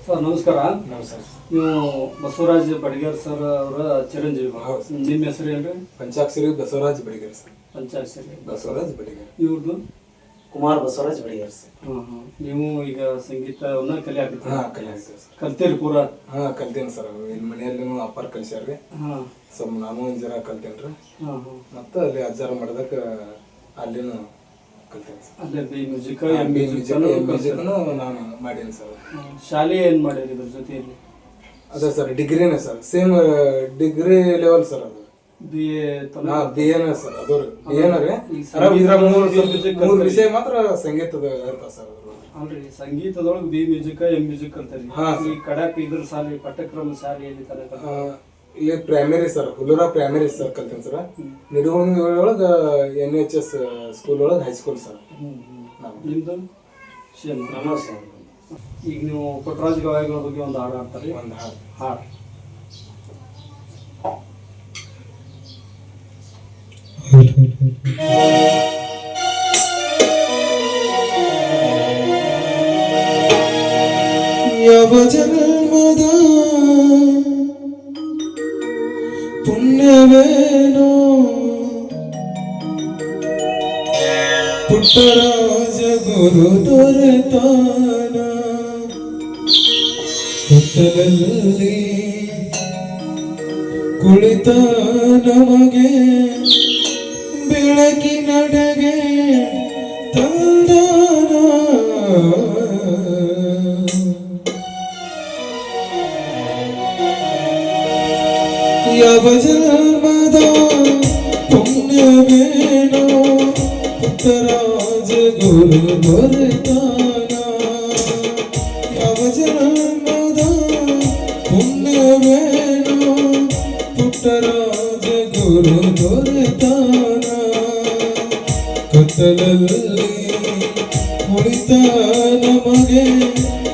ಸರ್ ನಮಸ್ಕಾರ ನಮಸ್ಕಾರ ನೀವು ಬಸವರಾಜ್ ಬಡಿಗೇರ್ ಸರ್ ಅವರ ಚಿರಂಜೀವಿ ನಿಮ್ಮ ಹೆಸರು ಏನ್ರಿ ಪಂಚಾಕ್ಷರಿ ಬಸವರಾಜ್ ಬಡಿಗೇರ್ ಸರ್ ಪಂಚಾಕ್ಷರಿ ಬಸವರಾಜ್ ಬಡಿಗೇರ್ ಇವ್ರದ್ದು ಕುಮಾರ್ ಬಸವರಾಜ್ ಬಡಿಗೇರ್ ಸರ್ ನೀವು ಈಗ ಸಂಗೀತವನ್ನ ಕಲಿಯಾಕ್ತೀವಿ ಕಲ್ತೀರಿ ಪೂರ ಕಲ್ತೇನೆ ಸರ್ ಇಲ್ಲಿ ಮನೆಯಲ್ಲಿ ಅಪ್ಪಾರ ಕಲಿಸ್ಯಾರ್ರಿ ಸೊ ನಾನು ಒಂದ್ ಜರ ಕಲ್ತೇನ್ರಿ ಮತ್ತೆ ಅಲ್ಲಿ ಅಜ್ಜಾರ ಮಾಡಿದಕ್ಕ ಅಲ್ಲಿನೂ ಕಲ್ತೇನೆ ಸರ್ ಅಲ್ಲೇ ಬಿ ಮ್ಯೂಸಿಕ್ ಮ್ಯೂಸಿಕ್ನು ನಾನು ಮಾಡೀನಿ ಸರ್ ಶಾಲೆ ಏನ್ ಮಾಡಿರಿ ಇದ್ರ ಜೊತೆಯಲ್ಲಿ ಅದೇ ಸರ್ ಡಿಗ್ರಿನೇ sir same degree level sir ಅದು ಬಿ ಎ ಬಿ ಎನ ಸರ್ ಅದು ಬಿ ಎನ ರೀ ಮೂರು ವಿಷಯ ಮಾತ್ರ ಸಂಗೀತದ ಇರ್ತಾವ ಸರ್ ಅಲ್ರಿ ಸಂಗೀತದೊಳಗೆ ಬಿ ಮ್ಯೂಸಿಕ್ ಎಂ ಮ್ಯೂಸಿಕ್ ಕಲ್ತೀರಿ ಈ ಕಡಕ್ ಇದ್ರ ಶಾಲೆ ಪಠ್ಯಕ್ರಮ ಶಾಲೆಯಲ್ಲಿ ತನಕ ಇಲ್ಲಿ ಪ್ರೈಮರಿ ಸರ್ ಹುಲ್ಲೂರ ಪ್ರೈಮರಿ ಸರ್ ಕಲ್ತೀನಿ ಸರ್ ನಿಡಗುಂದಿ ಒಳಗ NHS ಸ್ಕೂಲ್ ಒಳಗೆ ಹೈಸ್ಕೂಲ್ ಸರ್ ನಿಮ್ದು ಈಗ ನೀವು ಪುಟ್ಟರಾಜ ಗವಾಯಿಗಳ ಬಗ್ಗೆ ಒಂದು ಹಾಡು ಹಾಡ್ತಾರೆ ಒಂದು ಹಾಡು ಯಾವ ಜನ್ಮದ ಪುಣ್ಯವೇನೋ ಪುಟ್ಟರಾಜ ಗುರು ದೊರೆತಾನ ಹುತ್ತಲಲ್ಲಿ ಕುಳಿತ ನಮಗೆ ಬೆಳಕಿನಡೆಗೆ ತಂದಾನ ಯಾವ ಜನ್ಮದ ಪುಣ್ಯವೇನೋ ಪುಟ್ಟರಾಜ ಗುರು ದೊರೆತಾನ ಯಾವ ಜನ್ಮದ ಪುಣ್ಯವೇನೋ ಪುಟ್ಟರಾಜ ಗುರು ದೊರೆತಾನ ಕತ್ತಲಲ್ಲಿ ಕುಳಿತ ನಮಗೆ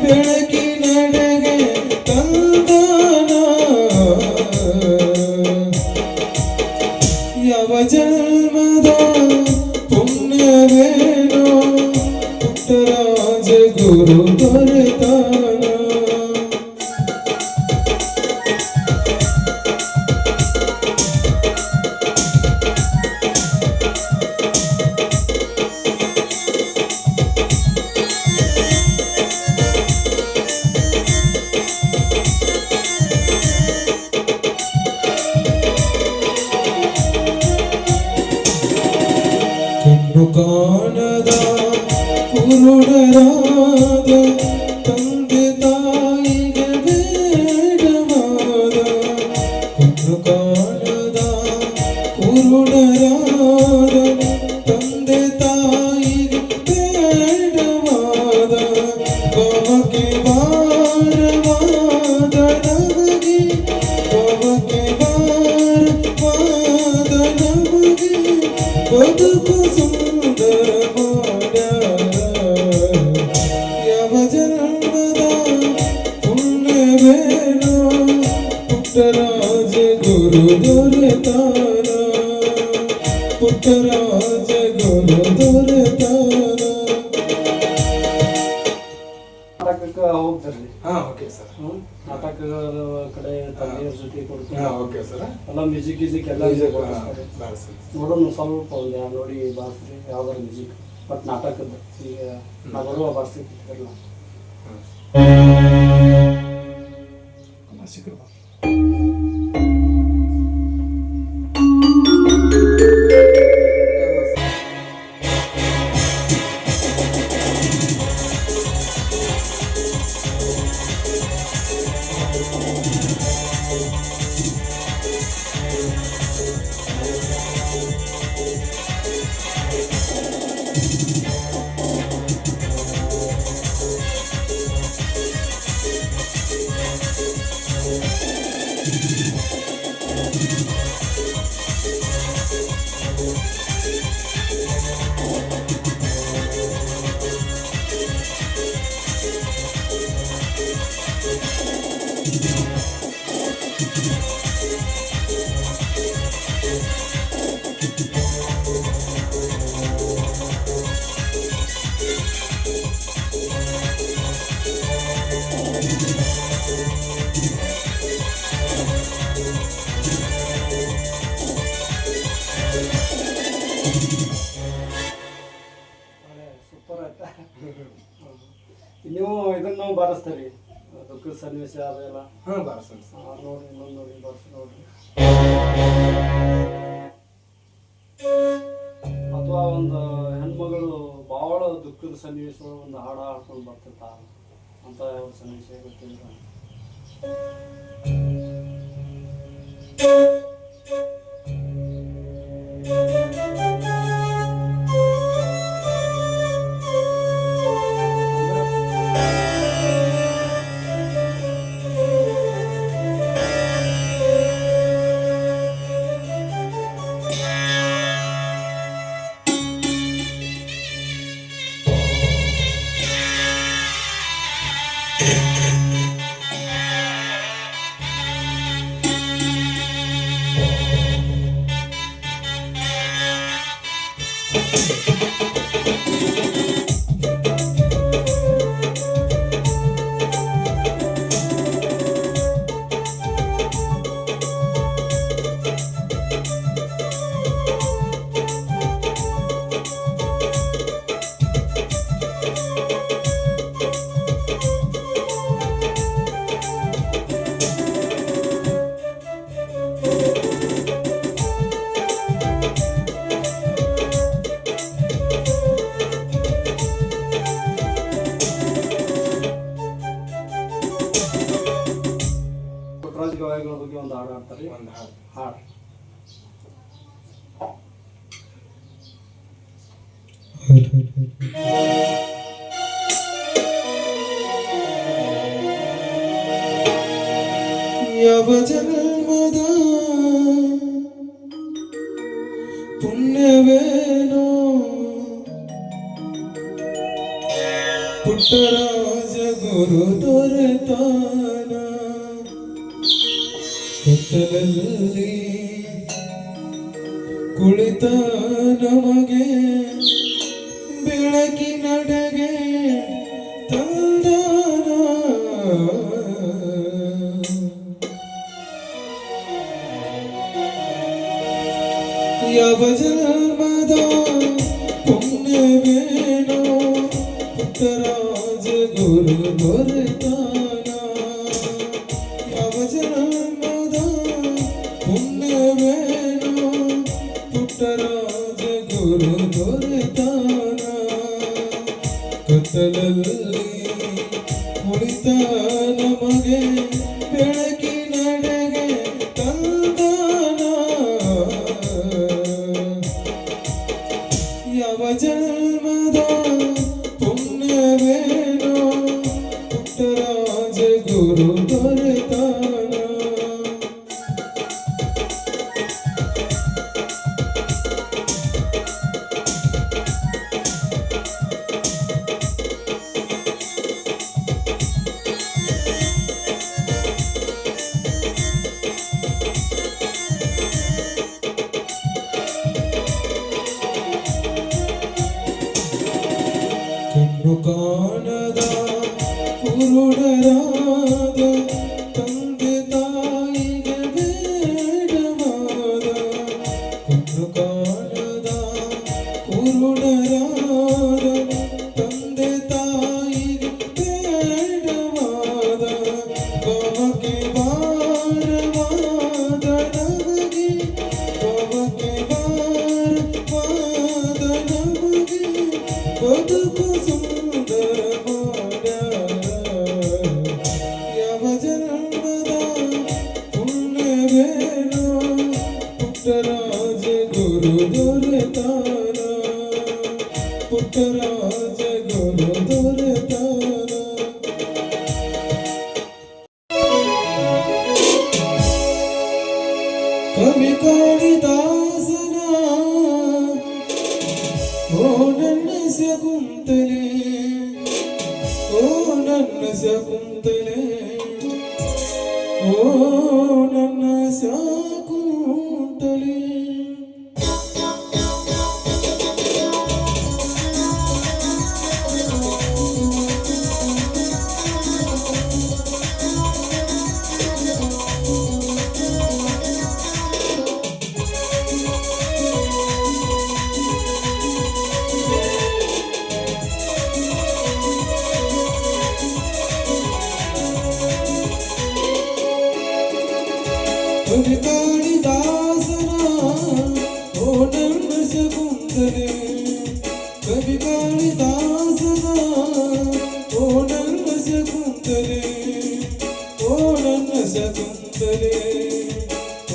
ಬೆಳಕಿನಡೆಗೆ ತಂದಾನ ಯಾವ ಜನ್ಮದ ಪುಣ್ಯವೇನೋ ಪುಟ್ಟರಾಜ ಗುರು ದೊರೆತಾನ ಕಣ್ಣು ಕಾಣದ ಕುರುಡರಾದ ತಂದೆ ತಾಯಿಗೆ ಬೇಡವಾದ ಕಣ್ಣು ಕಾಣದ ಕುರುಡರಾದ ತಂದೆ ತಾಯಿಗೆ ಬೇಡವಾದ ಬವಕೆ ಭಾರವಾದ ನಮಗೆ ಬವಕೆ ಭಾರವಾದ ನಮಗೆ ಬದುಕು ಸುಂದರ ಮಾಡ್ಯಾರ ಯಾವ ಜನ್ಮದ ಪುಣ್ಯವೇನೋ ಪುಟ್ಟರಾಜ ಗುರು ದೊರೆತಾನ ಪುಟ್ಟರಾಜ ಗುರು ದೊರೆತಾನ ಸರ್ ಎಲ್ಲ ಮ್ಯೂಸಿಕ್ ಗೀಸಿಕ್ ಎಲ್ಲ ನೋಡೋಣ ಸ್ವಲ್ಪ ಒಂದು ನೋಡಿ ಬಾರಿಸ್ರಿ ಯಾವ್ದಾರು ಮ್ಯೂಸಿಕ್ ಮತ್ತು ನಾಟಕದ್ದು ಈಗ ನಾವು ಬರುವ ಬಾರಿಸ್ತಿರ್ತಿರಲ್ಲ ಸೂಪರ್ ಆಯ್ತಾ ನೀವು ಇದನ್ನು ಬಾರಿಸ್ತೀರಿ ದುಃಖದ ಸನ್ನಿವೇಶ ಅದೆಲ್ಲ ಬಾರಿಸ್ತೀನಿ ಸರ್ ನೋಡಿ ಇನ್ನೊಂದು ನೋಡಿ ಬಾರಿಸಿ ನೋಡ್ರಿ ಅಥವಾ ಒಂದು ಹೆಣ್ಮಗಳು ಭಾಳ ದುಃಖದ ಸನ್ನಿವೇಶ ಒಂದು ಹಾಡ ಹಾಡ್ಕೊಂಡು ಬರ್ತಿರ್ತಾರ ಅಂತ ಯಾವ ಸನ್ನಿವೇಶ ಗೊತ್ತಿಲ್ಲ ಗವಾಯಿಗಳ ಬಗ್ಗೆ ಒಂದು ಹಾಡು ಹಾಡ್ತಾರೆ ಒಂದು ಹಾಡು ಯಾವ ಜನ್ಮದ ಪುಣ್ಯವೇನೋ ಪುಟ್ಟರಾಜ ಗುರು ದೊರೆತಾನ ಕತ್ತಲಲ್ಲಿ ಕುಳಿತ ನಮಗೆ ಬೆಳಕಿನಡೆಗೆ ತಂದಾನ ಯಾವ ಜನ್ಮದ ಪುಣ್ಯವೇನೋ ಪುಟ್ಟರಾಜ ಗುರು ದೊರೆತಾನ ಯಾವ ಜನ್ಮದ ಪುಣ್ಯವೇನೋ ಪುಟ್ಟರಾಜ ಗುರು ದೊರೆತಾನ ಕತ್ತಲಲ್ಲಿ ಕುಳಿತ ನಮಗೆ ಬೆಳಕಿನಡೆಗೆ ತಂದಾನ ಯಾವ ಜನ್ಮದ ಪುಣ್ಯವೇನೋ ಪುಟ್ಟರಾಜ ಗುರು ದೊರೆತಾನ ಕಣ್ಣು ಕಾಣದ ಕುರುಡರಾದ ತಂದೆ ತಾಯಿಗೆ ಬೇಡ ಕಣ್ಣು ಕಾಣದ ಕುರುಡರಾದ ತಂದೆ ತಾಯಿಗೆ ಬೇಡವಾದ ಬವಕೆ ಭಾರವಾದ ನಮಗೆ ಬವಕೆ ಭಾರವಾದ ನಮಗೆ ಬದುಕು ಸುಂದರ ಮಾಡ್ಯಾರ ಯಾವ ಜನ್ಮದ ಪುಣ್ಯವೇನೋ ಪುಟ್ಟರಾಜ ಗುರು ದೊರೆತಾನ ಪುಟ್ಟರಾಜ ಗುರು ದೊರೆತಾನ ಕವಿ ಕಾಳಿದಾಸನ ಓ ನನ್ನ ಶಕುಂತಲೆ ಓ ನನ್ನ ಶಕುಂತಲೆ ಓ ನನ್ನ ಶಕುಂತಲೆ ಕವಿ ಕಾಳಿದಾಸನ ಓ ನನ್ನ ಶಕುಂತಲೆ ಕವಿ ಕಾಳಿದಾಸನ ಓ ನನ್ನ ಶಕುಂತಲೆ ಓ ನನ್ನ ಶಕುಂತಲೆ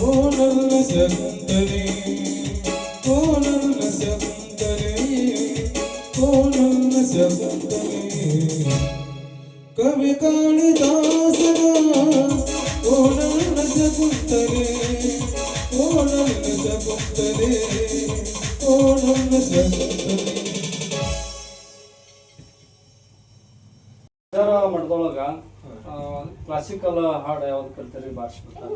ಓ ನನ್ನ ಶಕುಂತಲೆ ಓ ನನ್ನ ಶಕುಂತಲೆ ಓ ನನ್ನ ಶಕುಂತಲೆ ಕವಿ ಕಾಳಿದಾಸನ ಓ ನನ್ನ ಶಕುಂತಲೆ ಓ ನನ್ನ ಶಕುಂತಲೆ ಓ ನನ್ನ ಶಕುಂತಲೆ ಮಠದೊಳಗ ಕ್ಲಾಸಿಕಲ್ ಹಾಡು ಯಾವ್ದು ಕಲ್ತೀರಿ ಬಾರಿಸ್ಬಿಡ್ತಾರೆ